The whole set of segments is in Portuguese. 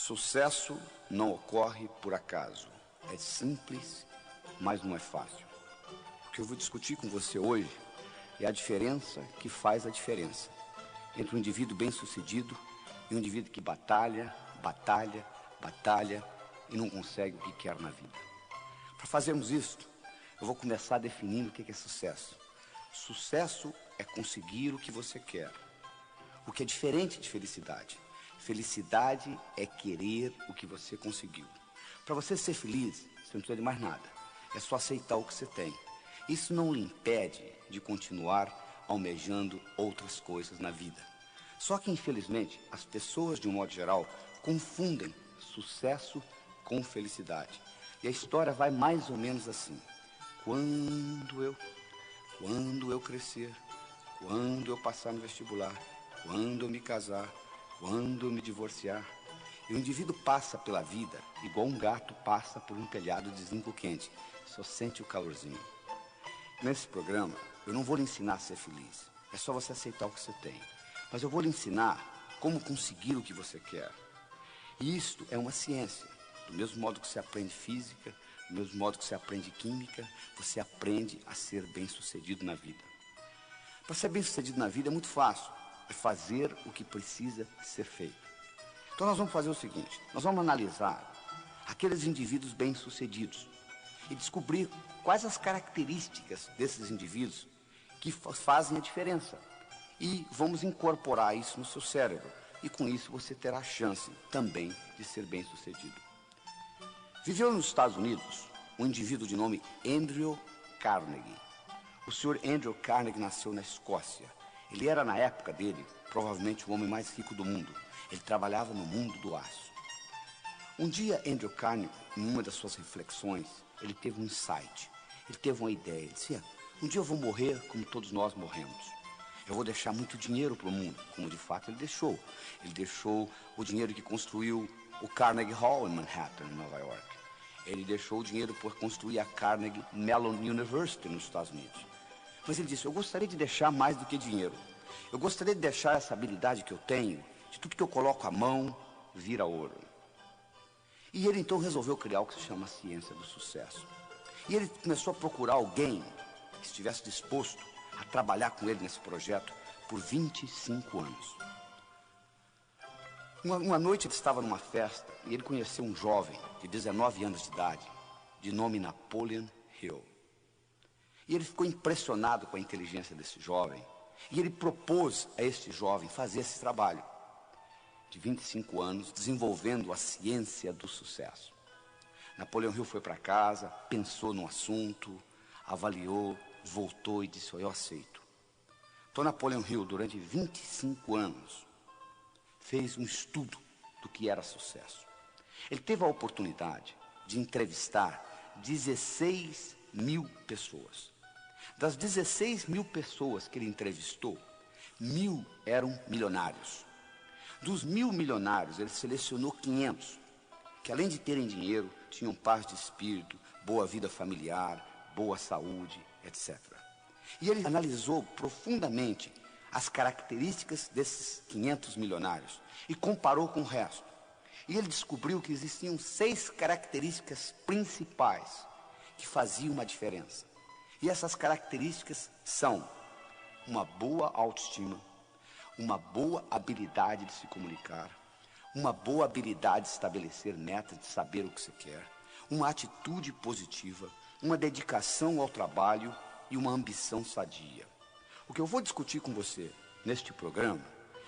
Sucesso não ocorre por acaso. É simples, mas não é fácil. O que eu vou discutir com você hoje é a diferença que faz a diferença entre um indivíduo bem-sucedido e um indivíduo que batalha e não consegue o que quer na vida. Para fazermos isso, eu vou começar definindo o que é sucesso. Sucesso é conseguir o que você quer, o que é diferente de felicidade. Felicidade é querer o que você conseguiu. Para você ser feliz, você não precisa de mais nada. É só aceitar o que você tem. Isso não lhe impede de continuar almejando outras coisas na vida. Só que, infelizmente, as pessoas, de um modo geral, confundem sucesso com felicidade. E a história vai mais ou menos assim. Quando eu crescer, quando eu passar no vestibular, quando eu me casar, quando eu me divorciar. E o indivíduo passa pela vida igual um gato passa por um telhado de zinco quente. Só sente o calorzinho. Nesse programa, eu não vou lhe ensinar a ser feliz. É só você aceitar o que você tem. Mas eu vou lhe ensinar como conseguir o que você quer. E isto é uma ciência. Do mesmo modo que você aprende física, do mesmo modo que você aprende química, você aprende a ser bem-sucedido na vida. Para ser bem-sucedido na vida é muito fácil. É fazer o que precisa ser feito. Então nós vamos fazer o seguinte, nós vamos analisar aqueles indivíduos bem-sucedidos e descobrir quais as características desses indivíduos que fazem a diferença. E vamos incorporar isso no seu cérebro. E com isso você terá a chance também de ser bem-sucedido. Viveu nos Estados Unidos um indivíduo de nome Andrew Carnegie. O senhor Andrew Carnegie nasceu na Escócia. Ele era, na época dele, provavelmente o homem mais rico do mundo. Ele trabalhava no mundo do aço. Um dia, Andrew Carnegie, em uma das suas reflexões, ele teve um insight. Ele teve uma ideia. Ele disse, um dia eu vou morrer como todos nós morremos. Eu vou deixar muito dinheiro para o mundo, como de fato ele deixou. Ele deixou o dinheiro que construiu o Carnegie Hall em Manhattan, em Nova York. Ele deixou o dinheiro por construir a Carnegie Mellon University nos Estados Unidos. Mas ele disse, eu gostaria de deixar mais do que dinheiro. Eu gostaria de deixar essa habilidade que eu tenho, de tudo que eu coloco a mão, vira ouro. E ele então resolveu criar o que se chama a ciência do sucesso. E ele começou a procurar alguém que estivesse disposto a trabalhar com ele nesse projeto por 25 anos. Uma noite ele estava numa festa e ele conheceu um jovem de 19 anos de idade, de nome Napoleon Hill. E ele ficou impressionado com a inteligência desse jovem. E ele propôs a este jovem fazer esse trabalho de 25 anos, desenvolvendo a ciência do sucesso. Napoleon Hill foi para casa, pensou no assunto, avaliou, voltou e disse, eu aceito. Então Napoleon Hill, durante 25 anos, fez um estudo do que era sucesso. Ele teve a oportunidade de entrevistar 16 mil pessoas. Das 16 mil pessoas que ele entrevistou, 1.000 eram milionários. Dos 1.000 milionários, ele selecionou 500, que além de terem dinheiro, tinham paz de espírito, boa vida familiar, boa saúde, etc. E ele analisou profundamente as características desses 500 milionários e comparou com o resto. E ele descobriu que existiam 6 características principais que faziam uma diferença. E essas características são uma boa autoestima, uma boa habilidade de se comunicar, uma boa habilidade de estabelecer metas, de saber o que você quer, uma atitude positiva, uma dedicação ao trabalho e uma ambição sadia. O que eu vou discutir com você neste programa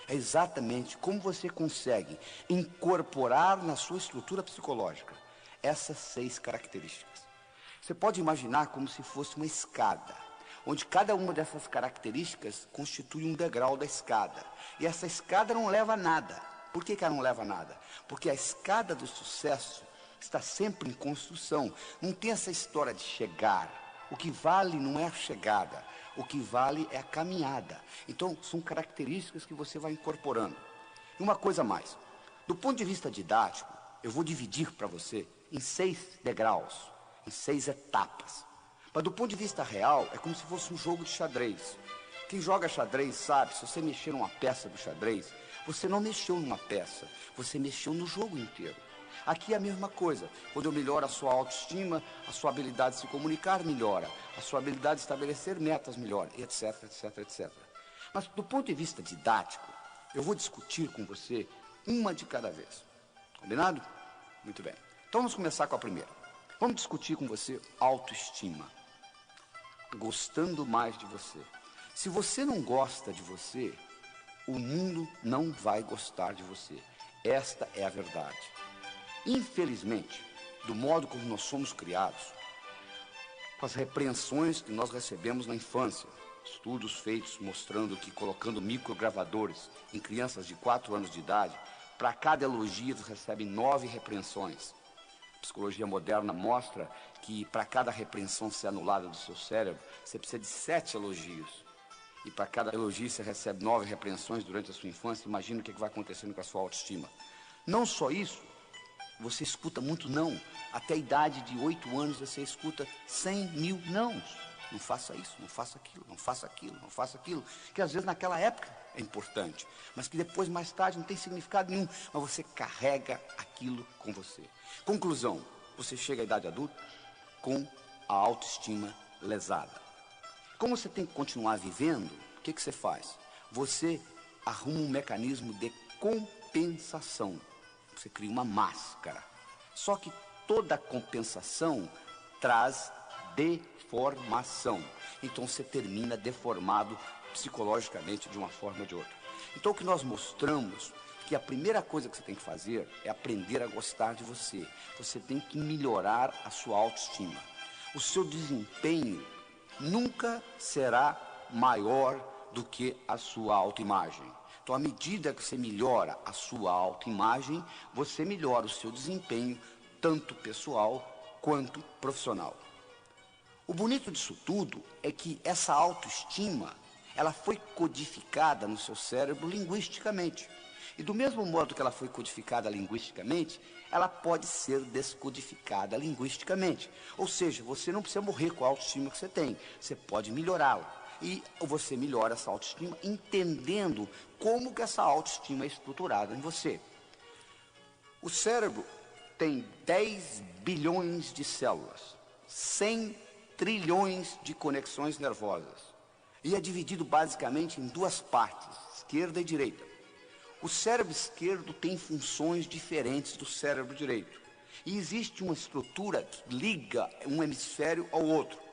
é exatamente como você consegue incorporar na sua estrutura psicológica essas 6 características. Você pode imaginar como se fosse uma escada, onde cada uma dessas características constitui um degrau da escada. E essa escada não leva a nada. Por que ela não leva a nada? Porque a escada do sucesso está sempre em construção. Não tem essa história de chegar. O que vale não é a chegada. O que vale é a caminhada. Então, são características que você vai incorporando. E uma coisa mais. Do ponto de vista didático, eu vou dividir para você em 6 degraus, em 6 etapas. Mas do ponto de vista real, é como se fosse um jogo de xadrez. Quem joga xadrez sabe, se você mexer numa peça do xadrez, você não mexeu numa peça, você mexeu no jogo inteiro. Aqui é a mesma coisa. Quando eu melhoro a sua autoestima, a sua habilidade de se comunicar melhora, a sua habilidade de estabelecer metas melhora, etc, etc, etc. Mas do ponto de vista didático, eu vou discutir com você uma de cada vez. Combinado? Muito bem. Então vamos começar com a primeira. Vamos discutir com você autoestima. Gostando mais de você. Se você não gosta de você, o mundo não vai gostar de você. Esta é a verdade. Infelizmente, do modo como nós somos criados, com as repreensões que nós recebemos na infância, estudos feitos mostrando que colocando microgravadores em crianças de 4 anos de idade, para cada elogio eles recebem 9 repreensões. A psicologia moderna mostra que para cada repreensão ser anulada do seu cérebro, você precisa de 7 elogios. E para cada elogio você recebe 9 repreensões durante a sua infância. Imagina o que vai acontecendo com a sua autoestima. Não só isso, você escuta muito não. Até a idade de 8 anos você escuta 100 mil nãos. Não faça isso, não faça aquilo, não faça aquilo, não faça aquilo. Que às vezes naquela época é importante, mas que depois, mais tarde, não tem significado nenhum. Mas você carrega aquilo com você. Conclusão, você chega à idade adulta com a autoestima lesada. Como você tem que continuar vivendo, o que você faz? Você arruma um mecanismo de compensação. Você cria uma máscara. Só que toda compensação traz deformação. Então você termina deformado psicologicamente de uma forma ou de outra. Então o que nós mostramos que a primeira coisa que você tem que fazer é aprender a gostar de você. Você tem que melhorar a sua autoestima. O seu desempenho nunca será maior do que a sua autoimagem. Então, à medida que você melhora a sua autoimagem, você melhora o seu desempenho, tanto pessoal quanto profissional. O bonito disso tudo é que essa autoestima, ela foi codificada no seu cérebro linguisticamente. E do mesmo modo que ela foi codificada linguisticamente, ela pode ser descodificada linguisticamente. Ou seja, você não precisa morrer com a autoestima que você tem, você pode melhorá-la. E você melhora essa autoestima entendendo como que essa autoestima é estruturada em você. O cérebro tem 10 bilhões de células, 100 trilhões de conexões nervosas. E é dividido basicamente em 2 partes, esquerda e direita. O cérebro esquerdo tem funções diferentes do cérebro direito. E existe uma estrutura que liga um hemisfério ao outro.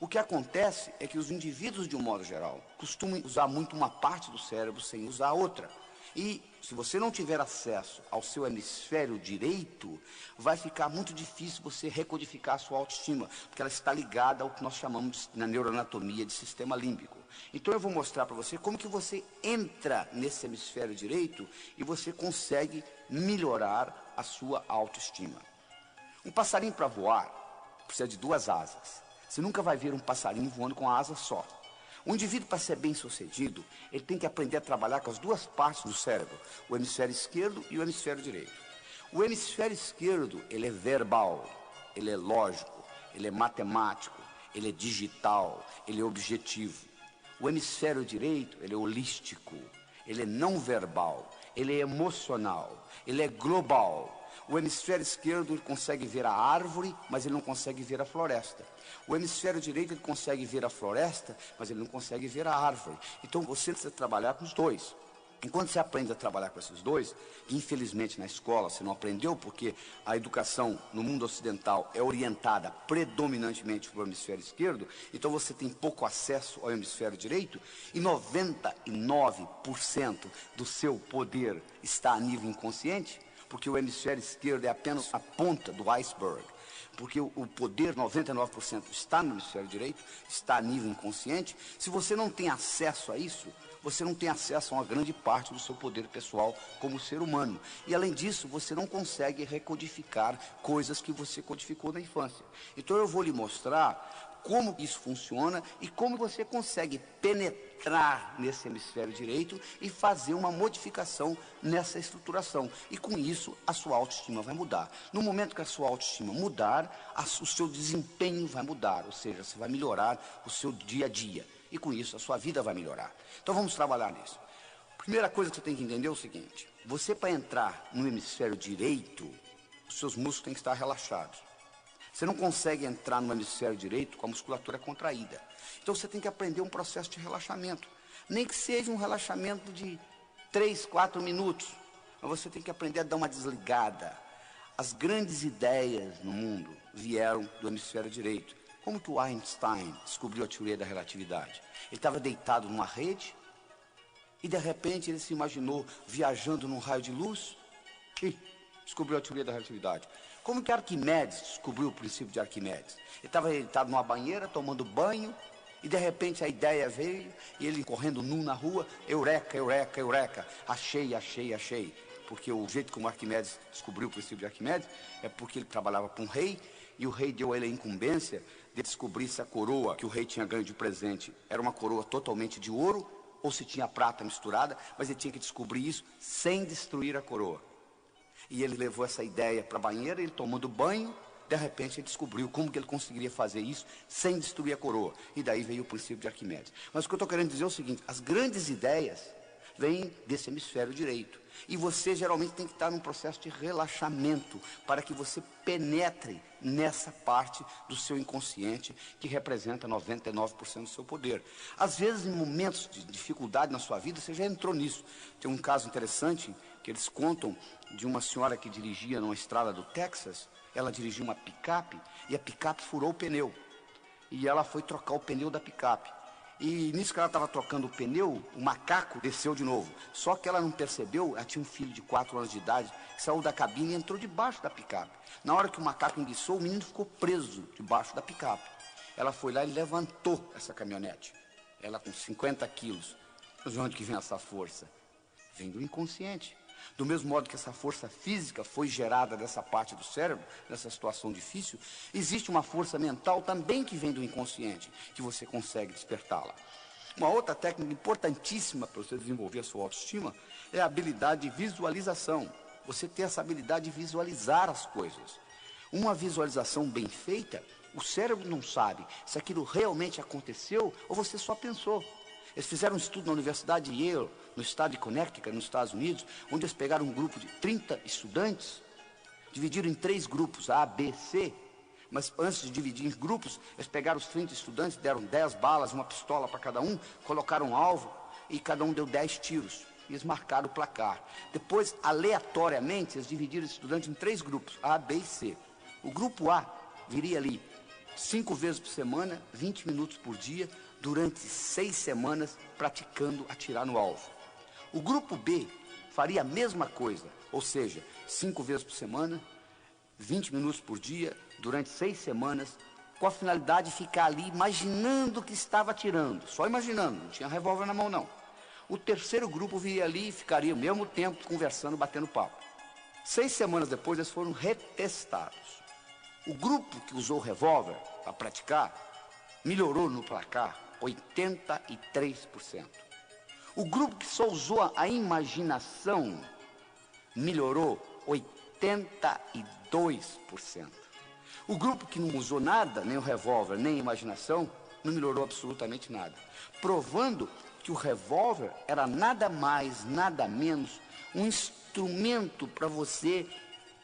O que acontece é que os indivíduos, de um modo geral, costumam usar muito uma parte do cérebro sem usar a outra. E se você não tiver acesso ao seu hemisfério direito, vai ficar muito difícil você recodificar a sua autoestima, porque ela está ligada ao que nós chamamos na neuroanatomia de sistema límbico. Então eu vou mostrar para você como que você entra nesse hemisfério direito e você consegue melhorar a sua autoestima. Um passarinho para voar precisa de 2 asas. Você nunca vai ver um passarinho voando com a asa só. O indivíduo, para ser bem sucedido, ele tem que aprender a trabalhar com as 2 partes do cérebro, o hemisfério esquerdo e o hemisfério direito. O hemisfério esquerdo, ele é verbal, ele é lógico, ele é matemático, ele é digital, ele é objetivo. O hemisfério direito, ele é holístico, ele é não verbal, ele é emocional, ele é global. O hemisfério esquerdo ele consegue ver a árvore, mas ele não consegue ver a floresta. O hemisfério direito ele consegue ver a floresta, mas ele não consegue ver a árvore. Então você precisa trabalhar com os 2. Enquanto você aprende a trabalhar com esses 2, que infelizmente na escola você não aprendeu, porque a educação no mundo ocidental é orientada predominantemente para o hemisfério esquerdo, então você tem pouco acesso ao hemisfério direito, e 99% do seu poder está a nível inconsciente, porque o hemisfério esquerdo é apenas a ponta do iceberg. Porque o poder, 99%, está no hemisfério direito, está a nível inconsciente. Se você não tem acesso a isso, você não tem acesso a uma grande parte do seu poder pessoal como ser humano. E além disso, você não consegue recodificar coisas que você codificou na infância. Então eu vou lhe mostrar como isso funciona e como você consegue penetrar nesse hemisfério direito e fazer uma modificação nessa estruturação. E com isso, a sua autoestima vai mudar. No momento que a sua autoestima mudar, o seu desempenho vai mudar, ou seja, você vai melhorar o seu dia a dia. E com isso a sua vida vai melhorar. Então vamos trabalhar nisso. Primeira coisa que você tem que entender é o seguinte: você, para entrar no hemisfério direito, os seus músculos têm que estar relaxados. Você não consegue entrar no hemisfério direito com a musculatura contraída. Então você tem que aprender um processo de relaxamento. Nem que seja um relaxamento de 3, 4 minutos. Mas você tem que aprender a dar uma desligada. As grandes ideias no mundo vieram do hemisfério direito. Como que o Einstein descobriu a teoria da relatividade? Ele estava deitado numa rede e de repente ele se imaginou viajando num raio de luz e descobriu a teoria da relatividade. Como que Arquimedes descobriu o princípio de Arquimedes? Ele estava deitado numa banheira, tomando banho, e de repente a ideia veio, e ele correndo nu na rua, eureka, eureka, eureka, achei, achei, achei. Porque o jeito como Arquimedes descobriu o princípio de Arquimedes é porque ele trabalhava para um rei, e o rei deu a ele a incumbência de descobrir se a coroa que o rei tinha ganho de presente era uma coroa totalmente de ouro, ou se tinha prata misturada, mas ele tinha que descobrir isso sem destruir a coroa. E ele levou essa ideia para a banheira, ele tomando banho, de repente ele descobriu como que ele conseguiria fazer isso sem destruir a coroa. E daí veio o princípio de Arquimedes. Mas o que eu estou querendo dizer é o seguinte: as grandes ideias vêm desse hemisfério direito. E você geralmente tem que estar num processo de relaxamento para que você penetre nessa parte do seu inconsciente que representa 99% do seu poder. Às vezes, em momentos de dificuldade na sua vida, você já entrou nisso. Tem um caso interessante que eles contam de uma senhora que dirigia numa estrada do Texas. Ela dirigia uma picape e a picape furou o pneu. E ela foi trocar o pneu da picape. E nisso que ela estava trocando o pneu, o macaco desceu de novo. Só que ela não percebeu, ela tinha um filho de 4 anos de idade, que saiu da cabine e entrou debaixo da picape. Na hora que o macaco enguiçou, o menino ficou preso debaixo da picape. Ela foi lá e levantou essa caminhonete. Ela com 50 quilos. Mas de onde que vem essa força? Vem do inconsciente. Do mesmo modo que essa força física foi gerada dessa parte do cérebro, nessa situação difícil, existe uma força mental também que vem do inconsciente, que você consegue despertá-la. Uma outra técnica importantíssima para você desenvolver a sua autoestima é a habilidade de visualização. Você ter essa habilidade de visualizar as coisas. Uma visualização bem feita, o cérebro não sabe se aquilo realmente aconteceu ou você só pensou. Eles fizeram um estudo na Universidade de Yale, no estado de Connecticut, nos Estados Unidos, onde eles pegaram um grupo de 30 estudantes, dividiram em 3 grupos, A, B, C, mas antes de dividir em grupos, eles pegaram os 30 estudantes, deram 10 balas, uma pistola para cada um, colocaram um alvo e cada um deu 10 tiros. E eles marcaram o placar. Depois, aleatoriamente, eles dividiram os estudantes em 3 grupos, A, B e C. O grupo A viria ali 5 vezes por semana, 20 minutos por dia, durante 6 semanas, praticando atirar no alvo. O grupo B faria a mesma coisa, ou seja, 5 vezes por semana, 20 minutos por dia, durante 6 semanas, com a finalidade de ficar ali imaginando que estava atirando, só imaginando, não tinha revólver na mão não. O terceiro grupo viria ali e ficaria ao mesmo tempo conversando, batendo papo. 6 semanas depois eles foram retestados. O grupo que usou o revólver para praticar melhorou no placar 83%. O grupo que só usou a imaginação melhorou 82%. O grupo que não usou nada, nem o revólver, nem a imaginação, não melhorou absolutamente nada. Provando que o revólver era nada mais, nada menos, um instrumento para você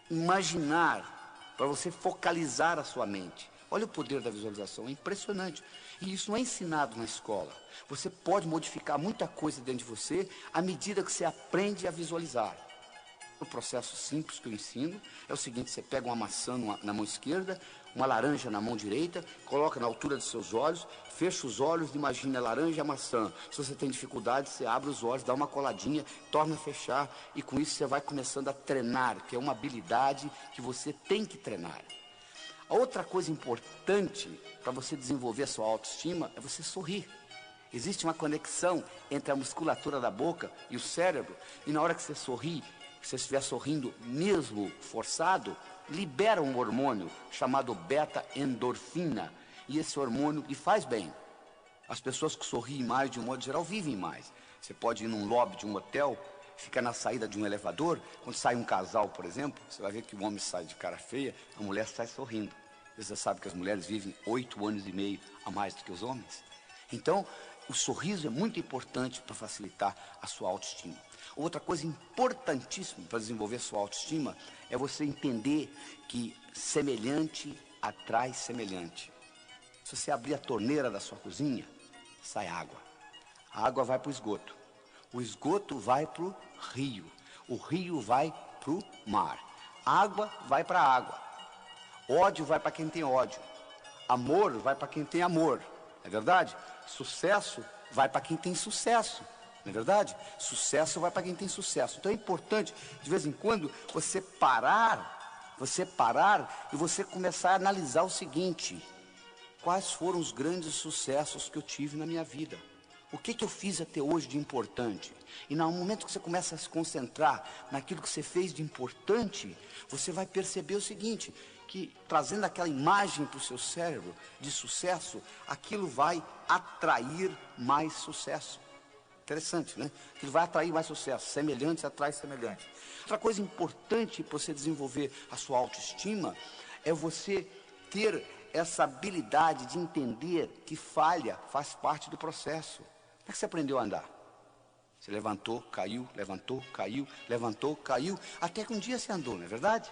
imaginar, para você focalizar a sua mente. Olha o poder da visualização, é impressionante. E isso não é ensinado na escola. Você pode modificar muita coisa dentro de você à medida que você aprende a visualizar. O processo simples que eu ensino é o seguinte: você pega uma maçã na mão esquerda, uma laranja na mão direita, coloca na altura dos seus olhos, fecha os olhos e imagina a laranja e a maçã. Se você tem dificuldade, você abre os olhos, dá uma coladinha, torna a fechar, e com isso você vai começando a treinar, que é uma habilidade que você tem que treinar. A outra coisa importante para você desenvolver a sua autoestima é você sorrir. Existe uma conexão entre a musculatura da boca e o cérebro, e na hora que você sorri, se você estiver sorrindo mesmo forçado, libera um hormônio chamado beta-endorfina, e esse hormônio lhe faz bem. As pessoas que sorriem mais, de um modo geral, vivem mais. Você pode ir num lobby de um hotel, fica na saída de um elevador, quando sai um casal, por exemplo, você vai ver que o homem sai de cara feia, a mulher sai sorrindo. Você sabe que as mulheres vivem 8 anos e meio a mais do que os homens. Então, o sorriso é muito importante para facilitar a sua autoestima. Outra coisa importantíssima para desenvolver a sua autoestima é você entender que semelhante atrai semelhante. Se você abrir a torneira da sua cozinha, sai água. A água vai para o esgoto. O esgoto vai para o rio. O rio vai para o mar. Água vai para a água. Ódio vai para quem tem ódio. Amor vai para quem tem amor. Não é verdade? Sucesso vai para quem tem sucesso. Não é verdade? Sucesso vai para quem tem sucesso. Então é importante, de vez em quando, você parar e você começar a analisar o seguinte: quais foram os grandes sucessos que eu tive na minha vida? O que eu fiz até hoje de importante? E no momento que você começa a se concentrar naquilo que você fez de importante, você vai perceber o seguinte, que trazendo aquela imagem para o seu cérebro de sucesso, aquilo vai atrair mais sucesso. Interessante, né? Aquilo vai atrair mais sucesso. Semelhantes atrai semelhantes. Outra coisa importante para você desenvolver a sua autoestima é você ter essa habilidade de entender que falha faz parte do processo. Como é que você aprendeu a andar? Você levantou, caiu, levantou, caiu, levantou, caiu, até que um dia você andou, não é verdade?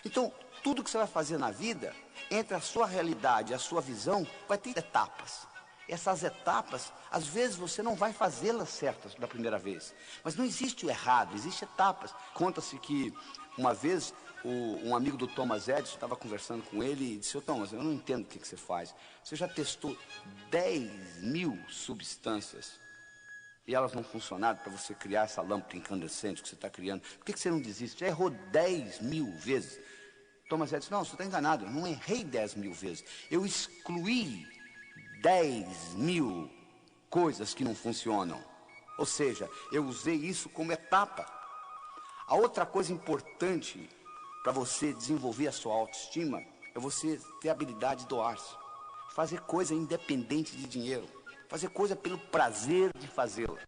Então, tudo que você vai fazer na vida, entre a sua realidade e a sua visão, vai ter etapas. Essas etapas, às vezes você não vai fazê-las certas da primeira vez. Mas não existe o errado, existem etapas. Conta-se que uma vez um amigo do Thomas Edison estava conversando com ele e disse: "Ô Thomas, eu não entendo o que você faz. Você já testou 10.000 substâncias e elas não funcionaram para você criar essa lâmpada incandescente que você está criando. Por que você não desiste? Já errou 10.000 vezes." Thomas Edison disse: "Não, você está enganado. Eu não errei 10.000 vezes. Eu excluí 10.000 coisas que não funcionam. Ou seja, eu usei isso como etapa." A outra coisa importante para você desenvolver a sua autoestima é você ter a habilidade de doar-se. Fazer coisa independente de dinheiro. Fazer coisa pelo prazer de fazê-la.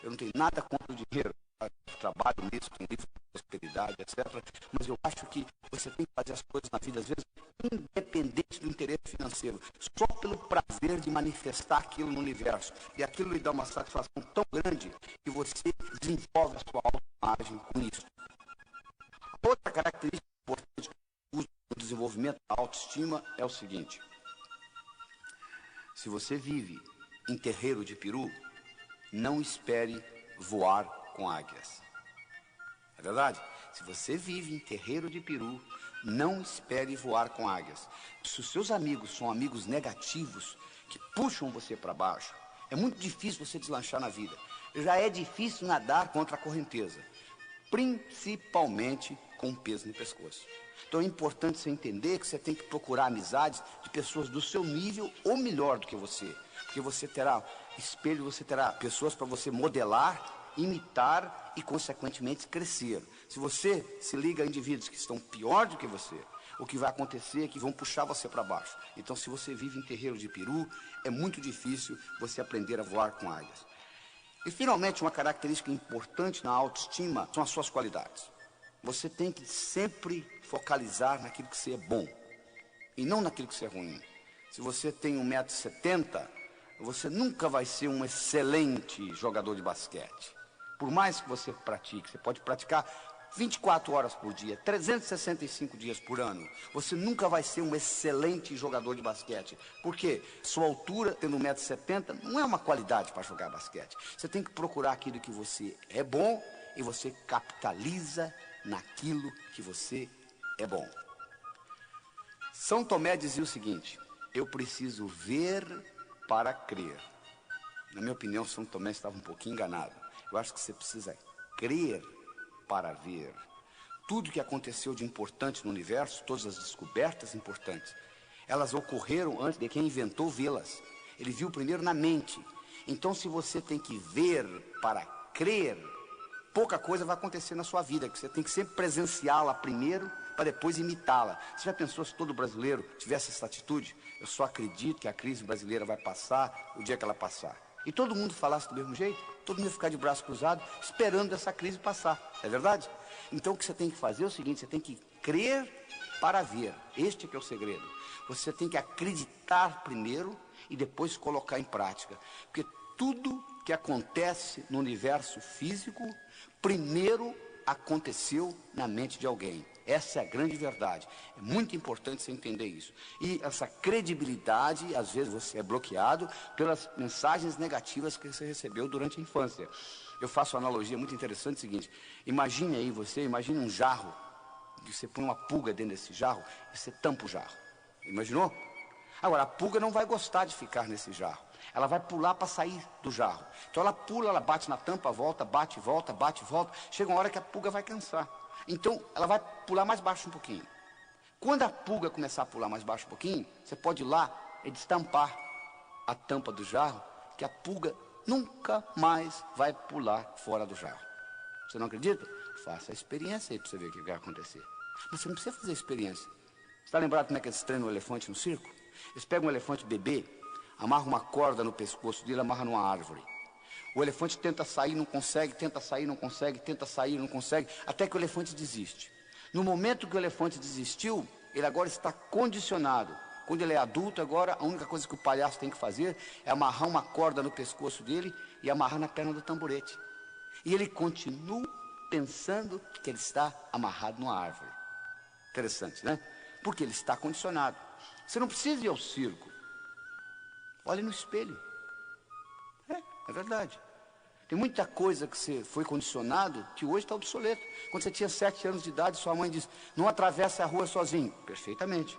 Eu não tenho nada contra o dinheiro. Eu trabalho nisso, com livro de prosperidade, etc. Mas eu acho que você tem que fazer as coisas na vida, às vezes, independente do interesse financeiro. Só pelo prazer de manifestar aquilo no universo. E aquilo lhe dá uma satisfação tão grande que você desenvolve a sua autoimagem com isso. Outra característica importante do desenvolvimento da autoestima é o seguinte: se você vive em terreiro de peru, não espere voar com águias. É verdade? Se você vive em terreiro de peru, não espere voar com águias. Se os seus amigos são amigos negativos, que puxam você para baixo, é muito difícil você deslanchar na vida. Já é difícil nadar contra a correnteza, principalmente com um peso no pescoço. Então é importante você entender que você tem que procurar amizades de pessoas do seu nível ou melhor do que você. Porque você terá espelho, você terá pessoas para você modelar, imitar e, consequentemente, crescer. Se você se liga a indivíduos que estão pior do que você, o que vai acontecer é que vão puxar você para baixo. Então, se você vive em terreiro de peru, é muito difícil você aprender a voar com águias. E, finalmente, uma característica importante na autoestima são as suas qualidades. Você tem que sempre focalizar naquilo que você é bom e não naquilo que você é ruim. Se você tem 1,70 m, você nunca vai ser um excelente jogador de basquete. Por mais que você pratique, você pode praticar 24 horas por dia, 365 dias por ano. Você nunca vai ser um excelente jogador de basquete. Por quê? Sua altura, tendo 1,70 m, não é uma qualidade para jogar basquete. Você tem que procurar aquilo que você é bom e você capitaliza naquilo que você é bom. São Tomé dizia o seguinte: eu preciso ver para crer. Na minha opinião, São Tomé estava um pouquinho enganado. Eu acho que você precisa crer para ver. Tudo que aconteceu de importante no universo, todas as descobertas importantes, elas ocorreram antes de quem inventou vê-las. Ele viu primeiro na mente. Então, se você tem que ver para crer, pouca coisa vai acontecer na sua vida, que você tem que sempre presenciá-la primeiro para depois imitá-la. Você já pensou se todo brasileiro tivesse essa atitude? Eu só acredito que a crise brasileira vai passar o dia que ela passar. E todo mundo falasse do mesmo jeito, todo mundo ia ficar de braço cruzado, esperando essa crise passar. É verdade? Então o que você tem que fazer é o seguinte: você tem que crer para ver. Este é que é o segredo. Você tem que acreditar primeiro e depois colocar em prática. Porque tudo que acontece no universo físico, primeiro aconteceu na mente de alguém. Essa é a grande verdade. É muito importante você entender isso. E essa credibilidade, às vezes você é bloqueado pelas mensagens negativas que você recebeu durante a infância. Eu faço uma analogia muito interessante, seguinte: imagine aí imagine um jarro, que você põe uma pulga dentro desse jarro e você tampa o jarro. Imaginou? Agora, a pulga não vai gostar de ficar nesse jarro. Ela vai pular para sair do jarro. Então ela pula, ela bate na tampa, volta, bate, volta, bate, volta. Chega uma hora que a pulga vai cansar. Então ela vai pular mais baixo um pouquinho. Quando a pulga começar a pular mais baixo um pouquinho, você pode ir lá e destampar a tampa do jarro, que a pulga nunca mais vai pular fora do jarro. Você não acredita? Faça a experiência aí para você ver o que vai acontecer. Mas você não precisa fazer a experiência. Você está lembrado como é que eles treinam o elefante no circo? Eles pegam um elefante bebê, amarram uma corda no pescoço dele, amarram numa árvore. O elefante tenta sair, não consegue, tenta sair, não consegue, tenta sair, não consegue, até que o elefante desiste. No momento que o elefante desistiu, ele agora está condicionado. Quando ele é adulto, agora a única coisa que o palhaço tem que fazer é amarrar uma corda no pescoço dele e amarrar na perna do tamborete. E ele continua pensando que ele está amarrado numa árvore. Interessante, né? Porque ele está condicionado. Você não precisa ir ao circo. Olhe no espelho. É verdade. Tem muita coisa que você foi condicionado que hoje está obsoleto. Quando você tinha 7 anos de idade, sua mãe diz: não atravesse a rua sozinho. Perfeitamente.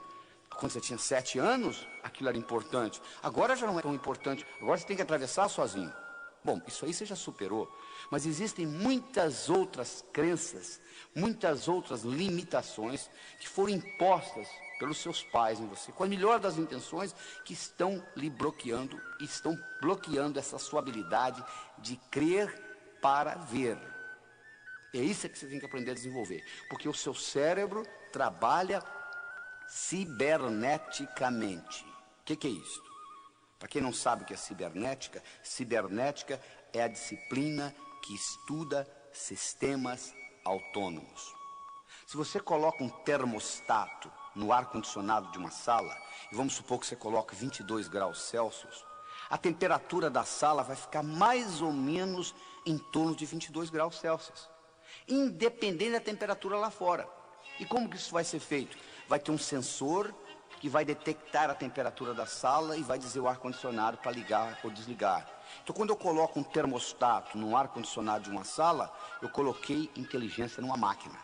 Quando você tinha 7 anos, aquilo era importante. Agora já não é tão importante. Agora você tem que atravessar sozinho. Bom, isso aí você já superou. Mas existem muitas outras crenças, muitas outras limitações que foram impostas pelos seus pais em você, com a melhor das intenções, que estão lhe bloqueando, estão bloqueando essa sua habilidade de crer para ver. É isso que você tem que aprender a desenvolver, porque o seu cérebro trabalha ciberneticamente. O que é isso? Para quem não sabe o que é cibernética, cibernética é a disciplina que estuda sistemas autônomos. Se você coloca um termostato no ar-condicionado de uma sala, e vamos supor que você coloque 22 graus Celsius, a temperatura da sala vai ficar mais ou menos em torno de 22 graus Celsius, independente da temperatura lá fora. E como que isso vai ser feito? Vai ter um sensor que vai detectar a temperatura da sala e vai dizer o ar-condicionado para ligar ou desligar. Então, quando eu coloco um termostato no ar-condicionado de uma sala, eu coloquei inteligência numa máquina.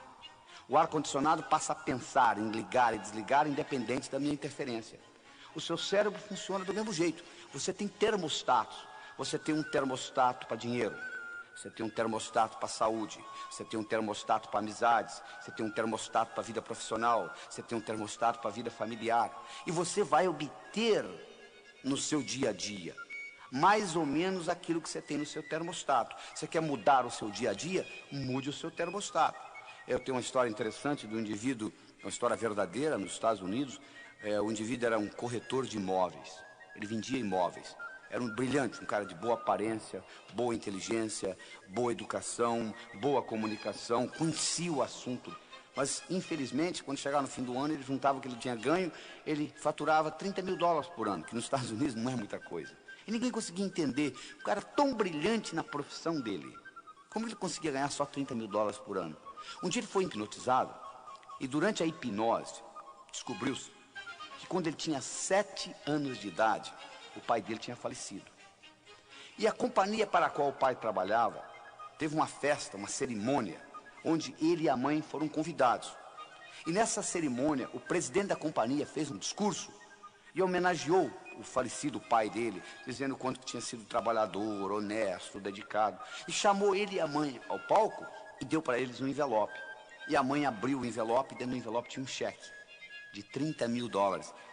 O ar-condicionado passa a pensar em ligar e desligar independente da minha interferência. O seu cérebro funciona do mesmo jeito. Você tem termostatos. Você tem um termostato para dinheiro. Você tem um termostato para saúde. Você tem um termostato para amizades. Você tem um termostato para vida profissional. Você tem um termostato para vida familiar. E você vai obter no seu dia a dia mais ou menos aquilo que você tem no seu termostato. Você quer mudar o seu dia a dia? Mude o seu termostato. Eu tenho uma história interessante do indivíduo, uma história verdadeira nos Estados Unidos. O indivíduo era um corretor de imóveis. Ele vendia imóveis. Era um brilhante, um cara de boa aparência, boa inteligência, boa educação, boa comunicação, conhecia o assunto. Mas, infelizmente, quando chegava no fim do ano, ele juntava o que ele tinha ganho, ele faturava $30 mil por ano, que nos Estados Unidos não é muita coisa. E ninguém conseguia entender, o cara tão brilhante na profissão dele, como ele conseguia ganhar só $30 mil por ano? Um dia ele foi hipnotizado, e durante a hipnose, descobriu-se que quando ele tinha 7 anos de idade, o pai dele tinha falecido. E a companhia para a qual o pai trabalhava teve uma festa, uma cerimônia, onde ele e a mãe foram convidados. E nessa cerimônia, o presidente da companhia fez um discurso e homenageou o falecido pai dele, dizendo o quanto tinha sido trabalhador, honesto, dedicado. E chamou ele e a mãe ao palco e deu para eles um envelope. E a mãe abriu o envelope e dentro do envelope tinha um cheque de $30 mil,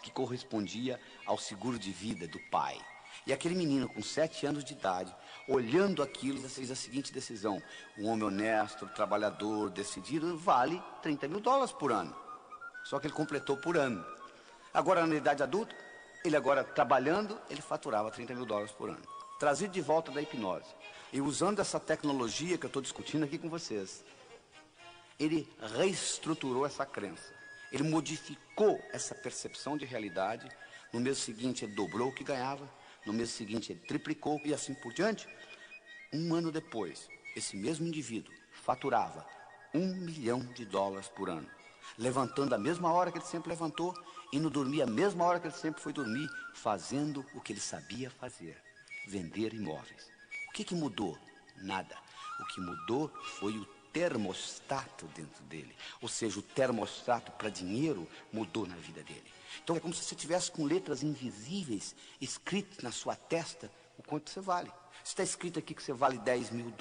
que correspondia ao seguro de vida do pai. E aquele menino com 7 anos de idade, olhando aquilo, fez a seguinte decisão: um homem honesto, trabalhador, decidido, vale $30 mil por ano. Só que ele completou por ano. Agora, na idade adulta, ele agora trabalhando, ele faturava $30 mil por ano. Trazido de volta da hipnose. E usando essa tecnologia que eu estou discutindo aqui com vocês, ele reestruturou essa crença. Ele modificou essa percepção de realidade No mês seguinte ele dobrou o que ganhava, no mês seguinte ele triplicou e assim por diante. Um ano depois, esse mesmo indivíduo faturava $1 milhão por ano, levantando a mesma hora que ele sempre levantou, indo dormir a mesma hora que ele sempre foi dormir, fazendo o que ele sabia fazer, vender imóveis. O que mudou? Nada. O que mudou foi o termostato dentro dele, ou seja, o termostato para dinheiro mudou na vida dele. Então é como se você tivesse com letras invisíveis escritas na sua testa o quanto você vale. Está escrito aqui que você vale $10 mil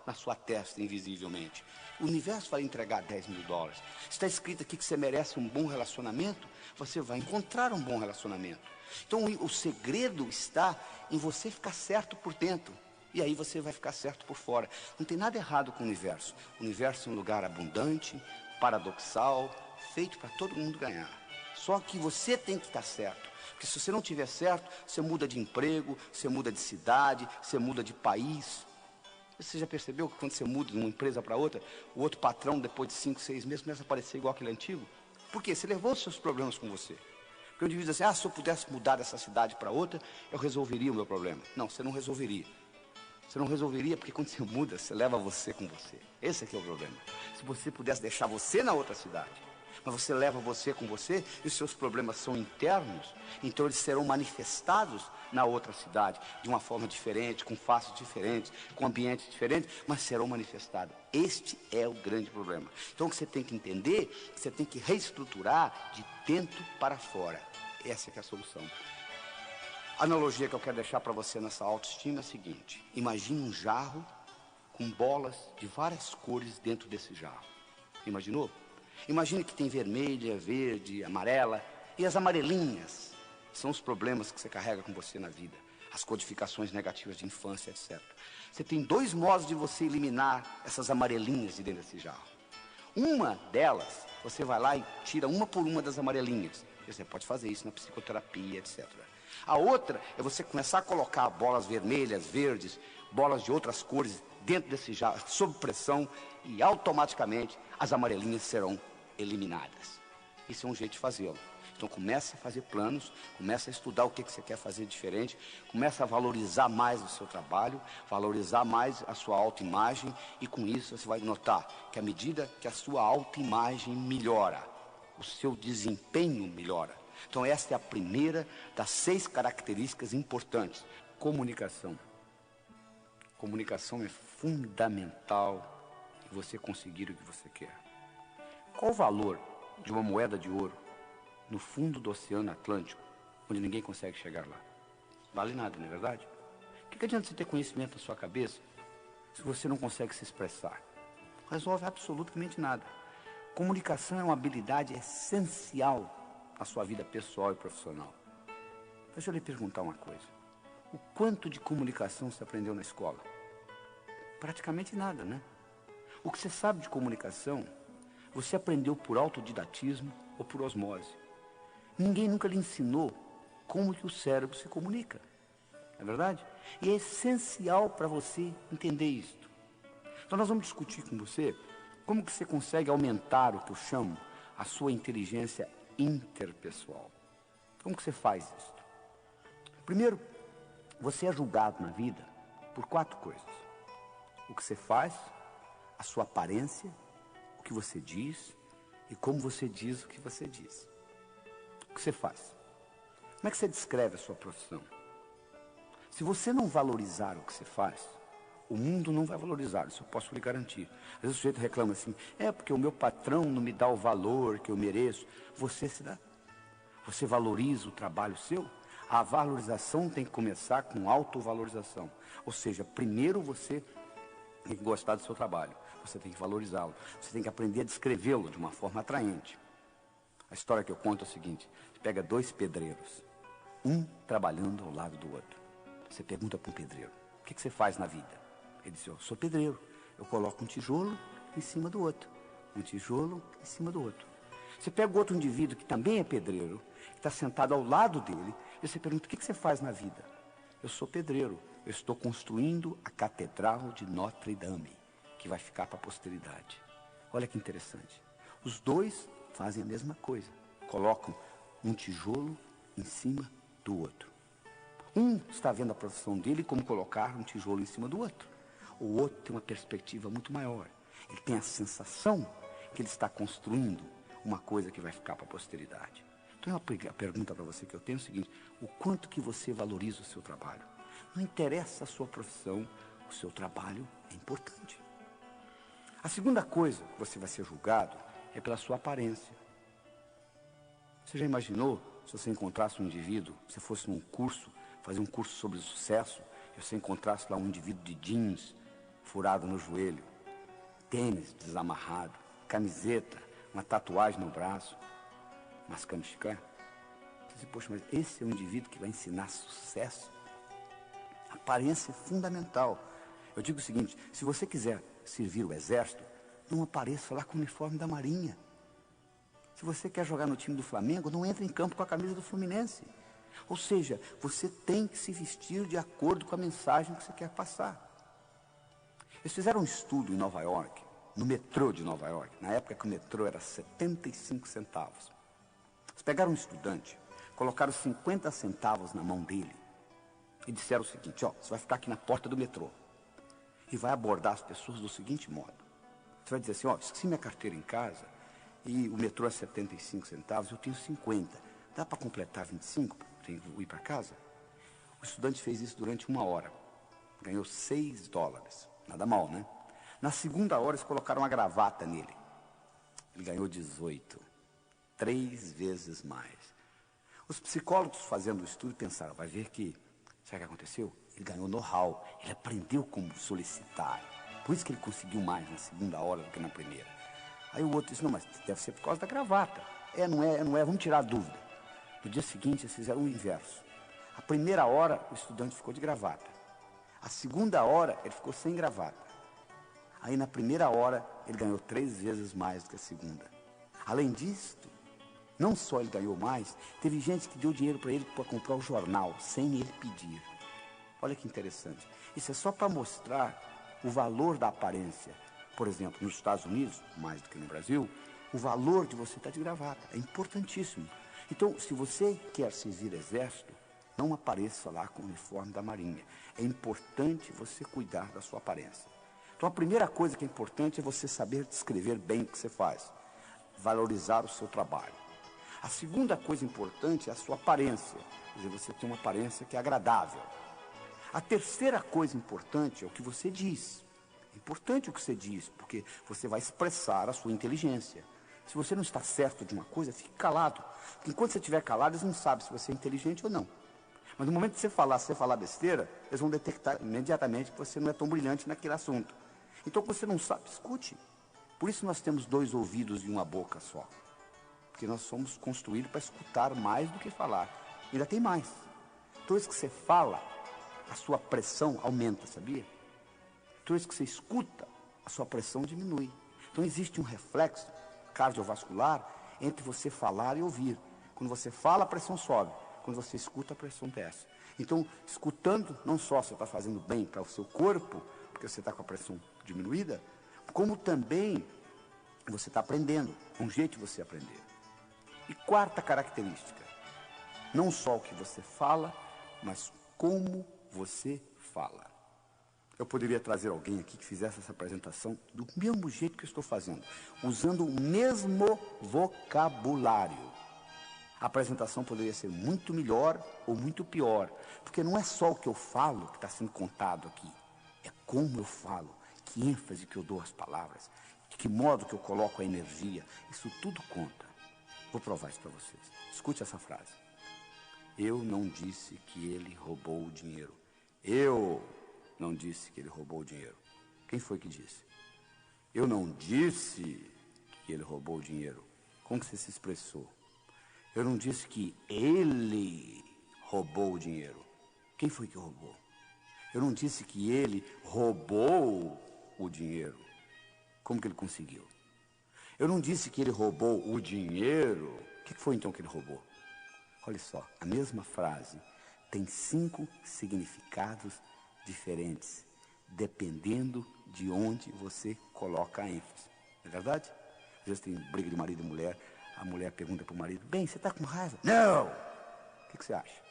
na sua testa invisivelmente. O universo vai entregar $10 mil. Está escrito aqui que você merece um bom relacionamento, você vai encontrar um bom relacionamento. Então o segredo está em você ficar certo por dentro. E aí você vai ficar certo por fora. Não tem nada errado com o universo. O universo é um lugar abundante, paradoxal, feito para todo mundo ganhar. Só que você tem que estar certo. Porque se você não estiver certo, você muda de emprego, você muda de cidade, você muda de país. Você já percebeu que quando você muda de uma empresa para outra, o outro patrão, depois de 5, 6 meses, começa a parecer igual aquele antigo? Por quê? Você levou os seus problemas com você. Porque o indivíduo diz assim, se eu pudesse mudar dessa cidade para outra, eu resolveria o meu problema. Não, você não resolveria. Você não resolveria porque quando você muda, você leva você com você. Esse aqui é o problema. Se você pudesse deixar você na outra cidade, mas você leva você com você e os seus problemas são internos, então eles serão manifestados na outra cidade, de uma forma diferente, com faces diferentes, com ambientes diferentes, mas serão manifestados. Este é o grande problema. Então o que você tem que entender, você tem que reestruturar de dentro para fora. Essa que é a solução. A analogia que eu quero deixar para você nessa autoestima é a seguinte: imagine um jarro com bolas de várias cores dentro desse jarro. Imaginou? Imagine que tem vermelha, verde, amarela, e as amarelinhas são os problemas que você carrega com você na vida, as codificações negativas de infância, etc. Você tem 2 modos de você eliminar essas amarelinhas de dentro desse jarro. Uma delas, você vai lá e tira uma por uma das amarelinhas. Você pode fazer isso na psicoterapia, etc. A outra é você começar a colocar bolas vermelhas, verdes, bolas de outras cores dentro desse jarro, sob pressão, e automaticamente as amarelinhas serão eliminadas. Isso é um jeito de fazê-lo. Então comece a fazer planos, comece a estudar o que você quer fazer diferente, comece a valorizar mais o seu trabalho, valorizar mais a sua autoimagem, e com isso você vai notar que à medida que a sua autoimagem melhora, o seu desempenho melhora. Então esta é a primeira das 6 características importantes. Comunicação. Comunicação é fundamental em você conseguir o que você quer. Qual o valor de uma moeda de ouro no fundo do Oceano Atlântico, onde ninguém consegue chegar lá? Vale nada, não é verdade? O que adianta você ter conhecimento na sua cabeça se você não consegue se expressar? Não resolve absolutamente nada. Comunicação é uma habilidade essencial na sua vida pessoal e profissional. Deixa eu lhe perguntar uma coisa. O quanto de comunicação você aprendeu na escola? Praticamente nada, né? O que você sabe de comunicação, você aprendeu por autodidatismo ou por osmose. Ninguém nunca lhe ensinou como que o cérebro se comunica. Não é verdade? E é essencial para você entender isto. Então nós vamos discutir com você como que você consegue aumentar o que eu chamo a sua inteligência interpessoal. Como que você faz isso? Primeiro, você é julgado na vida por 4 coisas: o que você faz, a sua aparência, o que você diz e como você diz o que você diz. O que você faz? Como é que você descreve a sua profissão? Se você não valorizar o que você faz, o mundo não vai valorizar, isso eu posso lhe garantir. Às vezes o sujeito reclama assim, porque o meu patrão não me dá o valor que eu mereço. Você se dá. Você valoriza o trabalho seu? A valorização tem que começar com autovalorização. Ou seja, primeiro você tem que gostar do seu trabalho, você tem que valorizá-lo, você tem que aprender a descrevê-lo de uma forma atraente. A história que eu conto é o seguinte: você pega 2 pedreiros, um trabalhando ao lado do outro. Você pergunta para um pedreiro, o que você faz na vida? Ele diz, eu sou pedreiro, eu coloco um tijolo em cima do outro, um tijolo em cima do outro. Você pega o outro indivíduo que também é pedreiro, que está sentado ao lado dele, e você pergunta, o que você faz na vida? Eu sou pedreiro, eu estou construindo a Catedral de Notre Dame, que vai ficar para a posteridade. Olha que interessante. Os 2 fazem a mesma coisa, colocam um tijolo em cima do outro. Um está vendo a profissão dele como colocar um tijolo em cima do outro. O outro tem uma perspectiva muito maior. Ele tem a sensação que ele está construindo uma coisa que vai ficar para a posteridade. Então, a pergunta para você que eu tenho é o seguinte: o quanto que você valoriza o seu trabalho? Não interessa a sua profissão, o seu trabalho é importante. A segunda coisa que você vai ser julgado é pela sua aparência. Você já imaginou se você encontrasse um indivíduo, se fosse num curso, fazer um curso sobre sucesso, e você encontrasse lá um indivíduo de jeans, furado no joelho, tênis desamarrado, camiseta, uma tatuagem no braço, mascando chiclete? Você diz, poxa, mas esse é um indivíduo que vai ensinar sucesso? A aparência é fundamental. Eu digo o seguinte: se você quiser servir o exército, não apareça lá com o uniforme da Marinha. Se você quer jogar no time do Flamengo, não entre em campo com a camisa do Fluminense. Ou seja, você tem que se vestir de acordo com a mensagem que você quer passar. Eles fizeram um estudo em Nova York, no metrô de Nova York, na época que o metrô era 75 centavos. Eles pegaram um estudante, colocaram 50 centavos na mão dele e disseram o seguinte: ó, você vai ficar aqui na porta do metrô e vai abordar as pessoas do seguinte modo. Você vai dizer assim: ó, esqueci minha carteira em casa e o metrô é 75 centavos, eu tenho 50. Dá para completar 25 para ir para casa? O estudante fez isso durante 1 hora. Ganhou $6. Nada mal, né? Na segunda hora, eles colocaram uma gravata nele. Ele ganhou 18. 3 vezes mais. Os psicólogos fazendo o estudo pensaram: vai ver que, sabe o que aconteceu? Ele ganhou know-how, ele aprendeu como solicitar. Por isso que ele conseguiu mais na segunda hora do que na primeira. Aí o outro disse: não, mas deve ser por causa da gravata. Não é, vamos tirar a dúvida. No dia seguinte, eles fizeram o inverso. A primeira hora, o estudante ficou de gravata. A segunda hora, ele ficou sem gravata. Aí, na primeira hora, ele ganhou 3 vezes mais do que a segunda. Além disso, não só ele ganhou mais, teve gente que deu dinheiro para ele para comprar o jornal, sem ele pedir. Olha que interessante. Isso é só para mostrar o valor da aparência. Por exemplo, nos Estados Unidos, mais do que no Brasil, o valor de você estar de gravata é importantíssimo. Então, se você quer servir exército, não apareça lá com o uniforme da Marinha. É importante você cuidar da sua aparência. Então, a primeira coisa que é importante é você saber descrever bem o que você faz. Valorizar o seu trabalho. A segunda coisa importante é a sua aparência. Quer dizer, você tem uma aparência que é agradável. A terceira coisa importante é o que você diz. É importante o que você diz, porque você vai expressar a sua inteligência. Se você não está certo de uma coisa, fique calado. Porque enquanto você estiver calado, eles não sabem se você é inteligente ou não. Mas no momento que você falar besteira, eles vão detectar imediatamente que você não é tão brilhante naquele assunto. Então, quando você não sabe, escute. Por isso nós temos 2 ouvidos e uma boca só. Porque nós somos construídos para escutar mais do que falar. Ainda tem mais. Toda vez que você fala, a sua pressão aumenta, sabia? Toda vez que você escuta, a sua pressão diminui. Então existe um reflexo cardiovascular entre você falar e ouvir. Quando você fala, a pressão sobe. Quando você escuta, a pressão desce. Então, escutando, não só você está fazendo bem para o seu corpo, porque você está com a pressão diminuída, como também você está aprendendo. É um jeito de você aprender. E quarta característica, não só o que você fala, mas como você fala. Eu poderia trazer alguém aqui que fizesse essa apresentação do mesmo jeito que eu estou fazendo, usando o mesmo vocabulário. A apresentação poderia ser muito melhor ou muito pior, porque não é só o que eu falo que está sendo contado aqui, é como eu falo, que ênfase que eu dou às palavras, de que modo que eu coloco a energia, isso tudo conta. Vou provar isso para vocês. Escute essa frase. Eu não disse que ele roubou o dinheiro. Eu não disse que ele roubou o dinheiro. Quem foi que disse? Eu não disse que ele roubou o dinheiro. Como que você se expressou? Eu não disse que ele roubou o dinheiro. Quem foi que roubou? Eu não disse que ele roubou o dinheiro. Como que ele conseguiu? Eu não disse que ele roubou o dinheiro. O que foi então que ele roubou? Olha só, a mesma frase tem 5 significados diferentes, dependendo de onde você coloca a ênfase. Não é verdade? Às vezes tem briga de marido e mulher, a mulher pergunta para o marido: bem, você está com raiva? Não! O que você acha?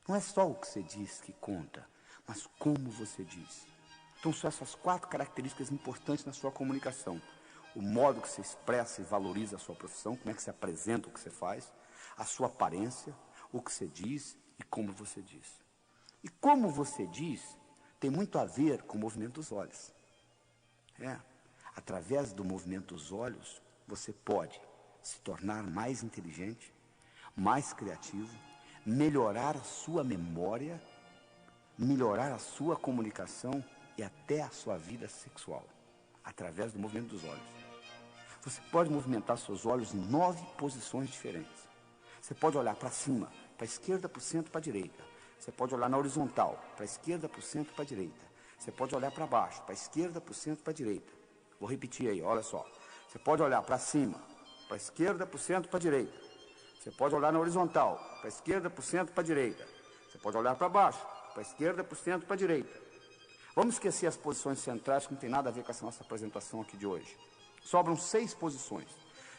Não é só o que você diz que conta, mas como você diz. Então são essas 4 características importantes na sua comunicação. O modo que você expressa e valoriza a sua profissão, como é que você apresenta o que você faz, a sua aparência, o que você diz e como você diz. E como você diz tem muito a ver com o movimento dos olhos. Através do movimento dos olhos, você pode se tornar mais inteligente, mais criativo, melhorar a sua memória, melhorar a sua comunicação e até a sua vida sexual, através do movimento dos olhos. Você pode movimentar seus olhos em 9 posições diferentes. Você pode olhar para cima, para a esquerda, para o centro, para a direita. Você pode olhar na horizontal, para a esquerda, para o centro, para a direita. Você pode olhar para baixo, para a esquerda, para o centro, para a direita. Vou repetir aí, olha só. Você pode olhar para cima, para a esquerda, para o centro, para a direita. Você pode olhar na horizontal, para a esquerda, para o centro, para a direita. Você pode olhar para baixo, para a esquerda, para o centro, para a direita. Vamos esquecer as posições centrais, que não tem nada a ver com essa nossa apresentação aqui de hoje. Sobram 6 posições.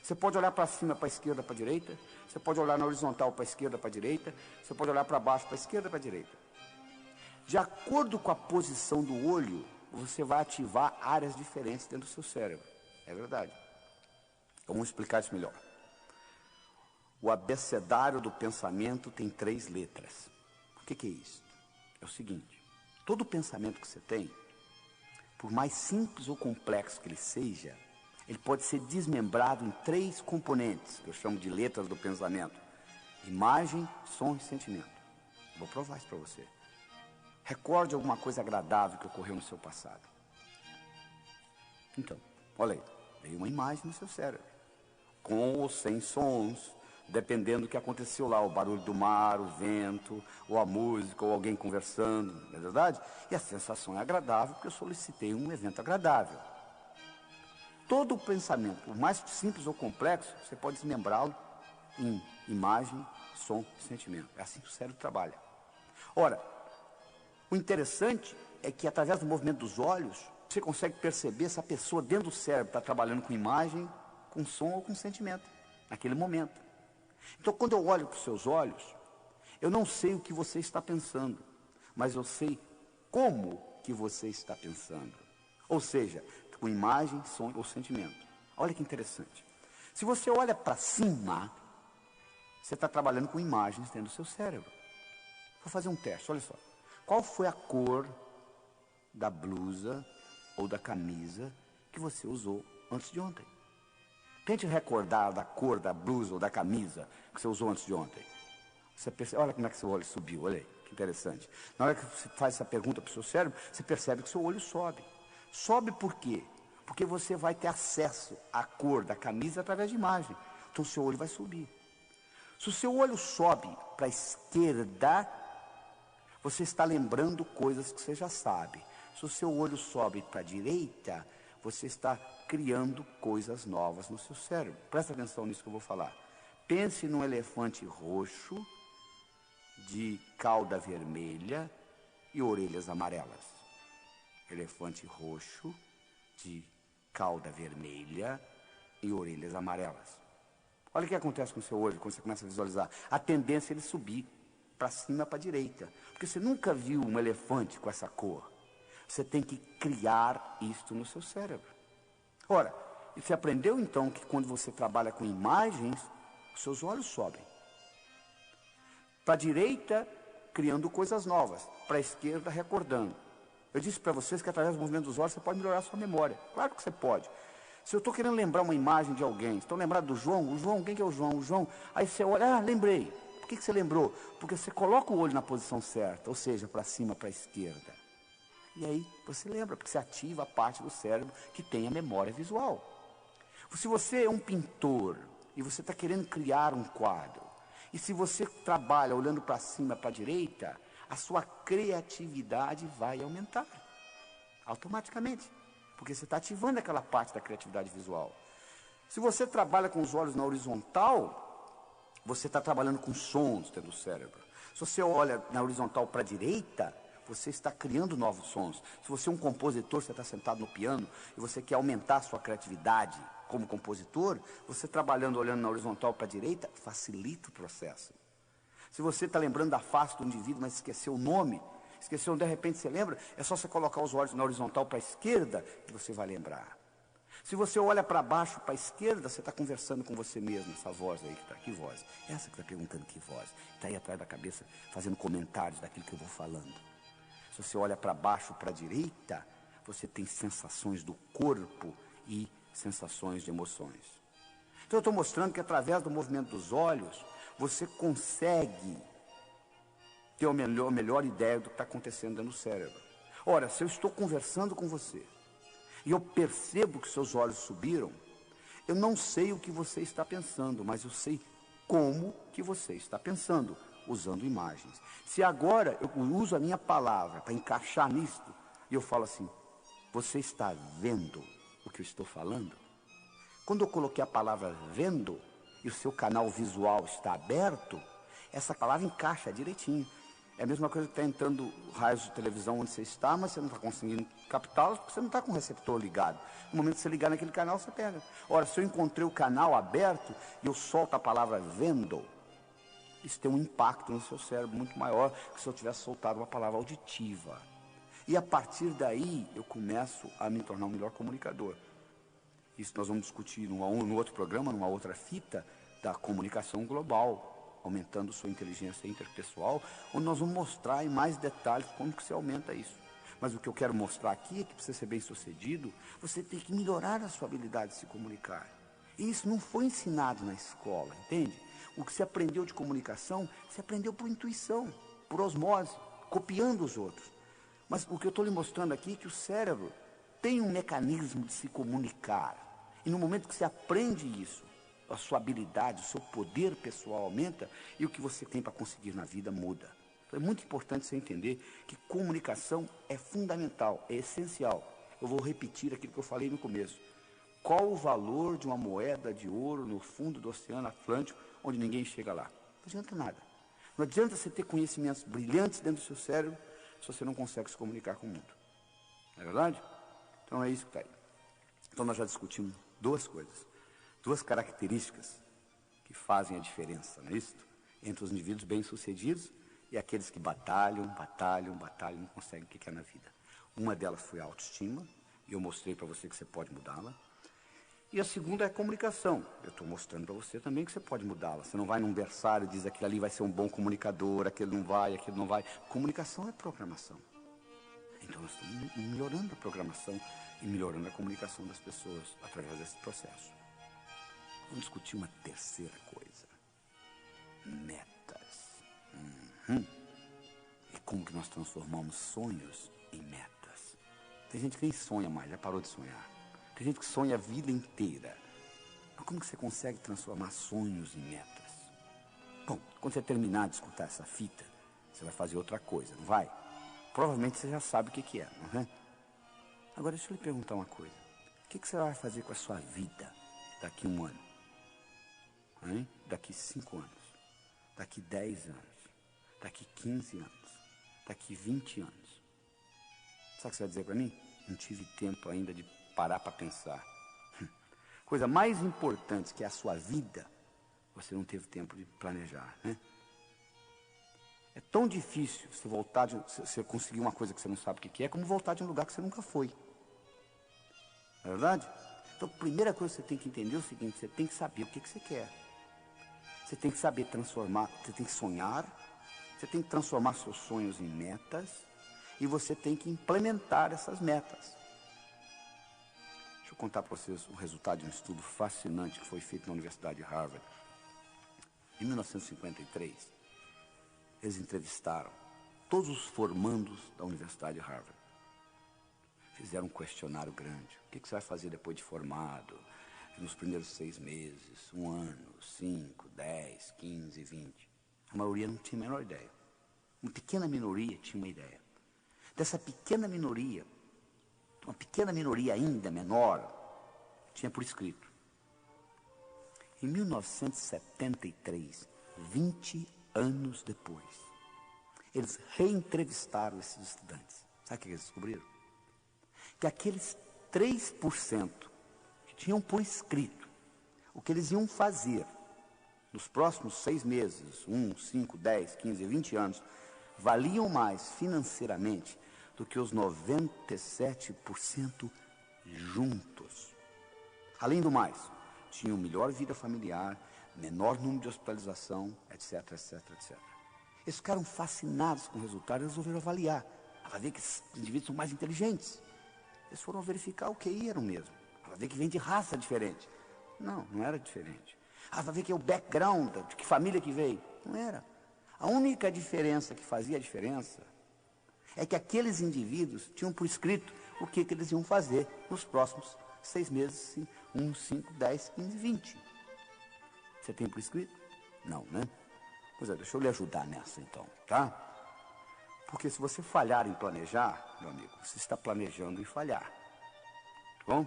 Você pode olhar para cima, para a esquerda, para a direita. Você pode olhar na horizontal, para a esquerda, para a direita. Você pode olhar para baixo, para a esquerda, para a direita. De acordo com a posição do olho, você vai ativar áreas diferentes dentro do seu cérebro. É verdade. Vamos explicar isso melhor. O abecedário do pensamento tem 3 letras. O que é isso? É o seguinte: todo pensamento que você tem, por mais simples ou complexo que ele seja, ele pode ser desmembrado em 3 componentes, que eu chamo de letras do pensamento: imagem, som e sentimento. Vou provar isso para você. Recorde alguma coisa agradável que ocorreu no seu passado. Então, olha aí, veio uma imagem no seu cérebro, com ou sem sons, dependendo do que aconteceu lá, o barulho do mar, o vento, ou a música, ou alguém conversando, não é verdade? E a sensação é agradável, porque eu solicitei um evento agradável. Todo o pensamento, por mais simples ou complexo, você pode desmembrá-lo em imagem, som e sentimento. É assim que o cérebro trabalha. Ora, o interessante é que através do movimento dos olhos, você consegue perceber se a pessoa dentro do cérebro está trabalhando com imagem, com som ou com sentimento, naquele momento. Então, quando eu olho para os seus olhos, eu não sei o que você está pensando, mas eu sei como que você está pensando. Ou seja, com imagem, som ou sentimento. Olha que interessante. Se você olha para cima, você está trabalhando com imagens dentro do seu cérebro. Vou fazer um teste, olha só. Qual foi a cor da blusa ou da camisa que você usou antes de ontem? Tente recordar da cor da blusa ou da camisa que você usou antes de ontem. Você percebe, olha como é que seu olho subiu, olha aí, que interessante. Na hora que você faz essa pergunta para o seu cérebro, você percebe que seu olho sobe. Sobe por quê? Porque você vai ter acesso à cor da camisa através de imagem. Então o seu olho vai subir. Se o seu olho sobe para a esquerda, você está lembrando coisas que você já sabe. Se o seu olho sobe para a direita, você está criando coisas novas no seu cérebro. Presta atenção nisso que eu vou falar. Pense num elefante roxo, de cauda vermelha e orelhas amarelas. Elefante roxo, de cauda vermelha e orelhas amarelas. Olha o que acontece com o seu olho quando você começa a visualizar. A tendência é ele subir para cima, para a direita. Porque você nunca viu um elefante com essa cor. Você tem que criar isto no seu cérebro. Ora, você aprendeu então que quando você trabalha com imagens, os seus olhos sobem. Para a direita, criando coisas novas. Para a esquerda, recordando. Eu disse para vocês que através do movimento dos olhos você pode melhorar a sua memória. Claro que você pode. Se eu estou querendo lembrar uma imagem de alguém, estão lembrados do João? O João, quem que é o João? O João. Aí você olha, lembrei. Por que você lembrou? Porque você coloca o olho na posição certa, ou seja, para cima, para a esquerda. E aí você lembra, porque você ativa a parte do cérebro que tem a memória visual. Se você é um pintor e você está querendo criar um quadro, e se você trabalha olhando para cima, para a direita, a sua criatividade vai aumentar, automaticamente, porque você está ativando aquela parte da criatividade visual. Se você trabalha com os olhos na horizontal, você está trabalhando com sons dentro do cérebro. Se você olha na horizontal para a direita, você está criando novos sons. Se você é um compositor, você está sentado no piano e você quer aumentar a sua criatividade como compositor, você trabalhando, olhando na horizontal para a direita, facilita o processo. Se você está lembrando da face do indivíduo, mas esqueceu o nome, esqueceu, de repente você lembra, é só você colocar os olhos na horizontal para a esquerda que você vai lembrar. Se você olha para baixo, para a esquerda, você está conversando com você mesmo, essa voz aí que está, que voz? Essa que está perguntando que voz? Está aí atrás da cabeça, fazendo comentários daquilo que eu vou falando. Se você olha para baixo, para a direita, você tem sensações do corpo e sensações de emoções. Então eu estou mostrando que através do movimento dos olhos, você consegue ter a melhor ideia do que está acontecendo dentro do cérebro. Ora, se eu estou conversando com você, e eu percebo que seus olhos subiram, eu não sei o que você está pensando, mas eu sei como que você está pensando, usando imagens. Se agora eu uso a minha palavra para encaixar nisto, e eu falo assim, você está vendo o que eu estou falando? Quando eu coloquei a palavra vendo, e o seu canal visual está aberto, essa palavra encaixa direitinho. É a mesma coisa que está entrando raios de televisão onde você está, mas você não está conseguindo captá-los porque você não está com o receptor ligado. No momento que você ligar naquele canal, você pega. Ora, se eu encontrei o canal aberto e eu solto a palavra vendo, isso tem um impacto no seu cérebro muito maior que se eu tivesse soltado uma palavra auditiva. E a partir daí, eu começo a me tornar um melhor comunicador. Isso nós vamos discutir no outro programa, numa outra fita da comunicação global, aumentando sua inteligência interpessoal, onde nós vamos mostrar em mais detalhes como que se aumenta isso. Mas o que eu quero mostrar aqui é que para você ser bem sucedido, você tem que melhorar a sua habilidade de se comunicar. E isso não foi ensinado na escola, entende? O que você aprendeu de comunicação, você aprendeu por intuição, por osmose, copiando os outros. Mas o que eu estou lhe mostrando aqui é que o cérebro tem um mecanismo de se comunicar. E no momento que você aprende isso, a sua habilidade, o seu poder pessoal aumenta e o que você tem para conseguir na vida muda. Então é muito importante você entender que comunicação é fundamental, é essencial. Eu vou repetir aquilo que eu falei no começo. Qual o valor de uma moeda de ouro no fundo do Oceano Atlântico, onde ninguém chega lá? Não adianta nada. Não adianta você ter conhecimentos brilhantes dentro do seu cérebro se você não consegue se comunicar com o mundo. Não é verdade? Então é isso que está aí. Então nós já discutimos duas coisas. Duas características que fazem a diferença, não é isso? Entre os indivíduos bem-sucedidos e aqueles que batalham, não conseguem o que quer na vida. Uma delas foi a autoestima, e eu mostrei para você que você pode mudá-la. E a segunda é a comunicação. Eu estou mostrando para você também que você pode mudá-la. Você não vai num berçário e diz aquele ali vai ser um bom comunicador, aquele não vai, aquele não vai. Comunicação é programação. Então nós estamos melhorando a programação e melhorando a comunicação das pessoas através desse processo. Vamos discutir uma terceira coisa. Metas. E como que nós transformamos sonhos em metas. Tem gente que nem sonha mais, já parou de sonhar. Tem gente que sonha a vida inteira. Mas como que você consegue transformar sonhos em metas? Bom, quando você terminar de escutar essa fita, você vai fazer outra coisa, não vai? Provavelmente você já sabe o que é, não é? Agora deixa eu lhe perguntar uma coisa. O que você vai fazer com a sua vida daqui a um ano? Hein? Daqui 5 anos, daqui 10 anos, daqui 15 anos, daqui 20 anos. Sabe o que você vai dizer para mim? Não tive tempo ainda de parar para pensar. Coisa mais importante que é a sua vida, você não teve tempo de planejar, né? É tão difícil você voltar, você conseguir uma coisa que você não sabe o que é, como voltar de um lugar que você nunca foi. Não é verdade? Então, a primeira coisa que você tem que entender é o seguinte, você tem que saber o que você quer. Você tem que saber transformar, você tem que sonhar, você tem que transformar seus sonhos em metas e você tem que implementar essas metas. Deixa eu contar para vocês o resultado de um estudo fascinante que foi feito na Universidade de Harvard. Em 1953, eles entrevistaram todos os formandos da Universidade de Harvard. Fizeram um questionário grande. O que você vai fazer depois de formado? Nos primeiros 6 meses, 1 ano, 5, 10, 15, 20. A maioria não tinha a menor ideia. Uma pequena minoria tinha uma ideia. Dessa pequena minoria, uma pequena minoria ainda menor, tinha por escrito. Em 1973, 20 anos depois, eles reentrevistaram esses estudantes. Sabe o que eles descobriram? Que aqueles 3% que tinham por escrito o que eles iam fazer nos próximos 6 meses, 1, 5, 10, 15, 20 anos, valiam mais financeiramente do que os 97% juntos. Além do mais, tinham melhor vida familiar, menor número de hospitalização, etc, etc, etc. Eles ficaram fascinados com o resultado e resolveram avaliar. Vai ver que esses indivíduos são mais inteligentes. Eles foram verificar o QI era o mesmo. Vai ver que vem de raça diferente. Não, não era diferente. Vai ver que é o background, de que família que veio. Não era. A única diferença que fazia a diferença é que aqueles indivíduos tinham por escrito o que eles iam fazer nos próximos 6 meses, 1, 5, 10, 15, 20. Você tem por escrito? Não, né? Pois é, deixa eu lhe ajudar nessa então, tá? Porque se você falhar em planejar, meu amigo, você está planejando em falhar. Tá bom?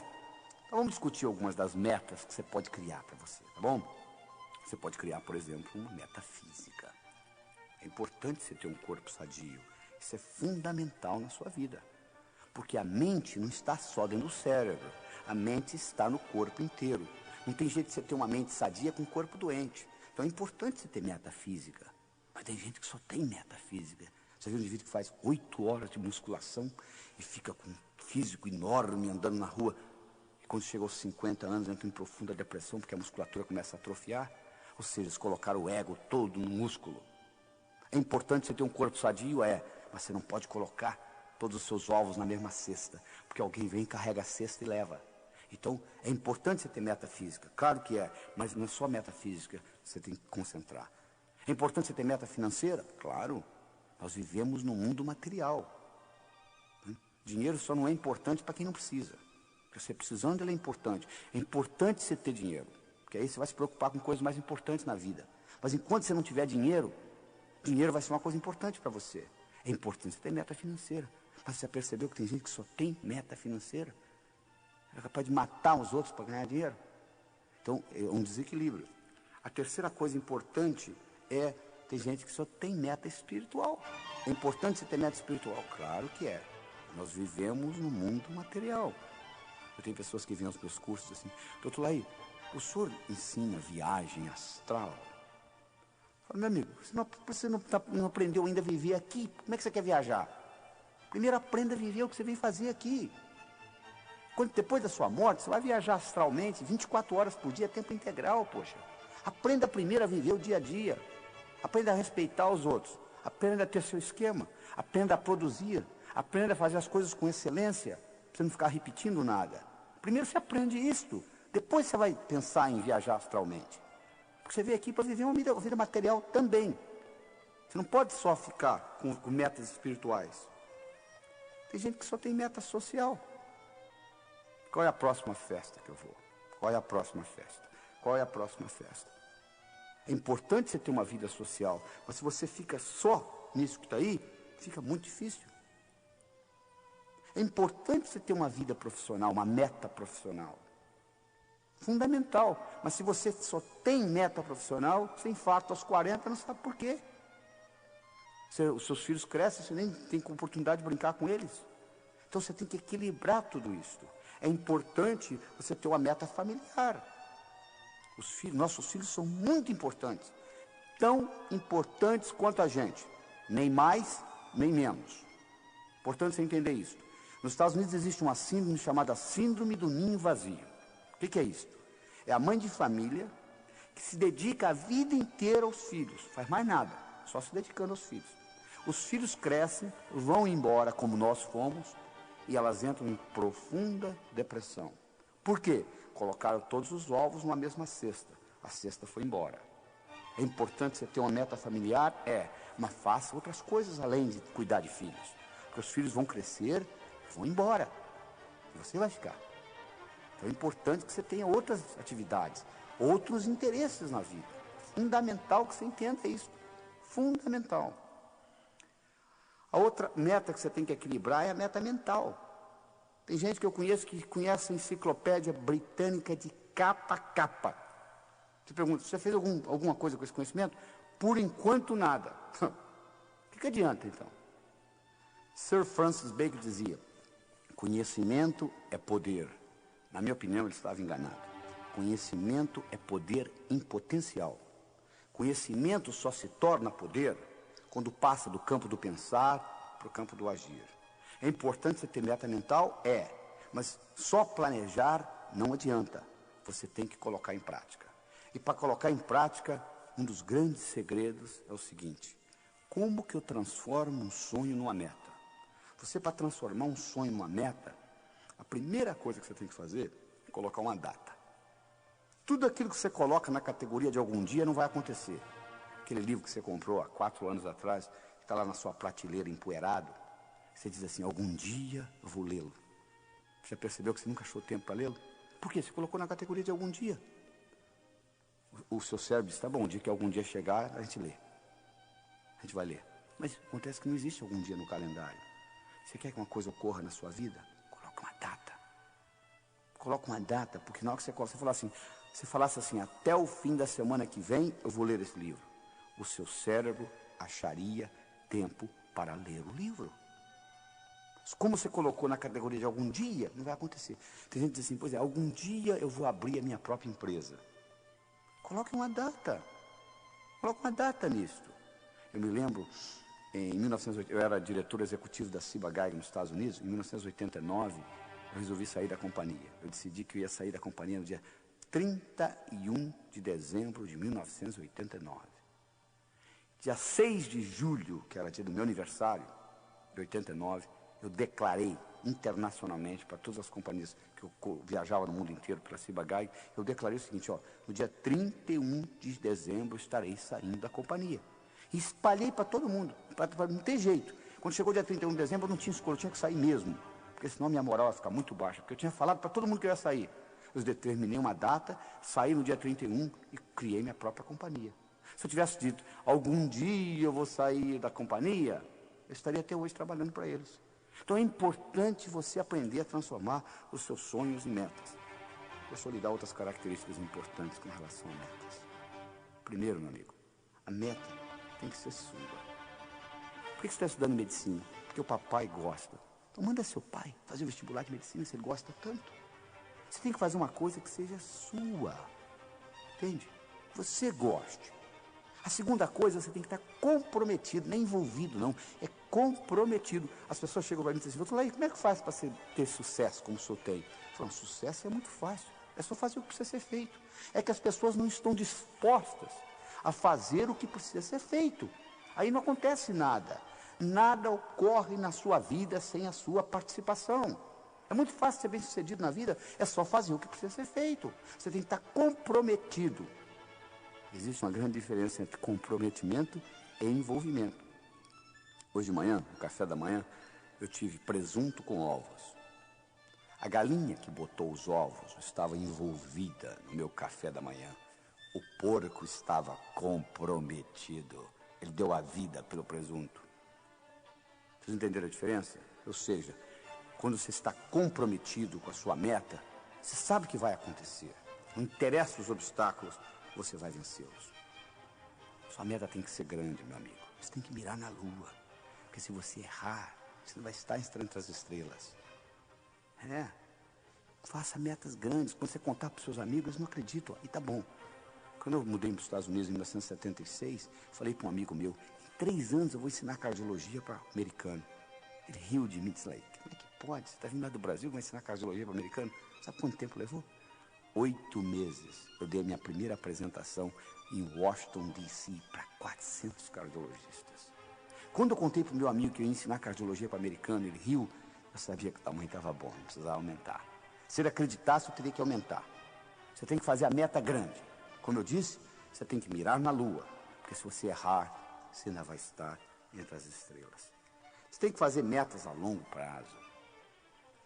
Então vamos discutir algumas das metas que você pode criar para você, tá bom? Você pode criar, por exemplo, uma meta física. É importante você ter um corpo sadio. Isso é fundamental na sua vida. Porque a mente não está só dentro do cérebro. A mente está no corpo inteiro. Não tem jeito de você ter uma mente sadia com um corpo doente. Então é importante você ter meta física. Mas tem gente que só tem meta física. Você viu um indivíduo que faz 8 horas de musculação e fica com um físico enorme andando na rua. E quando chega aos 50 anos entra em profunda depressão porque a musculatura começa a atrofiar. Ou seja, eles colocaram o ego todo no músculo. É importante você ter um corpo sadio? É. Mas você não pode colocar todos os seus ovos na mesma cesta. Porque alguém vem, carrega a cesta e leva. Então, é importante você ter meta física. Claro que é, mas não é só meta física, você tem que concentrar. É importante você ter meta financeira? Claro. Nós vivemos num mundo material. Dinheiro só não é importante para quem não precisa. Porque você precisando, ele é importante. É importante você ter dinheiro. Porque aí você vai se preocupar com coisas mais importantes na vida. Mas enquanto você não tiver dinheiro, dinheiro vai ser uma coisa importante para você. É importante você ter meta financeira. Mas você já percebeu que tem gente que só tem meta financeira? É capaz de matar os outros para ganhar dinheiro? Então, é um desequilíbrio. A terceira coisa importante é, tem gente que só tem meta espiritual. É importante você ter meta espiritual? Claro que é. Nós vivemos no mundo material. Eu tenho pessoas que vêm aos meus cursos assim, doutor Laí, o senhor ensina viagem astral? Eu falo, meu amigo, você não aprendeu ainda a viver aqui, como é que você quer viajar? Primeiro aprenda a viver o que você vem fazer aqui. Quando, depois da sua morte, você vai viajar astralmente, 24 horas por dia, tempo integral, poxa. Aprenda primeiro a viver o dia a dia. Aprenda a respeitar os outros. Aprenda a ter seu esquema. Aprenda a produzir. Aprenda a fazer as coisas com excelência. Pra você não ficar repetindo nada. Primeiro você aprende isto. Depois você vai pensar em viajar astralmente. Porque você veio aqui para viver uma vida material também. Você não pode só ficar com metas espirituais. Tem gente que só tem meta social. Qual é a próxima festa que eu vou? Qual é a próxima festa? Qual é a próxima festa? É importante você ter uma vida social, mas se você fica só nisso que está aí, fica muito difícil. É importante você ter uma vida profissional, uma meta profissional. Fundamental. Mas se você só tem meta profissional, você infarta aos 40, não sabe por quê. Os seus filhos crescem, você nem tem oportunidade de brincar com eles. Então você tem que equilibrar tudo isso. É importante você ter uma meta familiar. Nossos filhos são muito importantes. Tão importantes quanto a gente. Nem mais, nem menos. Importante você entender isso. Nos Estados Unidos existe uma síndrome chamada síndrome do ninho vazio. O que é isso? É a mãe de família que se dedica a vida inteira aos filhos. Faz mais nada, só se dedicando aos filhos. Os filhos crescem, vão embora como nós fomos, e elas entram em profunda depressão. Por quê? Colocaram todos os ovos numa mesma cesta. A cesta foi embora. É importante você ter uma meta familiar? É. Mas faça outras coisas além de cuidar de filhos. Porque os filhos vão crescer, vão embora. E você vai ficar. Então é importante que você tenha outras atividades, outros interesses na vida. Fundamental que você entenda isso. Fundamental. A outra meta que você tem que equilibrar é a meta mental. Tem gente que eu conheço que conhece a enciclopédia britânica de capa a capa. Você pergunta, você fez alguma coisa com esse conhecimento? Por enquanto, nada. O que adianta, então? Sir Francis Bacon dizia, conhecimento é poder. Na minha opinião, ele estava enganado. Conhecimento é poder em potencial. Conhecimento só se torna poder quando passa do campo do pensar para o campo do agir. É importante você ter meta mental? É. Mas só planejar não adianta. Você tem que colocar em prática. E para colocar em prática, um dos grandes segredos é o seguinte: como que eu transformo um sonho numa meta? Você, para transformar um sonho numa meta, a primeira coisa que você tem que fazer é colocar uma data. Tudo aquilo que você coloca na categoria de algum dia não vai acontecer. Aquele livro que você comprou há 4 anos atrás, que está lá na sua prateleira empoeirado, você diz assim: algum dia eu vou lê-lo. Já percebeu que você nunca achou tempo para lê-lo? Por quê? Você colocou na categoria de algum dia. O seu cérebro diz: tá bom, o dia que algum dia chegar, a gente lê. A gente vai ler. Mas acontece que não existe algum dia no calendário. Você quer que uma coisa ocorra na sua vida? Coloca uma data. Coloca uma data, porque na hora que você falasse assim, até o fim da semana que vem, eu vou ler esse livro. O seu cérebro acharia tempo para ler o livro. Como você colocou na categoria de algum dia, não vai acontecer. Tem gente que diz assim: pois é, algum dia eu vou abrir a minha própria empresa. Coloque uma data. Coloque uma data nisto. Eu me lembro, em 1980, eu era diretor executivo da Ciba Geiger nos Estados Unidos. Em 1989, eu resolvi sair da companhia. Eu decidi que eu ia sair da companhia no dia 31 de dezembro de 1989. Dia 6 de julho, que era dia do meu aniversário, de 89, eu declarei internacionalmente para todas as companhias que eu viajava no mundo inteiro pela Ciba Geiger, eu declarei o seguinte: ó, no dia 31 de dezembro eu estarei saindo da companhia. E espalhei para todo mundo, para não ter jeito. Quando chegou o dia 31 de dezembro eu não tinha escolha, eu tinha que sair mesmo, porque senão minha moral ia ficar muito baixa, porque eu tinha falado para todo mundo que eu ia sair. Eu determinei uma data, saí no dia 31 e criei minha própria companhia. Se eu tivesse dito: algum dia eu vou sair da companhia, eu estaria até hoje trabalhando para eles. Então é importante você aprender a transformar os seus sonhos em metas. Deixa eu lhe dar outras características importantes com relação a metas. Primeiro, meu amigo, a meta tem que ser sua. Por que você está estudando medicina? Porque o papai gosta. Então manda seu pai fazer o vestibular de medicina se ele gosta tanto. Você tem que fazer uma coisa que seja sua. Entende? Você goste. A segunda coisa, você tem que estar comprometido, nem envolvido não, é comprometido. As pessoas chegam para mim e dizem assim: como é que faz para ter sucesso como o senhor tem? Eu falo: sucesso é muito fácil, é só fazer o que precisa ser feito. É que as pessoas não estão dispostas a fazer o que precisa ser feito. Aí não acontece nada. Nada ocorre na sua vida sem a sua participação. É muito fácil ser bem sucedido na vida, é só fazer o que precisa ser feito. Você tem que estar comprometido. Existe uma grande diferença entre comprometimento e envolvimento. Hoje de manhã, no café da manhã, eu tive presunto com ovos. A galinha que botou os ovos estava envolvida no meu café da manhã. O porco estava comprometido. Ele deu a vida pelo presunto. Vocês entenderam a diferença? Ou seja, quando você está comprometido com a sua meta, você sabe o que vai acontecer. Não interessa os obstáculos, você vai vencê-los. Sua meta tem que ser grande, meu amigo. Você tem que mirar na lua. Porque se você errar, você não vai estar entre as estrelas. Faça metas grandes. Quando você contar para os seus amigos, eles não acreditam. Aí tá bom. Quando eu mudei para os Estados Unidos em 1976, falei para um amigo meu: em 3 anos eu vou ensinar cardiologia para americano. Ele riu de mim e disse: como é que pode? Você está vindo lá do Brasil, vai ensinar cardiologia para americano? Sabe quanto tempo levou? 8 meses. Eu dei a minha primeira apresentação em Washington, D.C. para 400 cardiologistas. Quando eu contei para o meu amigo que eu ia ensinar cardiologia para americano, ele riu. Eu sabia que o tamanho estava bom, não precisava aumentar. Se ele acreditasse, eu teria que aumentar. Você tem que fazer a meta grande. Como eu disse, você tem que mirar na lua, porque se você errar, você ainda vai estar entre as estrelas. Você tem que fazer metas a longo prazo.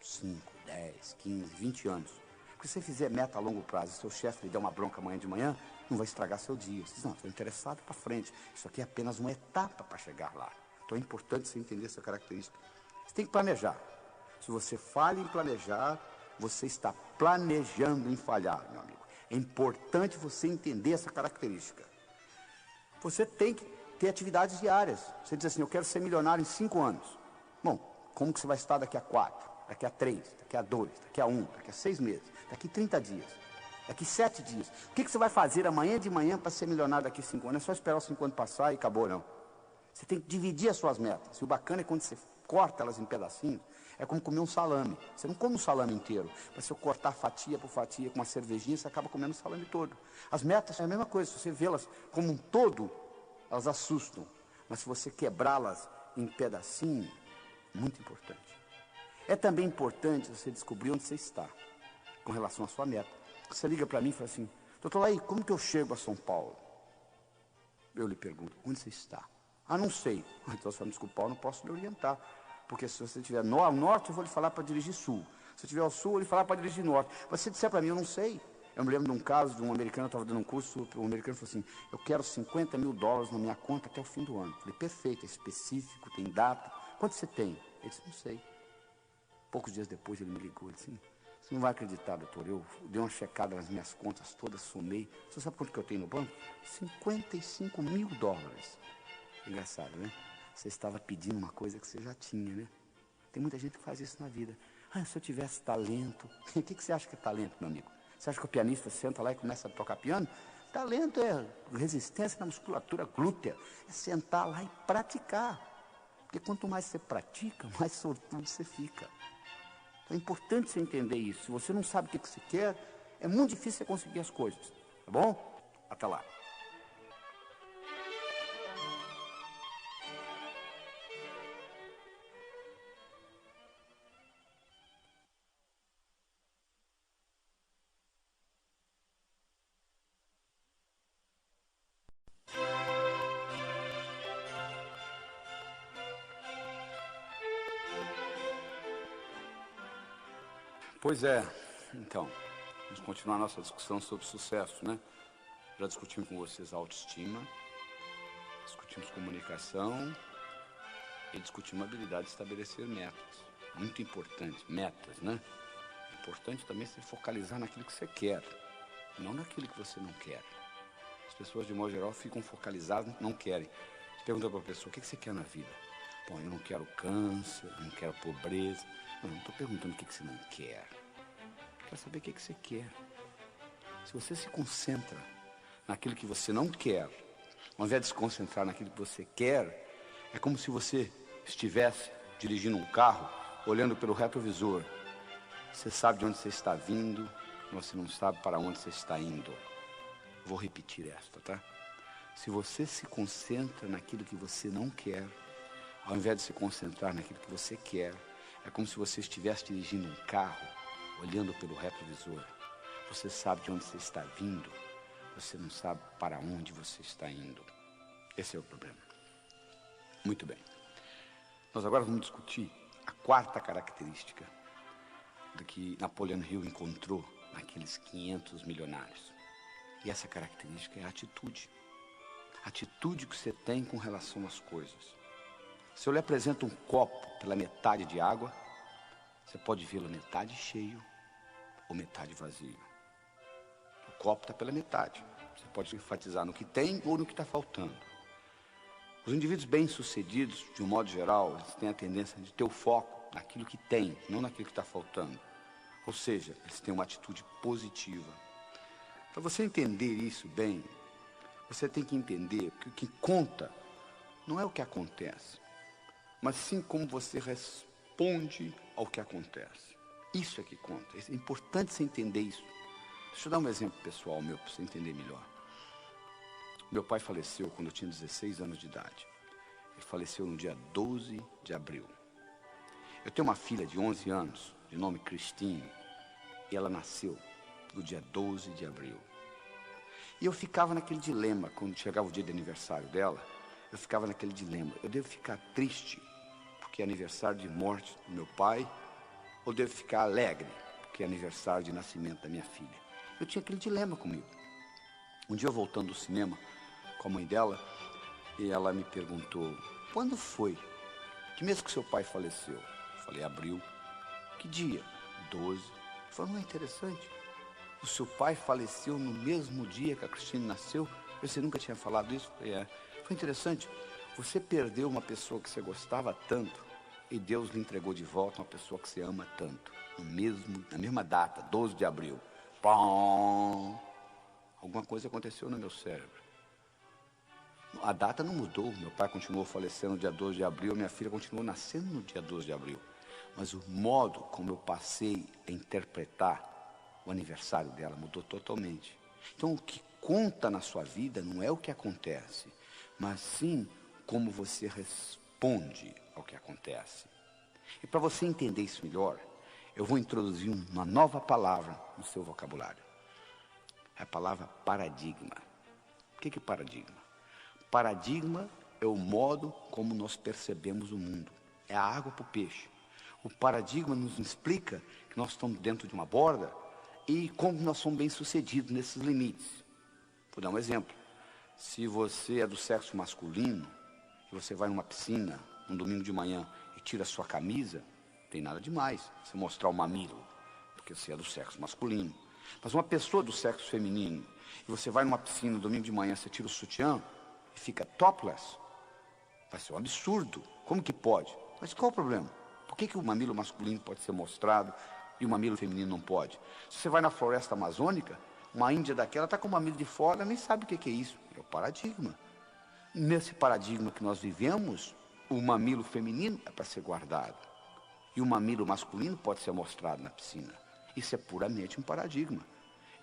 5, 10, 15, 20 anos. Porque se você fizer meta a longo prazo e seu chefe lhe der uma bronca amanhã de manhã, não vai estragar seu dia. Você diz: não, estou interessado para frente. Isso aqui é apenas uma etapa para chegar lá. Então é importante você entender essa característica. Você tem que planejar. Se você falha em planejar, você está planejando em falhar, meu amigo. É importante você entender essa característica. Você tem que ter atividades diárias. Você diz assim: eu quero ser milionário em 5 anos. Bom, como que você vai estar daqui a 4, daqui a 3, daqui a 2, daqui a 1, daqui a 6 meses, daqui a 30 dias? Daqui 7 dias. O que você vai fazer amanhã de manhã para ser milionário daqui 5 anos? Não é só esperar os 5 anos passar e acabou, não. Você tem que dividir as suas metas. E o bacana é quando você corta elas em pedacinhos, é como comer um salame. Você não come um salame inteiro. Mas se eu cortar fatia por fatia com uma cervejinha, você acaba comendo o salame todo. As metas é a mesma coisa. Se você vê-las como um todo, elas assustam. Mas se você quebrá-las em pedacinhos, muito importante. É também importante você descobrir onde você está com relação à sua meta. Você liga para mim e fala assim, doutor Laí, como que eu chego a São Paulo? Eu lhe pergunto, onde você está? Ah, não sei. Então, se eu me desculpar, eu não posso lhe orientar. Porque se você estiver ao norte, eu vou lhe falar para dirigir sul. Se eu estiver ao sul, eu vou lhe falar para dirigir norte. Mas se você disser para mim, eu não sei. Eu me lembro de um caso de um americano, eu estava dando um curso, um americano falou assim, eu quero $50 mil na minha conta até o fim do ano. Eu falei, perfeito, é específico, tem data. Quanto você tem? Ele disse, não sei. Poucos dias depois ele me ligou, ele disse, você não vai acreditar, doutor, eu dei uma checada nas minhas contas todas, somei. Você sabe quanto que eu tenho no banco? $55 mil. Engraçado, né? Você estava pedindo uma coisa que você já tinha, né? Tem muita gente que faz isso na vida. Ah, se eu tivesse talento... O que você acha que é talento, meu amigo? Você acha que o pianista senta lá e começa a tocar piano? Talento é resistência na musculatura glútea. É sentar lá e praticar. Porque quanto mais você pratica, mais sortudo você fica. Então é importante você entender isso. Se você não sabe o que você quer, é muito difícil você conseguir as coisas. Tá bom? Até lá. Pois é, então, vamos continuar a nossa discussão sobre sucesso, né? Já discutimos com vocês autoestima, discutimos comunicação e discutimos a habilidade de estabelecer metas. Muito importante, metas, né? É importante também se focalizar naquilo que você quer, não naquilo que você não quer. As pessoas, de modo geral, ficam focalizadas, não querem. Você pergunta para a pessoa, o que você quer na vida? Bom, eu não quero câncer, não quero pobreza. Não estou perguntando o que você não quer. Quero saber o que você quer. Se você se concentra naquilo que você não quer, ao invés de se concentrar naquilo que você quer, é como se você estivesse dirigindo um carro, olhando pelo retrovisor. Você sabe de onde você está vindo, mas você não sabe para onde você está indo. Vou repetir esta, tá? Se você se concentra naquilo que você não quer, ao invés de se concentrar naquilo que você quer, é como se você estivesse dirigindo um carro, olhando pelo retrovisor. Você sabe de onde você está vindo, você não sabe para onde você está indo. Esse é o problema. Muito bem. Nós agora vamos discutir a quarta característica do que Napoleon Hill encontrou naqueles 500 milionários. E essa característica é a atitude. A atitude que você tem com relação às coisas. Se eu lhe apresento um copo pela metade de água, você pode vê-lo metade cheio ou metade vazio. O copo está pela metade. Você pode enfatizar no que tem ou no que está faltando. Os indivíduos bem-sucedidos, de um modo geral, eles têm a tendência de ter o foco naquilo que tem, não naquilo que está faltando. Ou seja, eles têm uma atitude positiva. Para você entender isso bem, você tem que entender que o que conta não é o que acontece, mas sim como você responde ao que acontece. Isso é que conta. É importante você entender isso. Deixa eu dar um exemplo pessoal meu, para você entender melhor. Meu pai faleceu quando eu tinha 16 anos de idade. Ele faleceu no dia 12 de abril. Eu tenho uma filha de 11 anos, de nome Cristine, e ela nasceu no dia 12 de abril. E eu ficava naquele dilema, quando chegava o dia de aniversário dela, eu ficava naquele dilema. Eu devo ficar triste, porque é aniversário de morte do meu pai, ou devo ficar alegre, porque é aniversário de nascimento da minha filha? Eu tinha aquele dilema comigo. Um dia eu voltando do cinema com a mãe dela, e ela me perguntou, quando foi? Que mês que seu pai faleceu? Eu falei, abril. Que dia? 12. Ela falou, não é interessante? O seu pai faleceu no mesmo dia que a Cristina nasceu? Você nunca tinha falado isso? Eu falei, é. Foi interessante. Você perdeu uma pessoa que você gostava tanto e Deus lhe entregou de volta uma pessoa que você ama tanto. Na mesma data, 12 de abril. Pom! Alguma coisa aconteceu no meu cérebro. A data não mudou. Meu pai continuou falecendo no dia 12 de abril, minha filha continuou nascendo no dia 12 de abril. Mas o modo como eu passei a interpretar o aniversário dela mudou totalmente. Então, o que conta na sua vida não é o que acontece, mas sim como você responde ao que acontece. E para você entender isso melhor, eu vou introduzir uma nova palavra no seu vocabulário. É a palavra paradigma. O que é paradigma? Paradigma é o modo como nós percebemos o mundo. É a água para o peixe. O paradigma nos explica que nós estamos dentro de uma borda e como nós somos bem-sucedidos nesses limites. Vou dar um exemplo. Se você é do sexo masculino e você vai numa piscina um domingo de manhã e tira a sua camisa, não tem nada demais você mostrar o mamilo, porque você é do sexo masculino. Mas uma pessoa do sexo feminino e você vai numa piscina no domingo de manhã, você tira o sutiã e fica topless, vai ser um absurdo. Como que pode? Mas qual o problema? Por que o mamilo masculino pode ser mostrado e o mamilo feminino não pode? Se você vai na floresta amazônica, uma índia daquela está com o mamilo de fora, nem sabe o que é isso. É o paradigma. Nesse paradigma que nós vivemos, o mamilo feminino é para ser guardado. E o mamilo masculino pode ser mostrado na piscina. Isso é puramente um paradigma.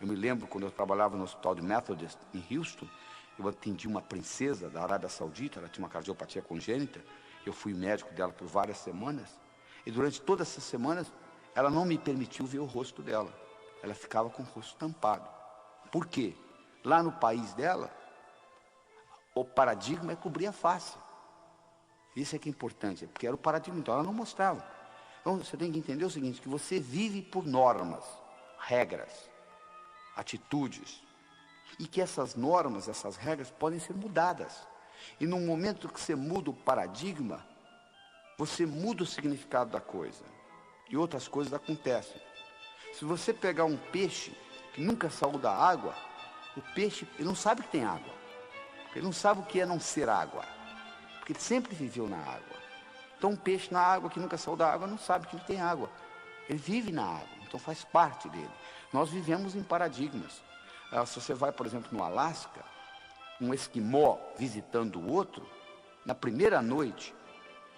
Eu me lembro quando eu trabalhava no hospital de Methodist em Houston, eu atendi uma princesa da Arábia Saudita, ela tinha uma cardiopatia congênita, eu fui médico dela por várias semanas, e durante todas essas semanas, ela não me permitiu ver o rosto dela. Ela ficava com o rosto tampado. Por quê? Lá no país dela, o paradigma é cobrir a face. Isso é que é importante, porque era o paradigma, então ela não mostrava. Então você tem que entender o seguinte, que você vive por normas, regras, atitudes, e que essas normas, essas regras podem ser mudadas. E no momento que você muda o paradigma, você muda o significado da coisa. E outras coisas acontecem. Se você pegar um peixe que nunca saiu da água, o peixe, ele não sabe que tem água. Ele não sabe o que é não ser água. Porque ele sempre viveu na água. Então um peixe na água que nunca saiu da água não sabe que ele tem água. Ele vive na água, então faz parte dele. Nós vivemos em paradigmas. Se você vai, por exemplo, no Alasca, um esquimó visitando o outro, na primeira noite,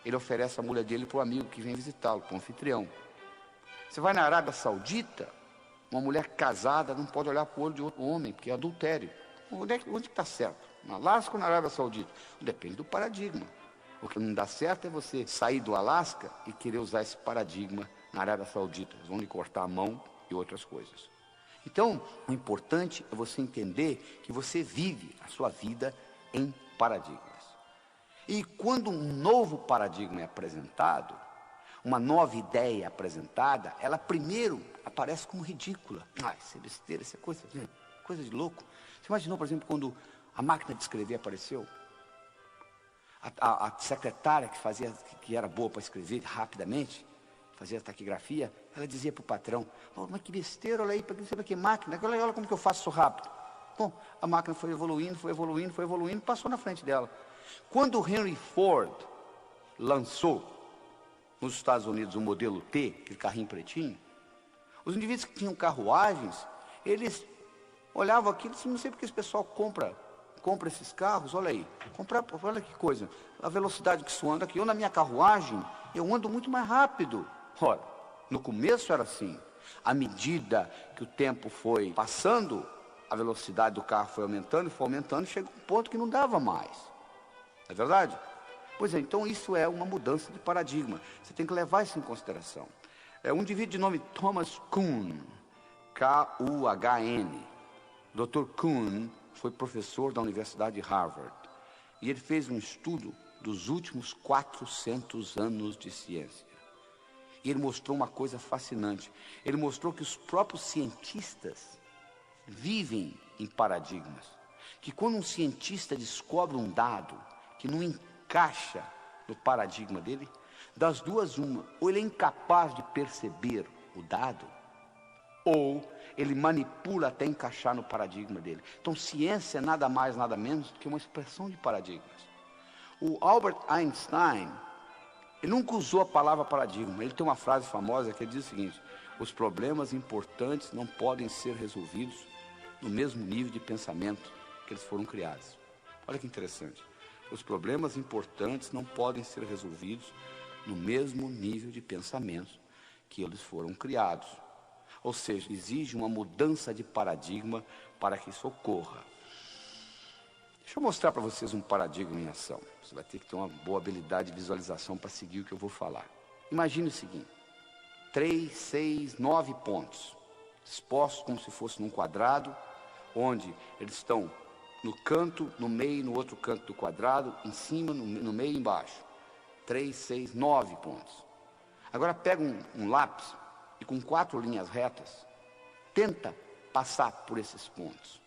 ele oferece a mulher dele para o amigo que vem visitá-lo, para o anfitrião. Você vai na Arábia Saudita, uma mulher casada não pode olhar para o olho de outro homem, porque é adultério. Onde está certo? No Alasca ou na Arábia Saudita? Depende do paradigma. O que não dá certo é você sair do Alasca e querer usar esse paradigma na Arábia Saudita. Eles vão lhe cortar a mão e outras coisas. Então, o importante é você entender que você vive a sua vida em paradigmas. E quando um novo paradigma é apresentado, uma nova ideia é apresentada, ela primeiro aparece como ridícula. Isso é besteira, isso é coisa de louco. Você imaginou, por exemplo, quando a máquina de escrever apareceu? A secretária que era boa para escrever rapidamente, fazia taquigrafia, ela dizia para o patrão, mas que besteira, olha aí, para que máquina, olha como que eu faço isso rápido. Bom, a máquina foi evoluindo, passou na frente dela. Quando o Henry Ford lançou nos Estados Unidos o modelo T, aquele carrinho pretinho, os indivíduos que tinham carruagens, eles olhavam aquilo e diziam, não sei porque esse pessoal compra esses carros, olha aí, olha que coisa, a velocidade que isso anda aqui, eu na minha carruagem, eu ando muito mais rápido. Ora, no começo era assim, à medida que o tempo foi passando, a velocidade do carro foi aumentando, chegou um ponto que não dava mais. Não é verdade? Pois é, então isso é uma mudança de paradigma. Você tem que levar isso em consideração. Um indivíduo de nome Thomas Kuhn, K-U-H-N. O Dr. Kuhn foi professor da Universidade de Harvard. E ele fez um estudo dos últimos 400 anos de ciência. E ele mostrou uma coisa fascinante. Ele mostrou que os próprios cientistas vivem em paradigmas. Que quando um cientista descobre um dado que não encaixa no paradigma dele, das duas uma, ou ele é incapaz de perceber o dado, ou ele manipula até encaixar no paradigma dele. Então ciência é nada mais, nada menos do que uma expressão de paradigmas. O Albert Einstein, ele nunca usou a palavra paradigma. Ele tem uma frase famosa que ele diz o seguinte, Os problemas importantes não podem ser resolvidos no mesmo nível de pensamento que eles foram criados. Olha que interessante. Os problemas importantes não podem ser resolvidos no mesmo nível de pensamento que eles foram criados. Ou seja, exige uma mudança de paradigma para que isso ocorra. Deixa eu mostrar para vocês um paradigma em ação. Você vai ter que ter uma boa habilidade de visualização para seguir o que eu vou falar. Imagine o seguinte: 3, 6, 9 pontos, dispostos como se fosse num quadrado, onde eles estão no canto, no meio, no outro canto do quadrado, em cima, no meio e embaixo. 3, 6, 9 pontos. Agora pega um lápis e com 4 linhas retas, tenta passar por esses pontos.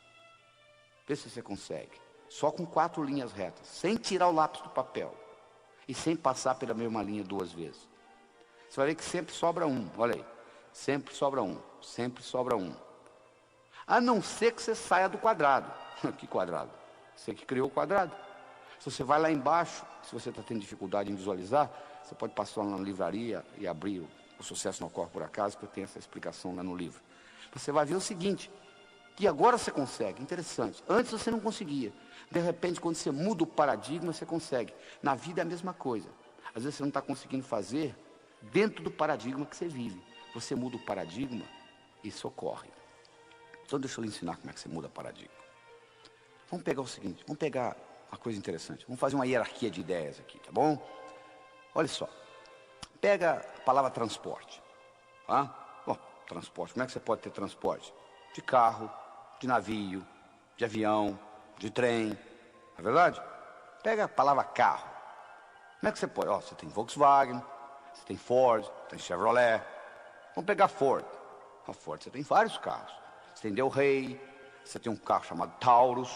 Vê se você consegue. Só com 4 linhas retas, sem tirar o lápis do papel e sem passar pela mesma linha 2 vezes. Você vai ver que sempre sobra um, olha aí. Sempre sobra um, sempre sobra um. A não ser que você saia do quadrado. Que quadrado? Você que criou o quadrado. Se você vai lá embaixo, se você está tendo dificuldade em visualizar, você pode passar lá na livraria e abrir o Sucesso Não Ocorre Por Acaso, que eu tenho essa explicação lá no livro. Você vai ver o seguinte, que agora você consegue, interessante. Antes você não conseguia. De repente, quando você muda o paradigma, você consegue. Na vida é a mesma coisa. Às vezes você não está conseguindo fazer dentro do paradigma que você vive. Você muda o paradigma e isso ocorre. Então deixa eu lhe ensinar como é que você muda o paradigma. Vamos pegar o seguinte, vamos pegar uma coisa interessante. Vamos fazer uma hierarquia de ideias aqui, tá bom? Olha só. Pega a palavra transporte. Tá? Bom, transporte. Como é que você pode ter transporte? De carro, de navio, de avião, de trem. Não é verdade? Pega a palavra carro. Como é que você pode? Ó, você tem Volkswagen, você tem Ford, tem Chevrolet. Vamos pegar Ford. A Ford, você tem vários carros. Você tem Del Rey, você tem um carro chamado Taurus.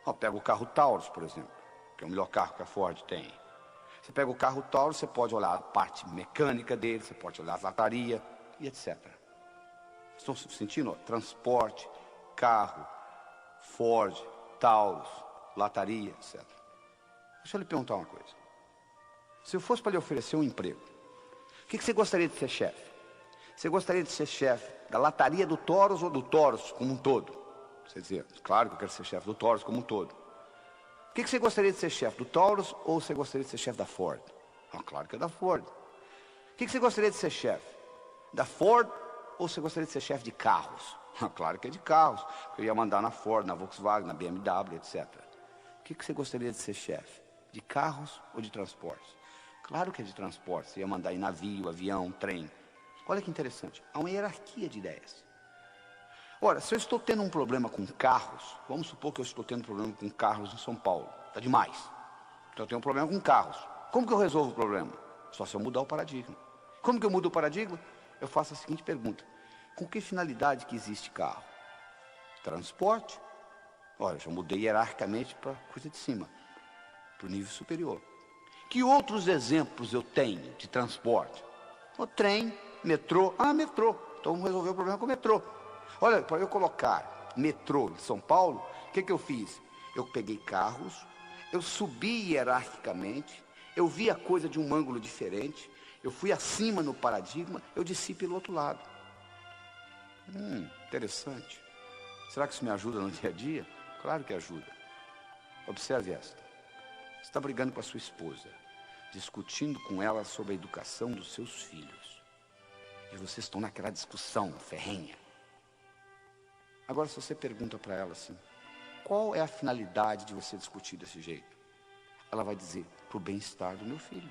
Ó, pega o carro Taurus, por exemplo, que é o melhor carro que a Ford tem. Você pega o carro Taurus, você pode olhar a parte mecânica dele, você pode olhar a lataria e etc. Estão sentindo? Ó, transporte, carro, Ford, Taurus, lataria, etc. Deixa eu lhe perguntar uma coisa. Se eu fosse para lhe oferecer um emprego, o que você gostaria de ser chefe? Você gostaria de ser chefe da lataria do Taurus ou do Taurus como um todo? Você dizia, claro que eu quero ser chefe do Taurus como um todo. O que você gostaria de ser chefe, do Taurus ou você gostaria de ser chefe da Ford? Ah, claro que é da Ford. O que você gostaria de ser chefe? Da Ford ou você gostaria de ser chefe de carros? Ah, claro que é de carros. Eu ia mandar na Ford, na Volkswagen, na BMW, etc. O que você gostaria de ser chefe? De carros ou de transportes? Claro que é de transporte. Você ia mandar em navio, avião, trem. Olha que interessante. Há uma hierarquia de ideias. Ora, se eu estou tendo um problema com carros, vamos supor que eu estou tendo um problema com carros em São Paulo. Está demais. Então eu tenho um problema com carros. Como que eu resolvo o problema? Só se eu mudar o paradigma. Como que eu mudo o paradigma? Eu faço a seguinte pergunta. Com que finalidade que existe carro? Transporte. Olha, eu já mudei hierarquicamente para a coisa de cima, para o nível superior. Que outros exemplos eu tenho de transporte? O trem, metrô. Ah, metrô. Então vamos resolver o problema com o metrô. Olha, para eu colocar metrô em São Paulo, o que eu fiz? Eu peguei carros, eu subi hierarquicamente, eu vi a coisa de um ângulo diferente, eu fui acima no paradigma, eu desci pelo outro lado. Interessante. Será que isso me ajuda no dia a dia? Claro que ajuda. Observe esta. Você está brigando com a sua esposa, discutindo com ela sobre a educação dos seus filhos. E vocês estão naquela discussão ferrenha. Agora, se você pergunta para ela assim, qual é a finalidade de você discutir desse jeito? Ela vai dizer, para o bem-estar do meu filho.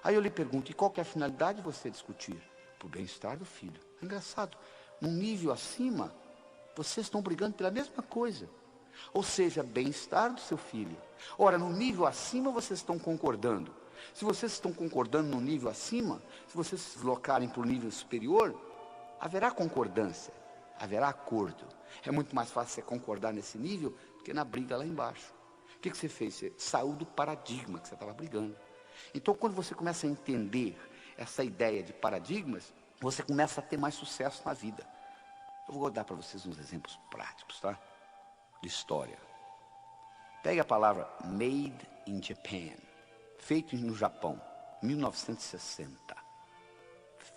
Aí eu lhe pergunto, e qual que é a finalidade de você discutir? Para o bem-estar do filho. É engraçado, num nível acima, vocês estão brigando pela mesma coisa. Ou seja, bem-estar do seu filho. Ora, no nível acima vocês estão concordando. Se vocês estão concordando no nível acima, se vocês se deslocarem para o nível superior, haverá concordância, haverá acordo. É muito mais fácil você concordar nesse nível do que na briga lá embaixo. O que você fez? Você saiu do paradigma que você estava brigando. Então, quando você começa a entender essa ideia de paradigmas, você começa a ter mais sucesso na vida. Eu vou dar para vocês uns exemplos práticos, tá? De história. Pegue a palavra Made in Japan, feito no Japão, 1960.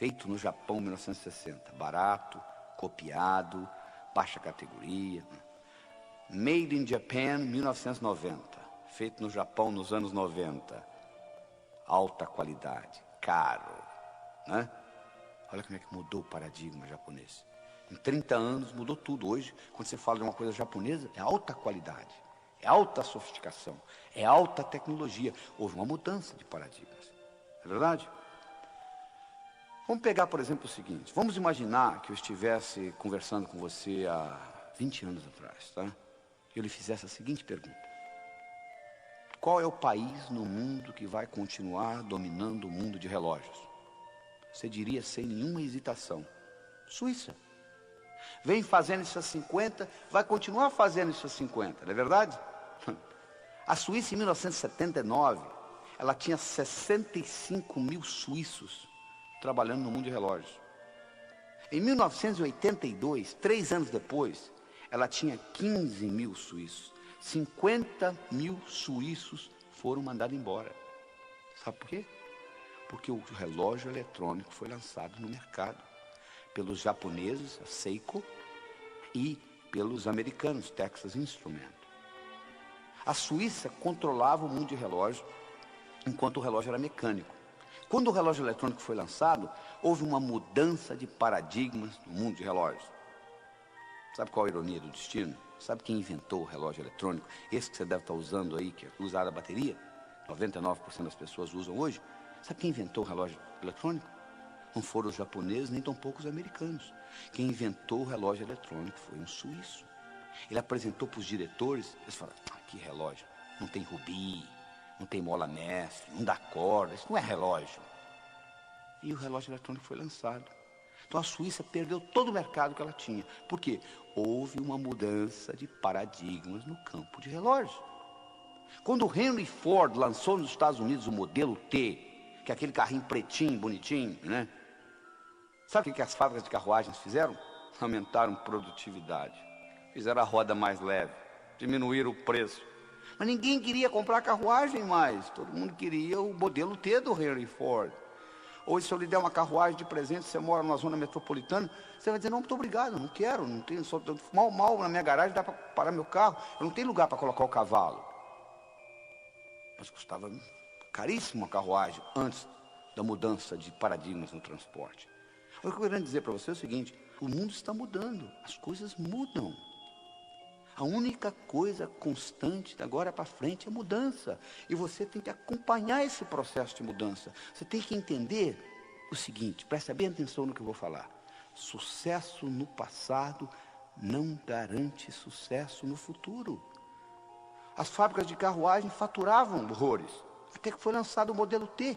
feito no Japão em 1960. Barato, copiado, baixa categoria. Made in Japan, 1990. Feito no Japão nos anos 90. Alta qualidade, caro, né? Olha como é que mudou o paradigma japonês. Em 30 anos mudou tudo. Hoje, quando você fala de uma coisa japonesa, é alta qualidade, é alta sofisticação, é alta tecnologia. Houve uma mudança de paradigmas. É verdade? Vamos pegar, por exemplo, o seguinte. Vamos imaginar que eu estivesse conversando com você há 20 anos atrás, tá? E eu lhe fizesse a seguinte pergunta. Qual é o país no mundo que vai continuar dominando o mundo de relógios? Você diria sem nenhuma hesitação: Suíça. Vem fazendo isso há 50, vai continuar fazendo isso há 50, não é verdade? A Suíça, em 1979, ela tinha 65 mil suíços trabalhando no mundo de relógios. Em 1982, 3 anos depois, ela tinha 15 mil suíços. 50 mil suíços foram mandados embora. Sabe por quê? Porque o relógio eletrônico foi lançado no mercado pelos japoneses, a Seiko, e pelos americanos, Texas Instruments. A Suíça controlava o mundo de relógio, enquanto o relógio era mecânico. Quando o relógio eletrônico foi lançado, houve uma mudança de paradigmas no mundo de relógios. Sabe qual a ironia do destino? Sabe quem inventou o relógio eletrônico? Esse que você deve estar usando aí, que é usado a bateria, 99% das pessoas usam hoje. Sabe quem inventou o relógio eletrônico? Não foram os japoneses, nem tampouco os americanos. Quem inventou o relógio eletrônico foi um suíço. Ele apresentou para os diretores, eles falaram: que relógio? Não tem rubi, não tem mola mestre, não dá corda, isso não é relógio. E o relógio eletrônico foi lançado. Então a Suíça perdeu todo o mercado que ela tinha. Por quê? Houve uma mudança de paradigmas no campo de relógios. Quando o Henry Ford lançou nos Estados Unidos o modelo T, que é aquele carrinho pretinho, bonitinho, né? Sabe o que as fábricas de carruagens fizeram? Aumentaram produtividade. Fizeram a roda mais leve, diminuíram o preço. Mas ninguém queria comprar carruagem mais. Todo mundo queria o modelo T do Henry Ford. Hoje, se eu lhe der uma carruagem de presente, você mora numa zona metropolitana, você vai dizer: não, muito obrigado, não quero, não tenho, só, mal na minha garagem dá para parar meu carro, eu não tenho lugar para colocar o cavalo. Mas custava caríssimo a carruagem antes da mudança de paradigmas no transporte. O que eu quero dizer para você é o seguinte: o mundo está mudando, as coisas mudam. A única coisa constante de agora para frente é mudança. E você tem que acompanhar esse processo de mudança. Você tem que entender o seguinte, presta bem atenção no que eu vou falar. Sucesso no passado não garante sucesso no futuro. As fábricas de carruagem faturavam horrores, até que foi lançado o modelo T.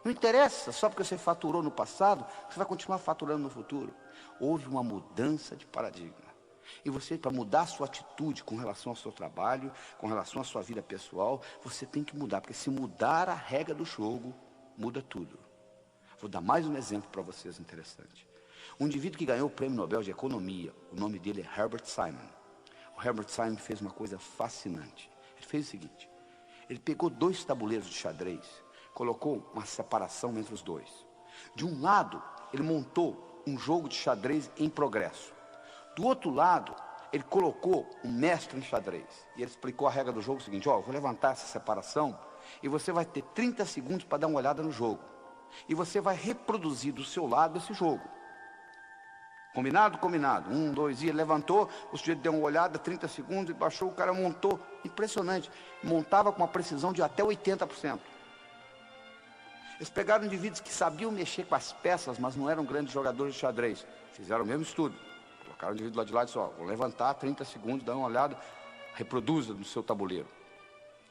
Não interessa, só porque você faturou no passado, você vai continuar faturando no futuro. Houve uma mudança de paradigma. E você, para mudar a sua atitude com relação ao seu trabalho, com relação à sua vida pessoal, você tem que mudar, porque se mudar a regra do jogo, muda tudo. Vou dar mais um exemplo para vocês interessante. Um indivíduo que ganhou o Prêmio Nobel de Economia, o nome dele é Herbert Simon. O Herbert Simon fez uma coisa fascinante. Ele fez o seguinte: ele pegou 2 tabuleiros de xadrez, colocou uma separação entre os dois. De um lado, ele montou um jogo de xadrez em progresso. Do outro lado, ele colocou um mestre em xadrez. E ele explicou a regra do jogo: o seguinte: eu vou levantar essa separação e você vai ter 30 segundos para dar uma olhada no jogo. E você vai reproduzir do seu lado esse jogo. Combinado? Combinado. 1, 2, e levantou, o sujeito deu uma olhada, 30 segundos, e baixou, o cara montou. Impressionante. Montava com uma precisão de até 80%. Eles pegaram indivíduos que sabiam mexer com as peças, mas não eram grandes jogadores de xadrez. Fizeram o mesmo estudo. Colocaram o indivíduo lá de lado e disse: vou levantar 30 segundos, dá uma olhada, reproduza no seu tabuleiro.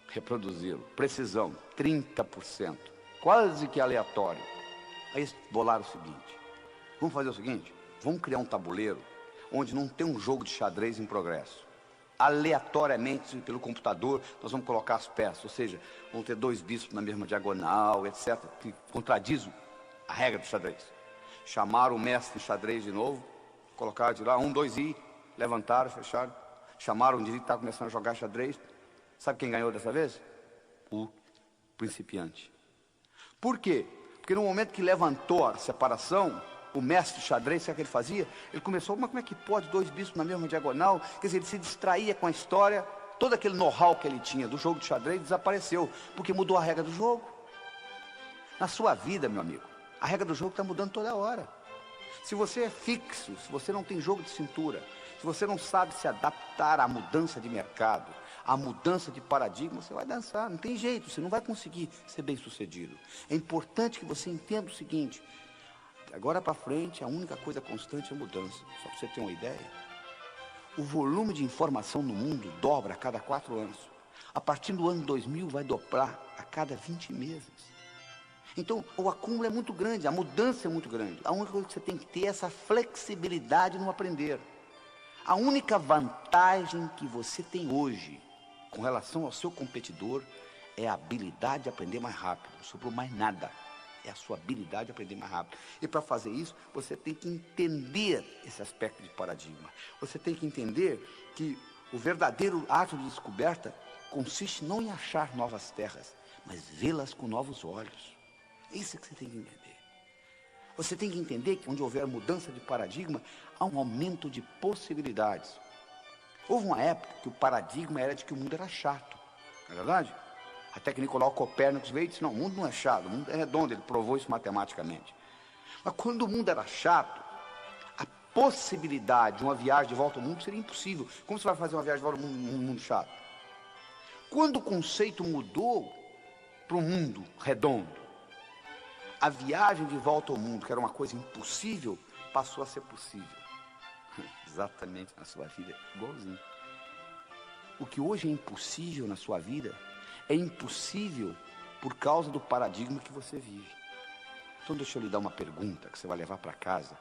Reproduziram. Precisão, 30%. Quase que aleatório. Aí eles bolaram o seguinte: vamos fazer o seguinte, vamos criar um tabuleiro onde não tem um jogo de xadrez em progresso. Aleatoriamente, pelo computador, nós vamos colocar as peças, ou seja, vão ter 2 bispos na mesma diagonal, etc., que contradiz a regra do xadrez. Chamaram o mestre de xadrez de novo, colocaram de lá, 1, 2, e levantaram, fecharam. Chamaram o indivíduo que estava começando a jogar xadrez. Sabe quem ganhou dessa vez? O principiante. Por quê? Porque no momento que levantou a separação, o mestre xadrez, sabe o que ele fazia? Ele começou, mas como é que pode dois bispos na mesma diagonal? Quer dizer, ele se distraía com a história, todo aquele know-how que ele tinha do jogo de xadrez desapareceu, porque mudou a regra do jogo. Na sua vida, meu amigo, a regra do jogo está mudando toda hora. Se você é fixo, se você não tem jogo de cintura, se você não sabe se adaptar à mudança de mercado, à mudança de paradigma, você vai dançar, não tem jeito, você não vai conseguir ser bem sucedido. É importante que você entenda o seguinte: agora para frente, a única coisa constante é a mudança. Só para você ter uma ideia, o volume de informação no mundo dobra a cada 4 anos. A partir do ano 2000 vai dobrar a cada 20 meses. Então, o acúmulo é muito grande, a mudança é muito grande. A única coisa que você tem que ter é essa flexibilidade no aprender. A única vantagem que você tem hoje, com relação ao seu competidor, é a habilidade de aprender mais rápido. Não sobrou mais nada. É a sua habilidade de aprender mais rápido. E para fazer isso, você tem que entender esse aspecto de paradigma. Você tem que entender que o verdadeiro ato de descoberta consiste não em achar novas terras, mas vê-las com novos olhos. É isso que você tem que entender. Você tem que entender que onde houver mudança de paradigma, há um aumento de possibilidades. Houve uma época que o paradigma era de que o mundo era chato, não é verdade? Até que Nicolau Copérnico veio e disse: não, o mundo não é chato, o mundo é redondo, ele provou isso matematicamente. Mas quando o mundo era chato, a possibilidade de uma viagem de volta ao mundo seria impossível. Como você vai fazer uma viagem de volta ao mundo num mundo chato? Quando o conceito mudou para o mundo redondo, a viagem de volta ao mundo, que era uma coisa impossível, passou a ser possível. Exatamente na sua vida, igualzinho. O que hoje é impossível na sua vida é impossível por causa do paradigma que você vive. Então deixa eu lhe dar uma pergunta que você vai levar para casa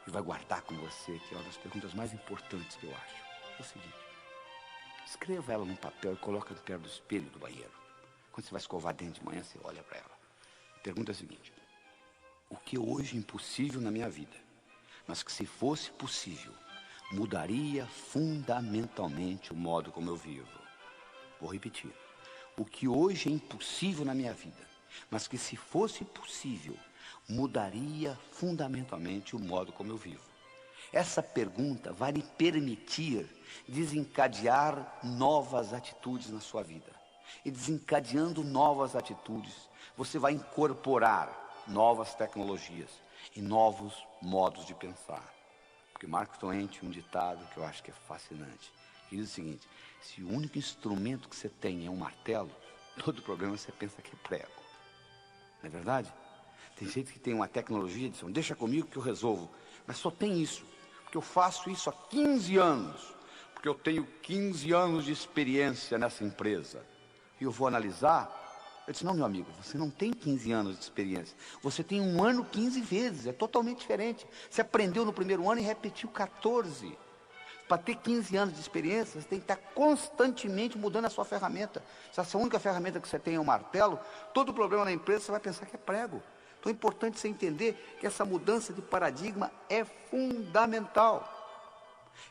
e vai guardar com você, que é uma das perguntas mais importantes que eu acho. É o seguinte: escreva ela num papel e coloca perto do espelho do banheiro. Quando você vai escovar dente de manhã, você olha para ela. A pergunta é a seguinte: o que hoje é impossível na minha vida, mas que se fosse possível, mudaria fundamentalmente o modo como eu vivo? Vou repetir. O que hoje é impossível na minha vida, mas que se fosse possível, mudaria fundamentalmente o modo como eu vivo. Essa pergunta vai lhe permitir desencadear novas atitudes na sua vida. E desencadeando novas atitudes, você vai incorporar novas tecnologias e novos modos de pensar. Porque Mark Twain tinha um ditado que eu acho que é fascinante, que diz o seguinte: se o único instrumento que você tem é um martelo, todo problema você pensa que é prego. Não é verdade? Tem gente que tem uma tecnologia e diz: deixa comigo que eu resolvo. Mas só tem isso, porque eu faço isso há 15 anos, porque eu tenho 15 anos de experiência nessa empresa. E eu vou analisar. Eu disse: não, meu amigo, você não tem 15 anos de experiência. Você tem 1 ano 15 vezes, é totalmente diferente. Você aprendeu no primeiro ano e repetiu 14. Para ter 15 anos de experiência, você tem que estar constantemente mudando a sua ferramenta. Se essa única ferramenta que você tem é um martelo, todo problema na empresa você vai pensar que é prego. Então é importante você entender que essa mudança de paradigma é fundamental.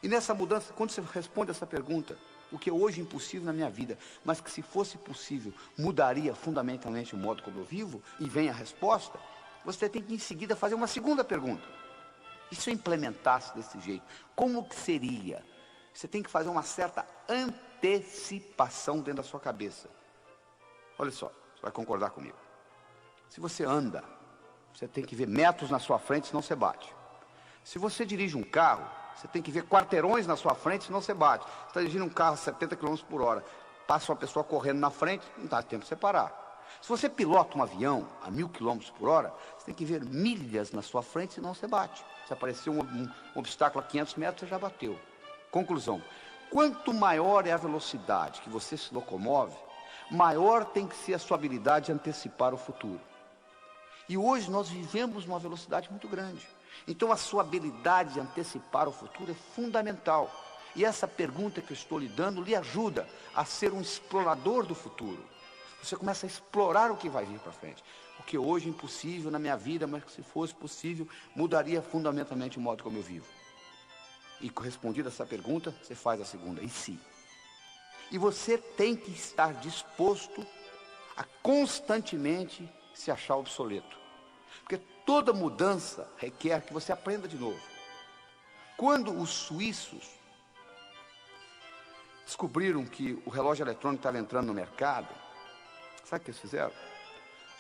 E nessa mudança, quando você responde essa pergunta, o que é hoje impossível na minha vida, mas que se fosse possível, mudaria fundamentalmente o modo como eu vivo, e vem a resposta, você tem que em seguida fazer uma segunda pergunta. E se eu implementasse desse jeito, como que seria? Você tem que fazer uma certa antecipação dentro da sua cabeça. Olha só, você vai concordar comigo. Se você anda, você tem que ver metros na sua frente, senão você bate. Se você dirige um carro, você tem que ver quarteirões na sua frente, senão você bate. Você está dirigindo um carro a 70 km por hora, passa uma pessoa correndo na frente, não dá tempo de você parar. Se você pilota um avião a 1000 km por hora, você tem que ver milhas na sua frente, senão você bate. Se aparecer um obstáculo a 500 metros, você já bateu. Conclusão: quanto maior é a velocidade que você se locomove, maior tem que ser a sua habilidade de antecipar o futuro. E hoje nós vivemos numa velocidade muito grande. Então a sua habilidade de antecipar o futuro é fundamental. E essa pergunta que eu estou lhe dando lhe ajuda a ser um explorador do futuro. Você começa a explorar o que vai vir para frente. O que hoje é impossível na minha vida, mas que se fosse possível, mudaria fundamentalmente o modo como eu vivo. E correspondida a essa pergunta, você faz a segunda: e se? E você tem que estar disposto a constantemente se achar obsoleto. Porque toda mudança requer que você aprenda de novo. Quando os suíços descobriram que o relógio eletrônico estava entrando no mercado, sabe o que eles fizeram?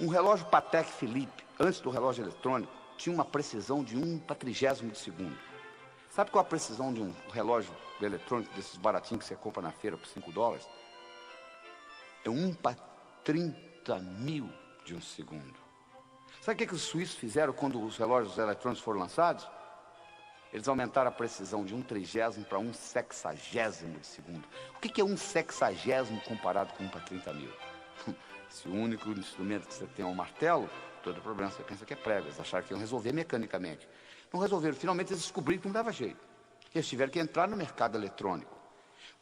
Um relógio Patek Philippe, antes do relógio eletrônico, tinha uma precisão de 1/30 de segundo. Sabe qual a precisão de um relógio eletrônico, desses baratinhos que você compra na feira por $5? É 1/30.000 de um segundo. Sabe o que os suíços fizeram quando os relógios eletrônicos foram lançados? Eles aumentaram a precisão de 1/30 para 1/60 de segundo. O que é 1/60 comparado com 1/30.000? Se o único instrumento que você tem é um martelo, todo problema você pensa que é prego. Eles acharam que iam resolver mecanicamente. Não resolveram. Finalmente eles descobriram que não dava jeito. Eles tiveram que entrar no mercado eletrônico.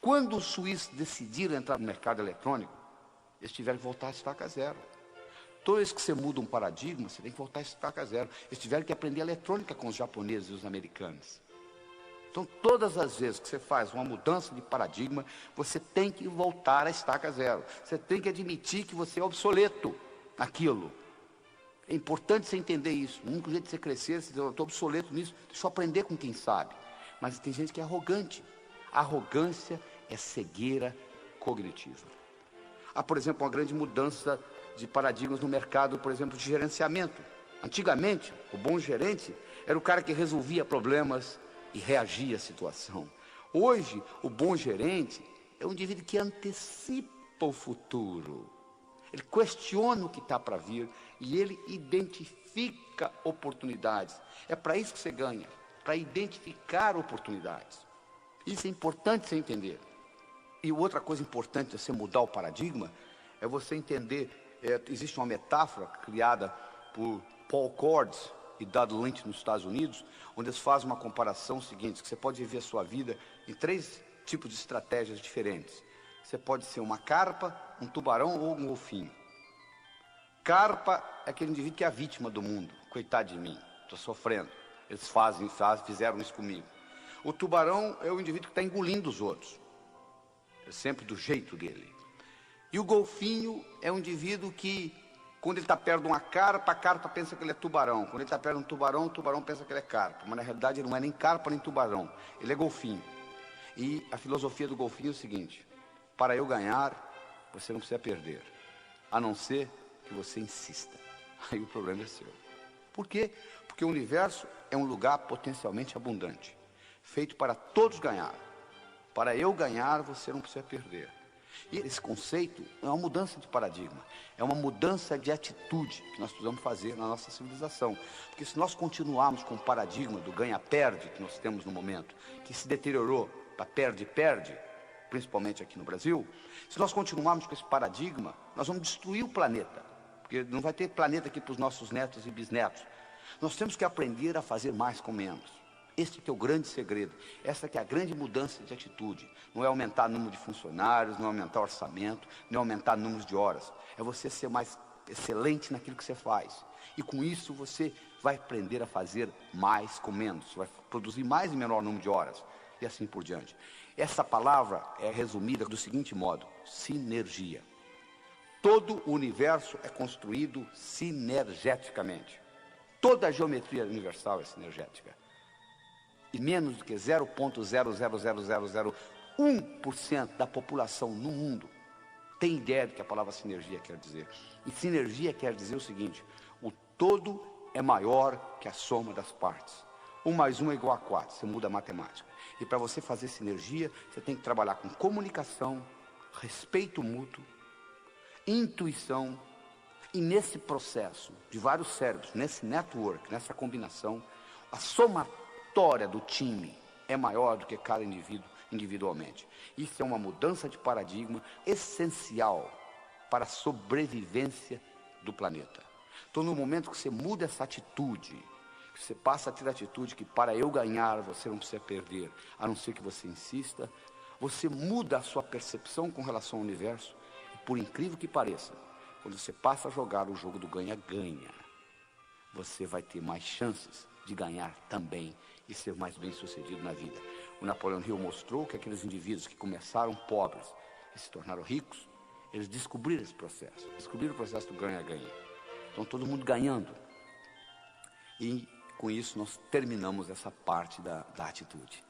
Quando os suíços decidiram entrar no mercado eletrônico, eles tiveram que voltar a estaca zero. Toda vez que você muda um paradigma, você tem que voltar a estaca zero. Eles tiveram que aprender eletrônica com os japoneses e os americanos. Então, todas as vezes que você faz uma mudança de paradigma, você tem que voltar a estaca zero. Você tem que admitir que você é obsoleto naquilo. É importante você entender isso. O único jeito de você crescer é você dizer, eu estou obsoleto nisso, deixa eu aprender com quem sabe. Mas tem gente que é arrogante. Arrogância é cegueira cognitiva. Há, por exemplo, uma grande mudança de paradigmas no mercado, por exemplo, de gerenciamento. Antigamente, o bom gerente era o cara que resolvia problemas e reagia à situação. Hoje, o bom gerente é um indivíduo que antecipa o futuro. Ele questiona o que está para vir e ele identifica oportunidades. É para isso que você ganha, para identificar oportunidades. Isso é importante você entender. E outra coisa importante de você mudar o paradigma é você entender, existe uma metáfora criada por Paul Cordes e Dodd Lynch nos Estados Unidos, onde eles fazem uma comparação seguinte, que você pode viver a sua vida em 3 tipos de estratégias diferentes. Você pode ser uma carpa, um tubarão ou um golfinho. Carpa é aquele indivíduo que é a vítima do mundo. Coitado de mim, estou sofrendo. Eles fizeram isso comigo. O tubarão é o indivíduo que está engolindo os outros. É sempre do jeito dele. E o golfinho é um indivíduo que, quando ele está perto de uma carpa, a carpa pensa que ele é tubarão. Quando ele está perto de um tubarão, o tubarão pensa que ele é carpa. Mas na realidade ele não é nem carpa nem tubarão. Ele é golfinho. E a filosofia do golfinho é o seguinte: para eu ganhar, você não precisa perder. A não ser que você insista. Aí o problema é seu. Por quê? Porque o universo é um lugar potencialmente abundante, feito para todos ganhar. Para eu ganhar, você não precisa perder. E esse conceito é uma mudança de paradigma, é uma mudança de atitude que nós precisamos fazer na nossa civilização. Porque se nós continuarmos com o paradigma do ganha-perde que nós temos no momento, que se deteriorou para perde-perde, principalmente aqui no Brasil, se nós continuarmos com esse paradigma, nós vamos destruir o planeta, porque não vai ter planeta aqui para os nossos netos e bisnetos. Nós temos que aprender a fazer mais com menos. Este que é o grande segredo, essa que é a grande mudança de atitude. Não é aumentar o número de funcionários, não é aumentar o orçamento, não é aumentar o número de horas. É você ser mais excelente naquilo que você faz. E com isso você vai aprender a fazer mais com menos. Você vai produzir mais e menor número de horas. E assim por diante. Essa palavra é resumida do seguinte modo: sinergia. Todo o universo é construído sinergeticamente. Toda a geometria universal é sinergética. E menos do que 0,00001% da população no mundo tem ideia do que a palavra sinergia quer dizer. E sinergia quer dizer o seguinte: o todo é maior que a soma das partes. 1 mais 1 é igual a 4, você muda a matemática. E para você fazer sinergia, você tem que trabalhar com comunicação, respeito mútuo, intuição. E nesse processo de vários cérebros, nesse network, nessa combinação, a somatória do time é maior do que cada indivíduo individualmente. Isso é uma mudança de paradigma essencial para a sobrevivência do planeta. Então, no momento que você muda essa atitude, que você passa a ter a atitude que para eu ganhar você não precisa perder, a não ser que você insista, você muda a sua percepção com relação ao universo. E por incrível que pareça, quando você passa a jogar o jogo do ganha-ganha, você vai ter mais chances de ganhar também e ser mais bem-sucedido na vida. O Napoleão Hill mostrou que aqueles indivíduos que começaram pobres e se tornaram ricos, eles descobriram esse processo, descobriram o processo do ganha-ganha. Então todo mundo ganhando. E com isso nós terminamos essa parte da atitude.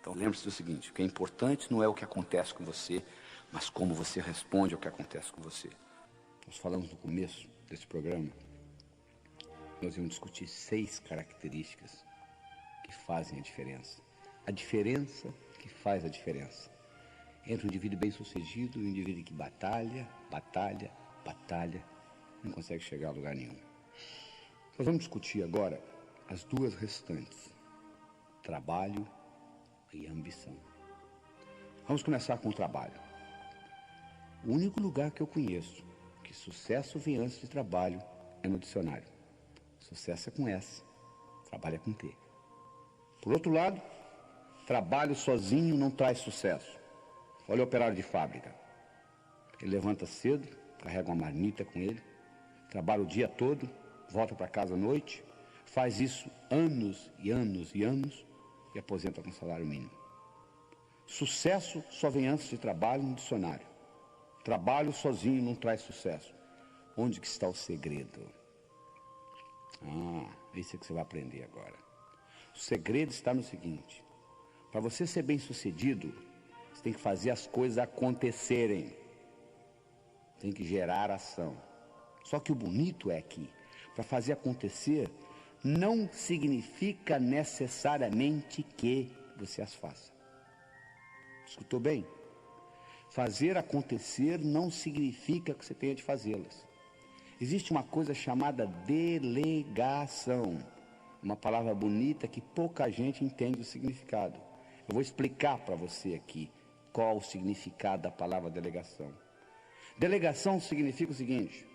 Então lembre-se do seguinte, o que é importante não é o que acontece com você, mas como você responde ao que acontece com você. Nós falamos no começo desse programa, nós íamos discutir 6 características que fazem a diferença. A diferença que faz a diferença entre um indivíduo bem-sucedido e um indivíduo que batalha, não consegue chegar a lugar nenhum. Nós vamos discutir agora as 2 restantes, trabalho e ambição. Vamos começar com o trabalho. O único lugar que eu conheço que sucesso vem antes de trabalho é no dicionário. Sucesso é com S, trabalho é com T. Por outro lado, trabalho sozinho não traz sucesso. Olha o operário de fábrica. Ele levanta cedo, carrega uma marmita com ele, trabalha o dia todo, volta para casa à noite, faz isso anos e anos e anos e aposenta com salário mínimo. Sucesso só vem antes de trabalho no dicionário. Trabalho sozinho não traz sucesso. Onde que está o segredo? Isso é que você vai aprender agora. O segredo está no seguinte: para você ser bem-sucedido, você tem que fazer as coisas acontecerem. Tem que gerar ação. Só que o bonito é que, para fazer acontecer, não significa necessariamente que você as faça. Escutou bem? Fazer acontecer não significa que você tenha de fazê-las. Existe uma coisa chamada delegação. Uma palavra bonita que pouca gente entende o significado. Eu vou explicar para você aqui qual o significado da palavra delegação. Delegação significa o seguinte: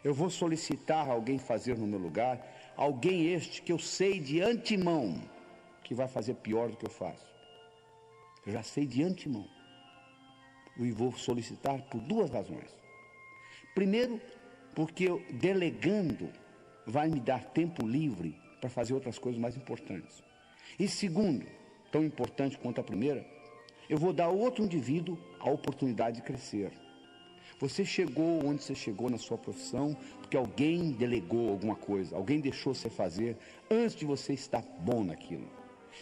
eu vou solicitar a alguém fazer no meu lugar, alguém este que eu sei de antemão que vai fazer pior do que eu faço. Eu já sei de antemão. E vou solicitar por 2 razões. Primeiro, porque eu, delegando, vai me dar tempo livre para fazer outras coisas mais importantes. E segundo, tão importante quanto a primeira, eu vou dar ao outro indivíduo a oportunidade de crescer. Você chegou onde você chegou na sua profissão porque alguém delegou alguma coisa, alguém deixou você fazer antes de você estar bom naquilo.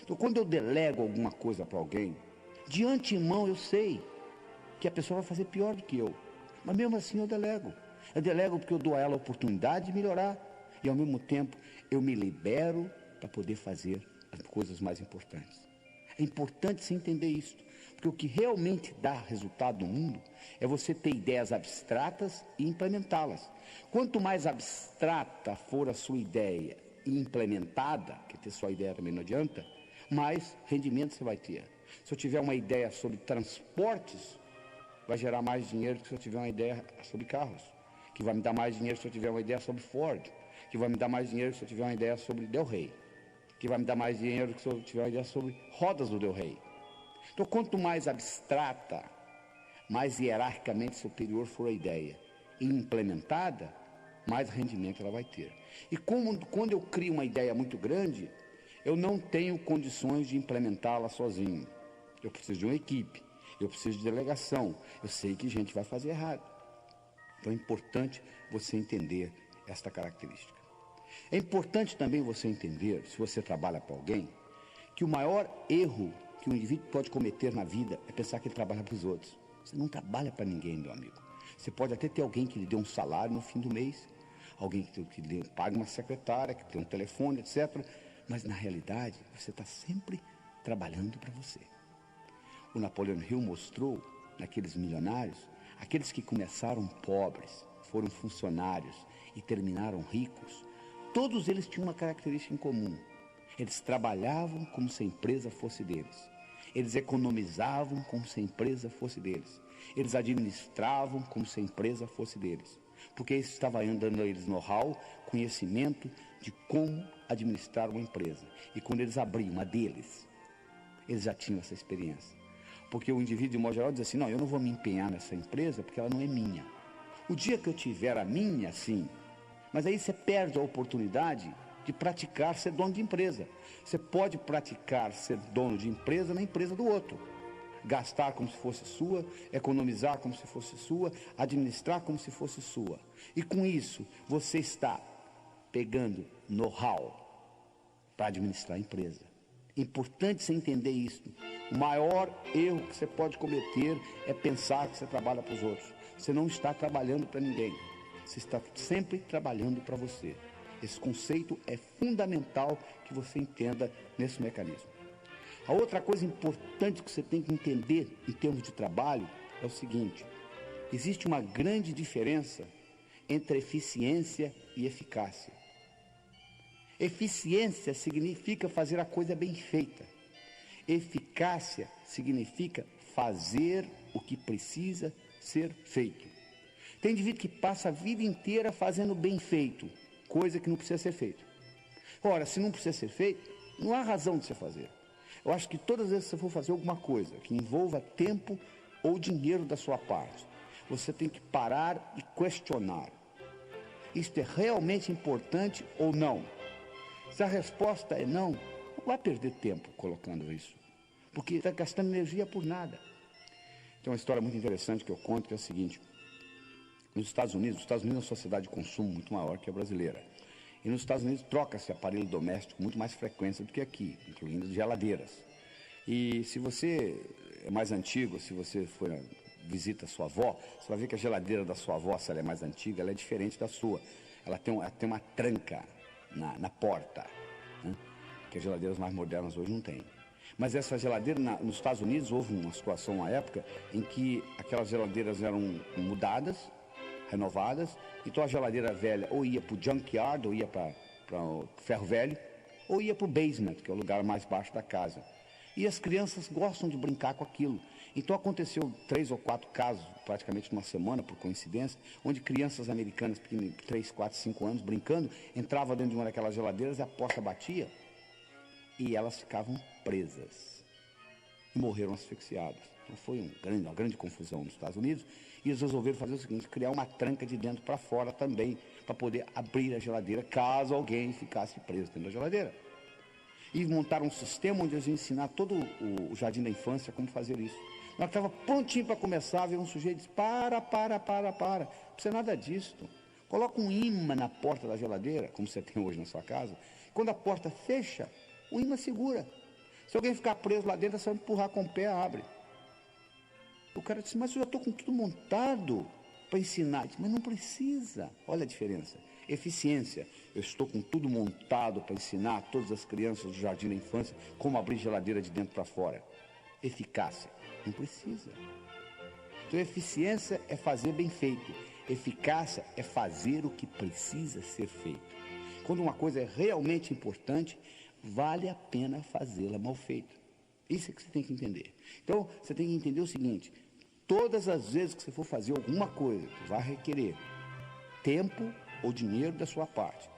Então, quando eu delego alguma coisa para alguém, de antemão eu sei que a pessoa vai fazer pior do que eu. Mas mesmo assim eu delego. Eu delego porque eu dou a ela a oportunidade de melhorar. E ao mesmo tempo eu me libero para poder fazer as coisas mais importantes. É importante você entender isso. Porque o que realmente dá resultado no mundo é você ter ideias abstratas e implementá-las. Quanto mais abstrata for a sua ideia e implementada, que ter só ideia também não adianta, mais rendimento você vai ter. Se eu tiver uma ideia sobre transportes, vai gerar mais dinheiro que se eu tiver uma ideia sobre carros, que vai me dar mais dinheiro se eu tiver uma ideia sobre Ford, que vai me dar mais dinheiro se eu tiver uma ideia sobre Del Rey, que vai me dar mais dinheiro se eu tiver uma ideia sobre rodas do Del Rey. Então, quanto mais abstrata, mais hierarquicamente superior for a ideia e implementada, mais rendimento ela vai ter. E quando eu crio uma ideia muito grande, eu não tenho condições de implementá-la sozinho. Eu preciso de uma equipe. Eu preciso de delegação. Eu sei que gente vai fazer errado. Então é importante você entender esta característica. É importante também você entender, se você trabalha para alguém, que o maior erro que um indivíduo pode cometer na vida é pensar que ele trabalha para os outros. Você não trabalha para ninguém, meu amigo. Você pode até ter alguém que lhe dê um salário no fim do mês, alguém que lhe pague uma secretária, que tem um telefone, etc. Mas na realidade, você está sempre trabalhando para você. O Napoleon Hill mostrou, naqueles milionários, aqueles que começaram pobres, foram funcionários e terminaram ricos, todos eles tinham uma característica em comum. Eles trabalhavam como se a empresa fosse deles. Eles economizavam como se a empresa fosse deles. Eles administravam como se a empresa fosse deles. Porque isso estava dando a eles know-how, conhecimento de como administrar uma empresa. E quando eles abriam uma deles, eles já tinham essa experiência. Porque o indivíduo, de modo geral, diz assim: não, eu não vou me empenhar nessa empresa porque ela não é minha. O dia que eu tiver a minha, sim. Mas aí você perde a oportunidade de praticar ser dono de empresa. Você pode praticar ser dono de empresa na empresa do outro. Gastar como se fosse sua, economizar como se fosse sua, administrar como se fosse sua. E com isso, você está pegando know-how, para administrar a empresa. É importante você entender isso. O maior erro que você pode cometer é pensar que você trabalha para os outros. Você não está trabalhando para ninguém. Você está sempre trabalhando para você. Esse conceito é fundamental que você entenda nesse mecanismo. A outra coisa importante que você tem que entender em termos de trabalho é o seguinte: existe uma grande diferença entre eficiência e eficácia. Eficiência significa fazer a coisa bem feita. Eficácia significa fazer o que precisa ser feito. Tem indivíduo que passa a vida inteira fazendo bem feito, coisa que não precisa ser feita. Ora, se não precisa ser feito, não há razão de você fazer. Eu acho que todas as vezes que você for fazer alguma coisa que envolva tempo ou dinheiro da sua parte, você tem que parar e questionar. Isto é realmente importante ou não? Se a resposta é não vai perder tempo colocando isso, porque está gastando energia por nada. Tem uma história muito interessante que eu conto, que é a seguinte: nos Estados Unidos é uma sociedade de consumo muito maior que a brasileira. E nos Estados Unidos troca-se aparelho doméstico com muito mais frequência do que aqui, incluindo geladeiras. E se você é mais antigo, se você for visita a sua avó, você vai ver que a geladeira da sua avó, se ela é mais antiga, ela é diferente da sua. Ela tem uma tranca na porta, né? Que as geladeiras mais modernas hoje não têm. Mas essa geladeira, nos Estados Unidos, houve uma situação, uma época, em que aquelas geladeiras eram mudadas, renovadas, então a geladeira velha ou ia para o junkyard, ou ia para o ferro velho, ou ia para o basement, que é o lugar mais baixo da casa. E as crianças gostam de brincar com aquilo. Então aconteceu 3 ou 4 casos, praticamente numa semana, por coincidência, onde crianças americanas, pequenas, 3, 4, 5 anos, brincando, entravam dentro de uma daquelas geladeiras e a porta batia e elas ficavam presas e morreram asfixiadas. Então foi uma grande confusão nos Estados Unidos, e eles resolveram fazer o seguinte: criar uma tranca de dentro para fora também, para poder abrir a geladeira caso alguém ficasse preso dentro da geladeira. E montaram um sistema onde eles iam ensinar todo o jardim da infância como fazer isso. Na hora que estava prontinho para começar, veio um sujeito e disse: para, não precisa nada disso. Coloca um imã na porta da geladeira, como você tem hoje na sua casa. Quando a porta fecha, o imã segura. Se alguém ficar preso lá dentro, é só empurrar com o pé, abre. O cara disse: mas eu já estou com tudo montado para ensinar. Disse: mas não precisa. Olha a diferença. Eficiência: eu estou com tudo montado para ensinar a todas as crianças do jardim da infância como abrir geladeira de dentro para fora. Eficácia: não precisa. Então, eficiência é fazer bem feito. Eficácia é fazer o que precisa ser feito. Quando uma coisa é realmente importante, vale a pena fazê-la mal feita. Isso é que você tem que entender. Então, você tem que entender o seguinte: todas as vezes que você for fazer alguma coisa que vai requerer tempo ou dinheiro da sua parte,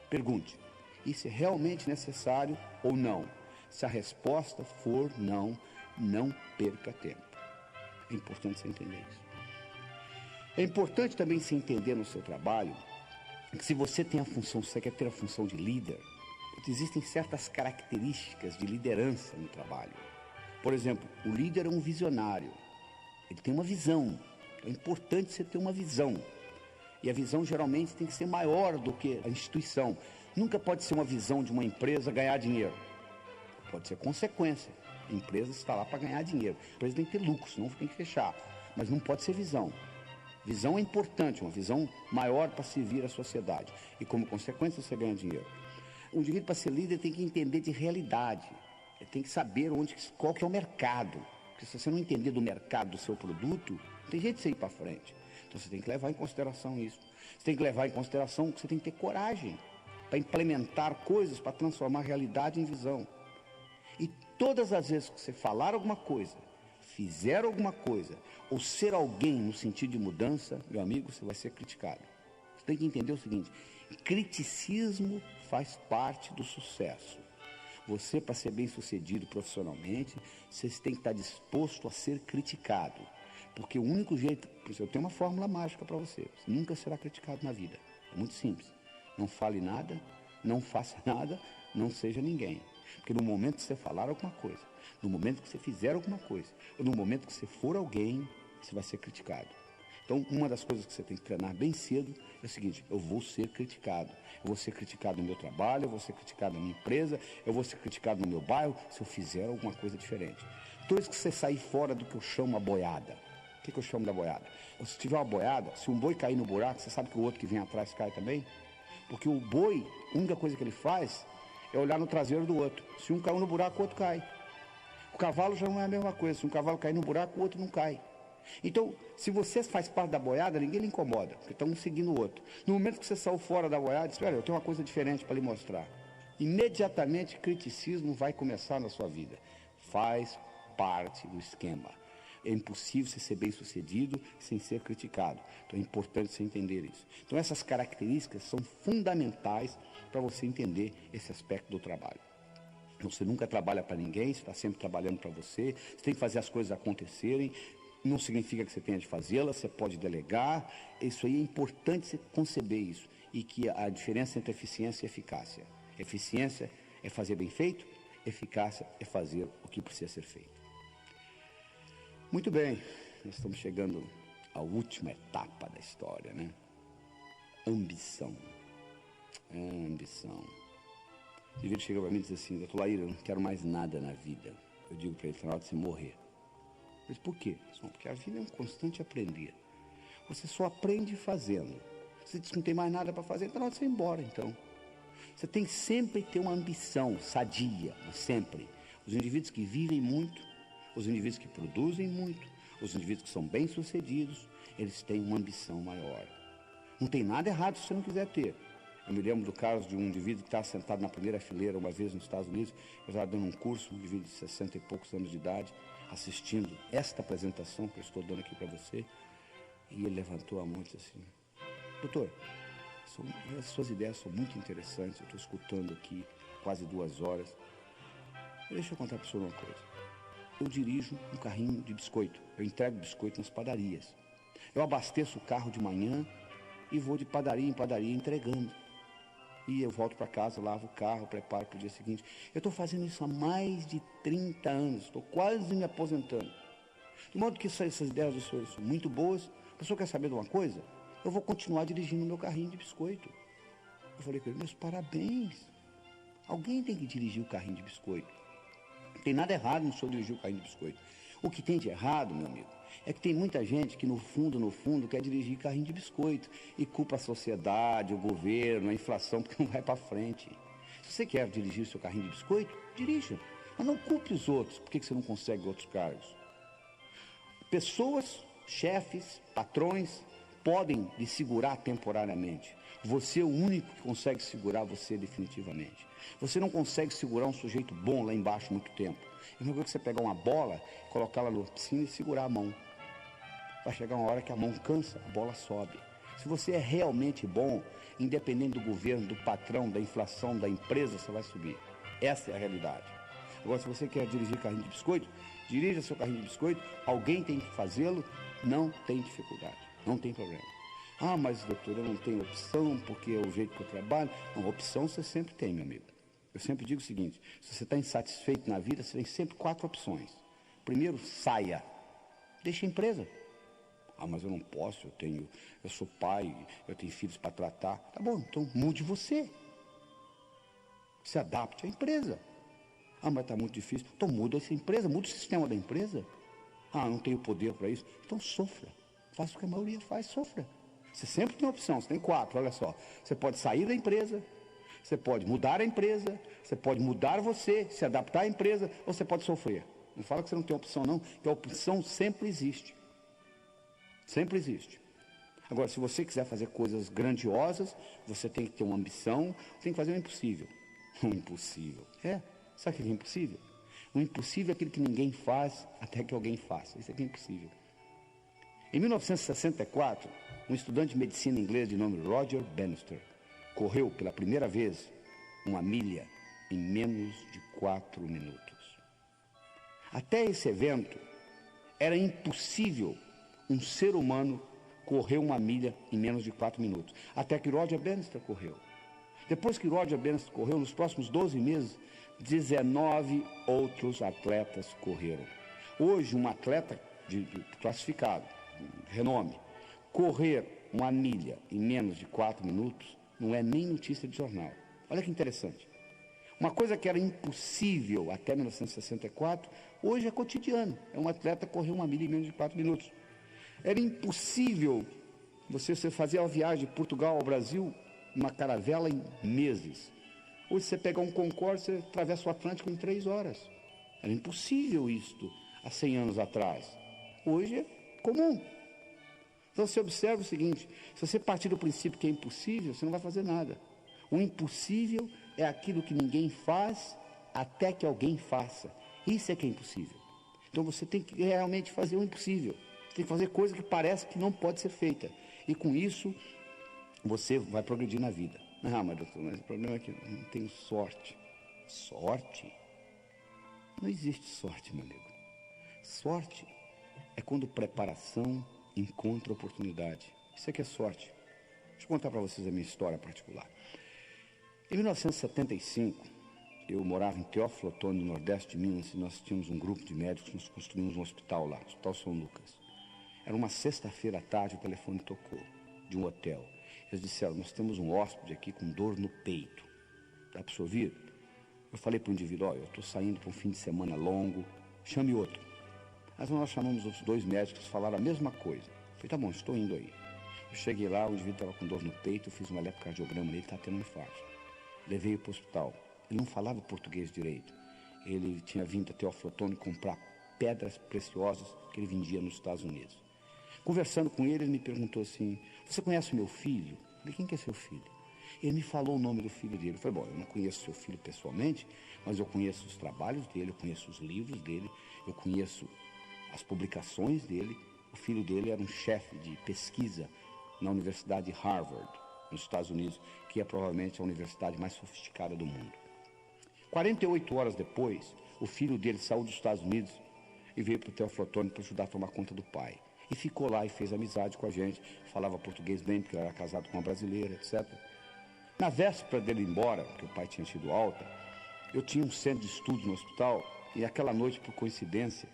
pergunte: isso é realmente necessário ou não? Se a resposta for não, não perca tempo. É importante você entender isso. É importante também se entender no seu trabalho que, se você tem a função, se você quer ter a função de líder, existem certas características de liderança no trabalho. Por exemplo, o líder é um visionário. Ele tem uma visão. É importante você ter uma visão. E a visão geralmente tem que ser maior do que a instituição. Nunca pode ser uma visão de uma empresa ganhar dinheiro. Pode ser consequência. A empresa está lá para ganhar dinheiro. A empresa tem que ter lucro, senão tem que fechar. Mas não pode ser visão. Visão é importante, uma visão maior para servir a sociedade. E como consequência você ganha dinheiro. O indivíduo, para ser líder, tem que entender de realidade. Ele tem que saber qual que é o mercado. Porque se você não entender do mercado do seu produto, não tem jeito de você ir para frente. Então você tem que levar em consideração isso. Você tem que levar em consideração que você tem que ter coragem para implementar coisas, para transformar a realidade em visão. E todas as vezes que você falar alguma coisa, fizer alguma coisa, ou ser alguém no sentido de mudança, meu amigo, você vai ser criticado. Você tem que entender o seguinte: criticismo faz parte do sucesso. Você, para ser bem sucedido profissionalmente, você tem que estar disposto a ser criticado. Porque o único jeito, eu tenho uma fórmula mágica para você: você nunca será criticado na vida. É muito simples. Não fale nada, não faça nada, não seja ninguém. Porque no momento que você falar alguma coisa, no momento que você fizer alguma coisa, ou no momento que você for alguém, você vai ser criticado. Então, uma das coisas que você tem que treinar bem cedo é o seguinte: eu vou ser criticado. Eu vou ser criticado no meu trabalho, eu vou ser criticado na minha empresa, eu vou ser criticado no meu bairro se eu fizer alguma coisa diferente. Toda vez que você sair fora do que eu chamo a boiada. O que eu chamo da boiada? Se tiver uma boiada, se um boi cair no buraco, você sabe que o outro que vem atrás cai também? Porque o boi, a única coisa que ele faz é olhar no traseiro do outro. Se um caiu no buraco, o outro cai. O cavalo já não é a mesma coisa. Se um cavalo cair no buraco, o outro não cai. Então, se você faz parte da boiada, ninguém lhe incomoda, porque estão um seguindo o outro. No momento que você saiu fora da boiada, diz: olha, eu tenho uma coisa diferente para lhe mostrar. Imediatamente, criticismo vai começar na sua vida. Faz parte do esquema. É impossível você ser bem-sucedido sem ser criticado. Então é importante você entender isso. Então essas características são fundamentais para você entender esse aspecto do trabalho. Então, você nunca trabalha para ninguém, você está sempre trabalhando para você, você tem que fazer as coisas acontecerem. Não significa que você tenha de fazê-las, você pode delegar. Isso aí é importante você conceber isso. E que a diferença entre eficiência e eficácia. Eficiência é fazer bem feito, eficácia é fazer o que precisa ser feito. Muito bem, nós estamos chegando à última etapa da história, né? Ambição. Ambição. O indivíduo chega para mim e diz assim: doutor Laíra, eu não quero mais nada na vida. Eu digo para ele: está na hora de você morrer. Mas por quê? Porque a vida é um constante aprender. Você só aprende fazendo. Você diz que não tem mais nada para fazer, então na hora de você ir embora, então. Você tem que sempre ter uma ambição sadia, sempre. Os indivíduos que vivem muito, os indivíduos que produzem muito, os indivíduos que são bem-sucedidos, eles têm uma ambição maior. Não tem nada errado se você não quiser ter. Eu me lembro do caso de um indivíduo que estava sentado na primeira fileira uma vez nos Estados Unidos. Eu estava dando um curso, um indivíduo de 60 e poucos anos de idade, assistindo esta apresentação que eu estou dando aqui para você. E ele levantou a mão e disse assim: doutor, as suas ideias são muito interessantes, eu estou escutando aqui quase 2 horas. Deixa eu contar para o senhor uma coisa. Eu dirijo um carrinho de biscoito, eu entrego biscoito nas padarias. Eu abasteço o carro de manhã e vou de padaria em padaria entregando. E eu volto para casa, lavo o carro, preparo para o dia seguinte. Eu estou fazendo isso há mais de 30 anos, estou quase me aposentando. De modo que essas ideias do senhor são muito boas. O senhor quer saber de uma coisa? Eu vou continuar dirigindo meu carrinho de biscoito. Eu falei com ele: meus parabéns. Alguém tem que dirigir o carrinho de biscoito. Não tem nada errado no senhor dirigir o carrinho de biscoito. O que tem de errado, meu amigo, é que tem muita gente que no fundo, quer dirigir carrinho de biscoito e culpa a sociedade, o governo, a inflação, porque não vai para frente. Se você quer dirigir o seu carrinho de biscoito, dirija. Mas não culpe os outros. Por que você não consegue outros cargos? Pessoas, chefes, patrões, podem lhe segurar temporariamente. Você é o único que consegue segurar você definitivamente. Você não consegue segurar um sujeito bom lá embaixo muito tempo. É uma coisa que você pegar uma bola, colocá-la na piscina e segurar a mão. Vai chegar uma hora que a mão cansa, a bola sobe. Se você é realmente bom, independente do governo, do patrão, da inflação, da empresa, você vai subir. Essa é a realidade. Agora, se você quer dirigir carrinho de biscoito, dirija seu carrinho de biscoito, alguém tem que fazê-lo, não tem dificuldade, não tem problema. Ah, mas doutor, eu não tenho opção, porque é o jeito que eu trabalho. Não, opção você sempre tem, meu amigo. Eu sempre digo o seguinte: se você está insatisfeito na vida, você tem sempre 4 opções. Primeiro, saia. Deixa a empresa. Ah, mas eu não posso, eu sou pai, eu tenho filhos para tratar. Tá bom, então mude você. Se adapte à empresa. Ah, mas está muito difícil. Então muda essa empresa, muda o sistema da empresa. Ah, não tenho poder para isso. Então sofra. Faça o que a maioria faz, sofra. Você sempre tem uma opção, você tem 4, olha só. Você pode sair da empresa, você pode mudar a empresa, você pode mudar você, se adaptar à empresa, ou você pode sofrer. Não fala que você não tem opção não, que a opção sempre existe. Sempre existe. Agora, se você quiser fazer coisas grandiosas, você tem que ter uma ambição, tem que fazer o impossível. O impossível. Sabe o que é impossível? O impossível é aquilo que ninguém faz até que alguém faça. Isso aqui é impossível. Em 1964, um estudante de medicina inglês de nome Roger Bannister correu pela primeira vez 1 milha em menos de 4 minutos. Até esse evento, era impossível um ser humano correr 1 milha em menos de 4 minutos. Até que Roger Bannister correu. Depois que Roger Bannister correu, nos próximos 12 meses, 19 outros atletas correram. Hoje, um atleta classificado, renome, correr uma milha em menos de 4 minutos não é nem notícia de jornal. Olha que interessante. Uma coisa que era impossível até 1964, hoje é cotidiano. É um atleta correr uma milha em menos de 4 minutos. Era impossível você fazer a viagem de Portugal ao Brasil, uma caravela em meses. Hoje você pegar um Concorde, você atravessa o Atlântico em 3 horas. Era impossível isto há 100 anos atrás. Hoje é comum. Então você observa o seguinte, se você partir do princípio que é impossível, você não vai fazer nada. O impossível é aquilo que ninguém faz até que alguém faça. Isso é que é impossível. Então você tem que realmente fazer o impossível. Você tem que fazer coisa que parece que não pode ser feita. E com isso, você vai progredir na vida. Ah, mas doutor, mas o problema é que eu não tenho sorte. Sorte? Não existe sorte, meu amigo. Sorte é quando preparação encontra oportunidade. Isso é que é sorte. Deixa eu contar para vocês a minha história particular. Em 1975, eu morava em Teófilo Otoni, no Nordeste de Minas, e nós tínhamos um grupo de médicos, nós construímos um hospital lá, o Hospital São Lucas. Era uma sexta-feira à tarde, o telefone tocou, de um hotel. Eles disseram, nós temos um hóspede aqui com dor no peito. Dá para ouvir? Eu falei para o indivíduo, eu estou saindo para um fim de semana longo, chame outro. Mas nós chamamos os 2 médicos, falaram a mesma coisa. Eu falei, tá bom, estou indo aí. Eu cheguei lá, o indivíduo estava com dor no peito, eu fiz um eletrocardiograma nele, ele está tendo um infarto. Levei-o para o hospital. Ele não falava português direito. Ele tinha vindo até Teófilo Otoni comprar pedras preciosas que ele vendia nos Estados Unidos. Conversando com ele, ele me perguntou assim, você conhece o meu filho? Eu falei, quem que é seu filho? Ele me falou o nome do filho dele. Eu falei, bom, eu não conheço seu filho pessoalmente, mas eu conheço os trabalhos dele, eu conheço os livros dele, eu conheço as publicações dele. O filho dele era um chefe de pesquisa na Universidade de Harvard, nos Estados Unidos, que é provavelmente a universidade mais sofisticada do mundo. 48 horas depois, o filho dele saiu dos Estados Unidos e veio para o Teófilo Otoni para ajudar a tomar conta do pai. E ficou lá e fez amizade com a gente, falava português bem, porque ele era casado com uma brasileira, etc. Na véspera dele ir embora, porque o pai tinha tido alta, eu tinha um centro de estudos no hospital, e aquela noite, por coincidência,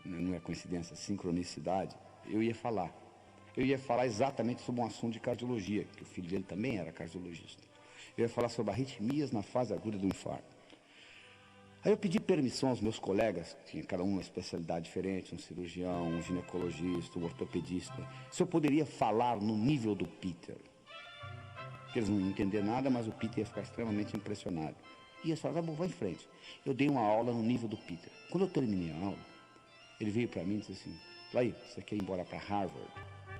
não é coincidência, sincronicidade, eu ia falar. Eu ia falar exatamente sobre um assunto de cardiologia, que o filho dele também era cardiologista. Eu ia falar sobre arritmias na fase aguda do infarto. Aí eu pedi permissão aos meus colegas, que tinha cada um uma especialidade diferente, um cirurgião, um ginecologista, um ortopedista, se eu poderia falar no nível do Peter. Porque eles não iam entender nada, mas o Peter ia ficar extremamente impressionado. E eles falaram, vai em frente. Eu dei uma aula no nível do Peter. Quando eu terminei a aula, ele veio para mim e disse assim, Laí, você quer ir embora para Harvard?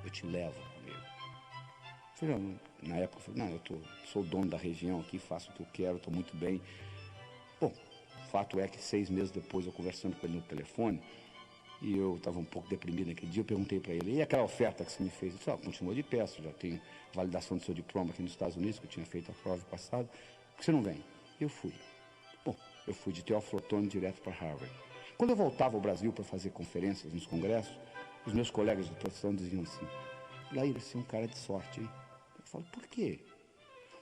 Eu te levo comigo. Eu falei, na época, eu falei, não, sou dono da região aqui, faço o que eu quero, estou muito bem. Bom, o fato é que 6 meses depois, eu conversando com ele no telefone, e eu estava um pouco deprimido naquele dia, eu perguntei para ele, e aquela oferta que você me fez? Ele disse, continua de pé, eu já tenho validação do seu diploma aqui nos Estados Unidos, que eu tinha feito a prova passada, por que você não vem? Eu fui. Bom, eu fui de Teófilo Otoni direto para Harvard. Quando eu voltava ao Brasil para fazer conferências nos congressos, os meus colegas de atuação diziam assim, Laí, você é um cara de sorte, hein? Eu falo, por quê?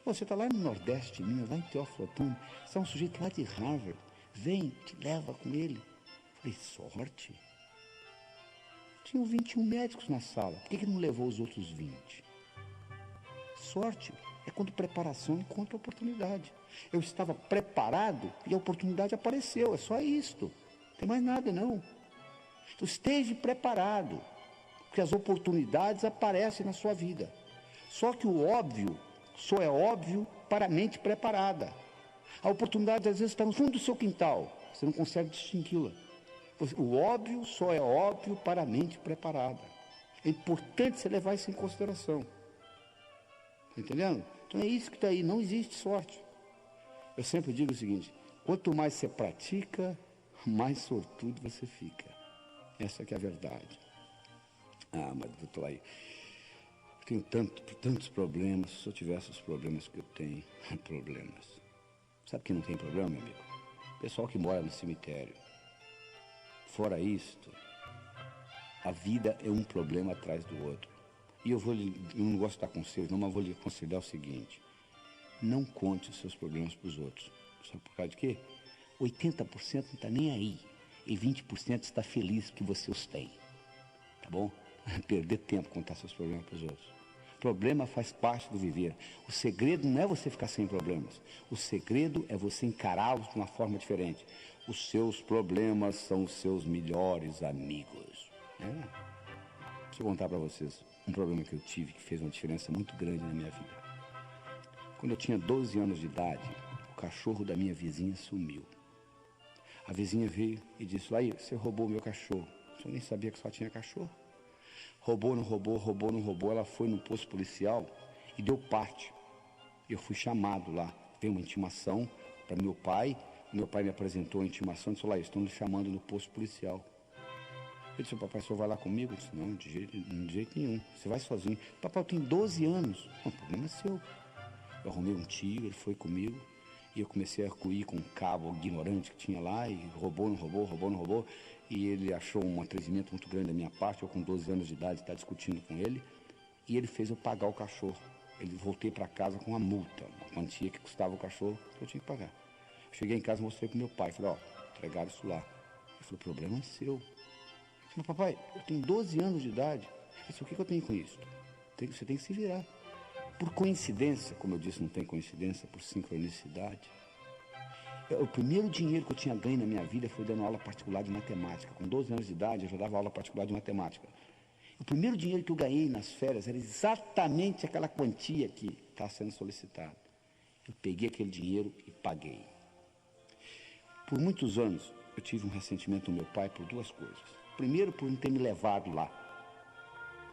Você está lá no Nordeste de Minas, lá em Teófilo Otoni, você é um sujeito lá de Harvard, vem, te leva com ele. Eu falei, sorte? Tinham 21 médicos na sala, por que não levou os outros 20? Sorte é quando preparação encontra oportunidade. Eu estava preparado e a oportunidade apareceu, é só isto, não tem mais nada não. Então esteja preparado, porque as oportunidades aparecem na sua vida. Só que o óbvio só é óbvio para a mente preparada. A oportunidade às vezes está no fundo do seu quintal, você não consegue distingui-la. O óbvio só é óbvio para a mente preparada. É importante você levar isso em consideração. Está entendendo? Então é isso que está aí, não existe sorte. Eu sempre digo o seguinte, quanto mais você pratica, mais sortudo você fica. Essa que é a verdade. Mas doutor Laí, eu tenho tantos problemas, se eu tivesse os problemas que eu tenho, problemas. Sabe que não tem problema, meu amigo? Pessoal que mora no cemitério. Fora isto, a vida é um problema atrás do outro. E eu não gosto de dar conselho, não, mas vou lhe aconselhar o seguinte. Não conte os seus problemas para os outros. Sabe por causa de quê? 80% não está nem aí. E 20% está feliz que você os tem. Tá bom? perder tempo contar seus problemas para os outros. Problema faz parte do viver. O segredo não é você ficar sem problemas. O segredo é você encará-los de uma forma diferente. Os seus problemas são os seus melhores amigos. Deixa eu contar para vocês um problema que eu tive que fez uma diferença muito grande na minha vida. Quando eu tinha 12 anos de idade, o cachorro da minha vizinha sumiu. A vizinha veio e disse: aí, você roubou meu cachorro. Eu nem sabia que só tinha cachorro. Roubou, não roubou, roubou, não roubou. Ela foi no posto policial e deu parte. Eu fui chamado lá. Veio uma intimação para meu pai. Meu pai me apresentou a intimação e disse: olha, estão lhe chamando no posto policial. Eu disse: papai, o senhor vai lá comigo? Eu disse: não, de jeito nenhum. Você vai sozinho. Papai, eu tenho 12 anos. O problema é seu. Eu arrumei um tio, ele foi comigo. E eu comecei a arco-ir com um cabo ignorante que tinha lá. E roubou, não roubou, roubou, não roubou. E ele achou um atrevimento muito grande da minha parte. Eu com 12 anos de idade estava discutindo com ele. E ele fez eu pagar o cachorro. Ele voltei para casa com uma multa, uma quantia que custava o cachorro que eu tinha que pagar. Cheguei em casa e mostrei para meu pai. Falei: ó, entregaram isso lá. Ele falou: o problema é seu. Eu falei: papai, eu tenho 12 anos de idade. Ele disse: o que eu tenho com isso? Você tem que se virar. Por coincidência, como eu disse, não tem coincidência, por sincronicidade. O primeiro dinheiro que eu tinha ganho na minha vida foi dando aula particular de matemática. Com 12 anos de idade, eu já dava aula particular de matemática. O primeiro dinheiro que eu ganhei nas férias era exatamente aquela quantia que está sendo solicitada. Eu peguei aquele dinheiro e paguei. Por muitos anos, eu tive um ressentimento do meu pai por duas coisas. Primeiro, por não ter me levado lá.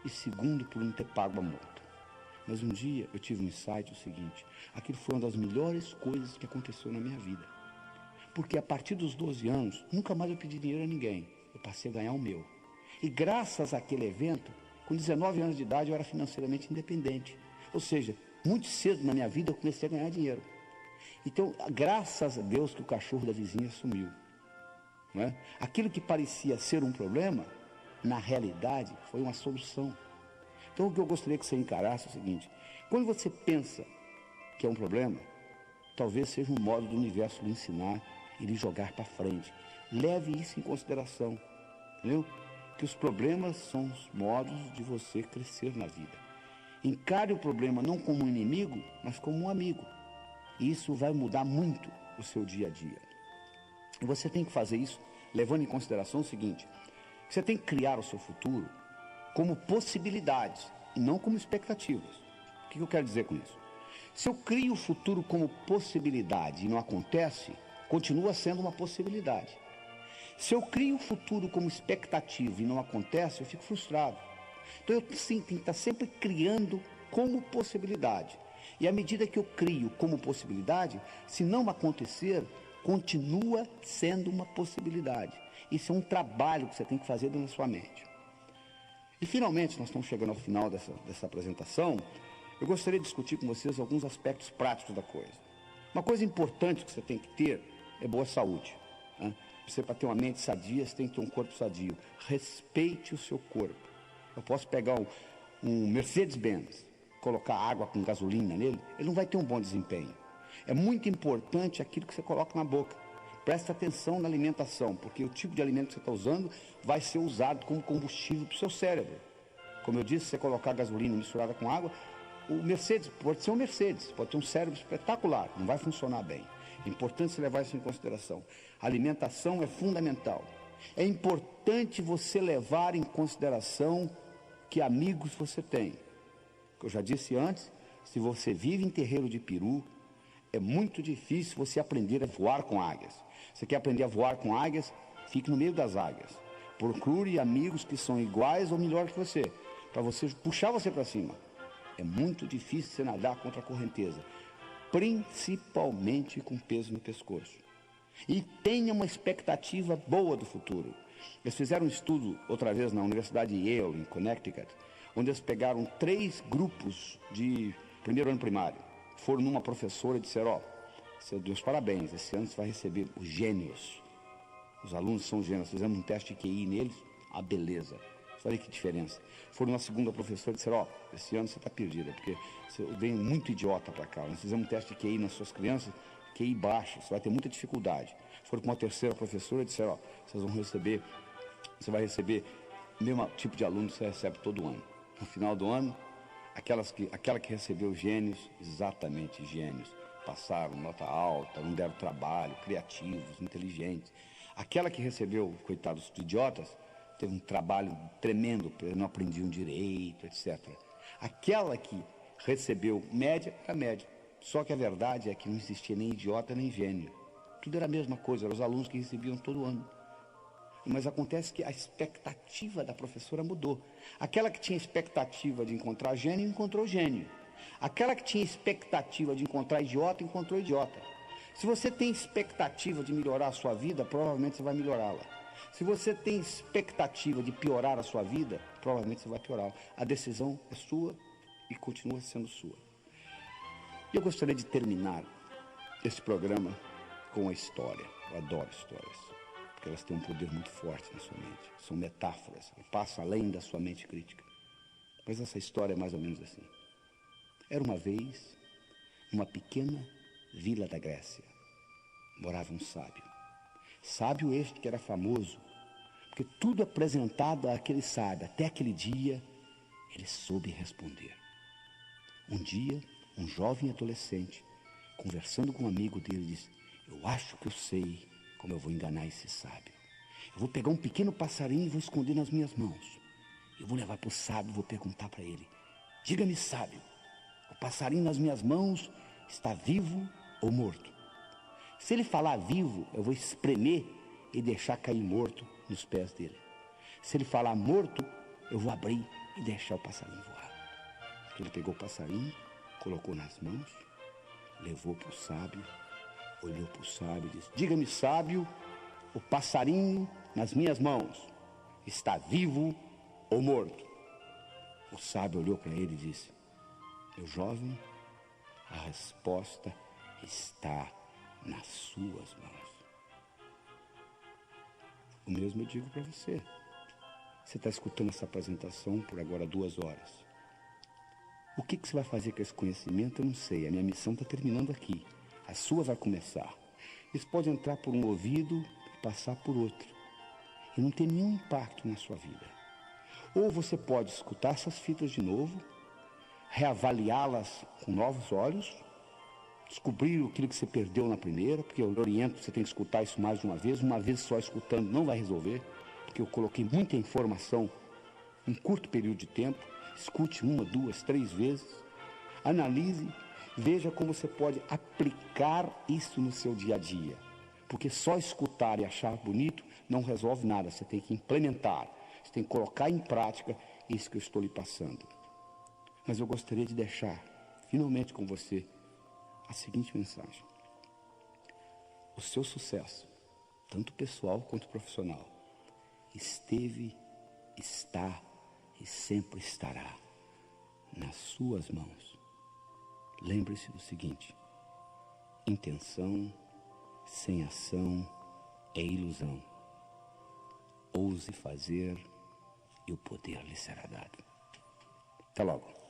E segundo, por não ter pago a multa. Mas um dia eu tive um insight, o seguinte: aquilo foi uma das melhores coisas que aconteceu na minha vida. Porque a partir dos 12 anos, nunca mais eu pedi dinheiro a ninguém. Eu passei a ganhar o meu. E graças àquele evento, com 19 anos de idade, eu era financeiramente independente. Ou seja, muito cedo na minha vida eu comecei a ganhar dinheiro. Então, graças a Deus que o cachorro da vizinha sumiu. Não é? Aquilo que parecia ser um problema, na realidade, foi uma solução. Então, o que eu gostaria que você encarasse é o seguinte: quando você pensa que é um problema, talvez seja um modo do universo lhe ensinar e lhe jogar para frente. Leve isso em consideração, entendeu? Que os problemas são os modos de você crescer na vida. Encare o problema não como um inimigo, mas como um amigo. E isso vai mudar muito o seu dia a dia. E você tem que fazer isso levando em consideração o seguinte: você tem que criar o seu futuro como possibilidades e não como expectativas. O que eu quero dizer com isso? Se eu crio o futuro como possibilidade e não acontece, continua sendo uma possibilidade. Se eu crio o futuro como expectativa e não acontece, eu fico frustrado. Então eu sim, tenho que estar sempre criando como possibilidade. E à medida que eu crio como possibilidade, se não acontecer, continua sendo uma possibilidade. Isso é um trabalho que você tem que fazer dentro da sua mente. E finalmente, nós estamos chegando ao final dessa apresentação. Eu gostaria de discutir com vocês alguns aspectos práticos da coisa. Uma coisa importante que você tem que ter é boa saúde. Né? Você, para ter uma mente sadia, você tem que ter um corpo sadio. Respeite o seu corpo. Eu posso pegar um Mercedes-Benz, colocar água com gasolina nele, ele não vai ter um bom desempenho. É muito importante aquilo que você coloca na boca. Preste atenção na alimentação, porque o tipo de alimento que você está usando vai ser usado como combustível para o seu cérebro. Como eu disse, se você colocar gasolina misturada com água, o Mercedes pode ser um Mercedes, pode ter um cérebro espetacular, não vai funcionar bem. É importante você levar isso em consideração. A alimentação é fundamental. É importante você levar em consideração que amigos você tem. Eu já disse antes, se você vive em terreiro de peru, é muito difícil você aprender a voar com águias. Você quer aprender a voar com águias? Fique no meio das águias. Procure amigos que são iguais ou melhor que você, para você puxar você para cima. É muito difícil você nadar contra a correnteza, principalmente com peso no pescoço. E tenha uma expectativa boa do futuro. Eles fizeram um estudo outra vez na Universidade de Yale, em Connecticut, onde eles pegaram 3 grupos de primeiro ano primário. Foram numa professora e disseram: ó, seu Deus, parabéns, esse ano você vai receber os gênios. Os alunos são gênios. Fizemos um teste de QI neles, a beleza. Olha que diferença. Foram na segunda professora e disseram: ó, esse ano você está perdida, porque você vem muito idiota para cá. Nós fizemos um teste de QI nas suas crianças, QI baixo, você vai ter muita dificuldade. Foram com uma terceira professora e disseram: ó, você vai receber o mesmo tipo de aluno você recebe todo ano. No final do ano, aquela que recebeu gênios, exatamente gênios, passaram nota alta, não deram trabalho, criativos, inteligentes. Aquela que recebeu, coitados de idiotas, teve um trabalho tremendo, não aprendiam direito, etc. Aquela que recebeu média, era média. Só que a verdade é que não existia nem idiota nem gênio. Tudo era a mesma coisa, eram os alunos que recebiam todo ano. Mas acontece que a expectativa da professora mudou. Aquela que tinha expectativa de encontrar gênio, encontrou gênio. Aquela que tinha expectativa de encontrar idiota, encontrou idiota. Se você tem expectativa de melhorar a sua vida, provavelmente você vai melhorá-la. Se você tem expectativa de piorar a sua vida, provavelmente você vai piorá-la. A decisão é sua e continua sendo sua. E eu gostaria de terminar esse programa com uma história. Eu adoro histórias, porque elas têm um poder muito forte na sua mente. São metáforas, passam além da sua mente crítica. Mas essa história é mais ou menos assim. Era uma vez, numa pequena vila da Grécia, morava um sábio. Sábio este que era famoso, porque tudo apresentado àquele sábio, até aquele dia, ele soube responder. Um dia, um jovem adolescente, conversando com um amigo dele, disse: eu acho que eu sei como eu vou enganar esse sábio. Eu vou pegar um pequeno passarinho e vou esconder nas minhas mãos. Eu vou levar para o sábio e vou perguntar para ele: diga-me, sábio, o passarinho nas minhas mãos está vivo ou morto? Se ele falar vivo, eu vou espremer e deixar cair morto nos pés dele. Se ele falar morto, eu vou abrir e deixar o passarinho voar. Ele pegou o passarinho, colocou nas mãos, levou para o sábio, olhou para o sábio e disse: diga-me, sábio, o passarinho nas minhas mãos está vivo ou morto? O sábio olhou para ele e disse: meu jovem, a resposta está nas suas mãos. O mesmo eu digo para você. Você está escutando essa apresentação por agora 2 horas. O que você vai fazer com esse conhecimento, eu não sei. A minha missão está terminando aqui. A sua vai começar. Isso pode entrar por um ouvido e passar por outro. E não ter nenhum impacto na sua vida. Ou você pode escutar essas fitas de novo, reavaliá-las com novos olhos, descobrir aquilo que você perdeu na primeira, porque eu oriento, você tem que escutar isso mais de uma vez só escutando não vai resolver, porque eu coloquei muita informação em curto período de tempo. Escute 1, 2, 3 vezes, analise, veja como você pode aplicar isso no seu dia a dia, porque só escutar e achar bonito não resolve nada, você tem que implementar, você tem que colocar em prática isso que eu estou lhe passando. Mas eu gostaria de deixar, finalmente com você, a seguinte mensagem: o seu sucesso, tanto pessoal quanto profissional, esteve, está e sempre estará nas suas mãos. Lembre-se do seguinte: intenção sem ação é ilusão. Ouse fazer e o poder lhe será dado. Até logo.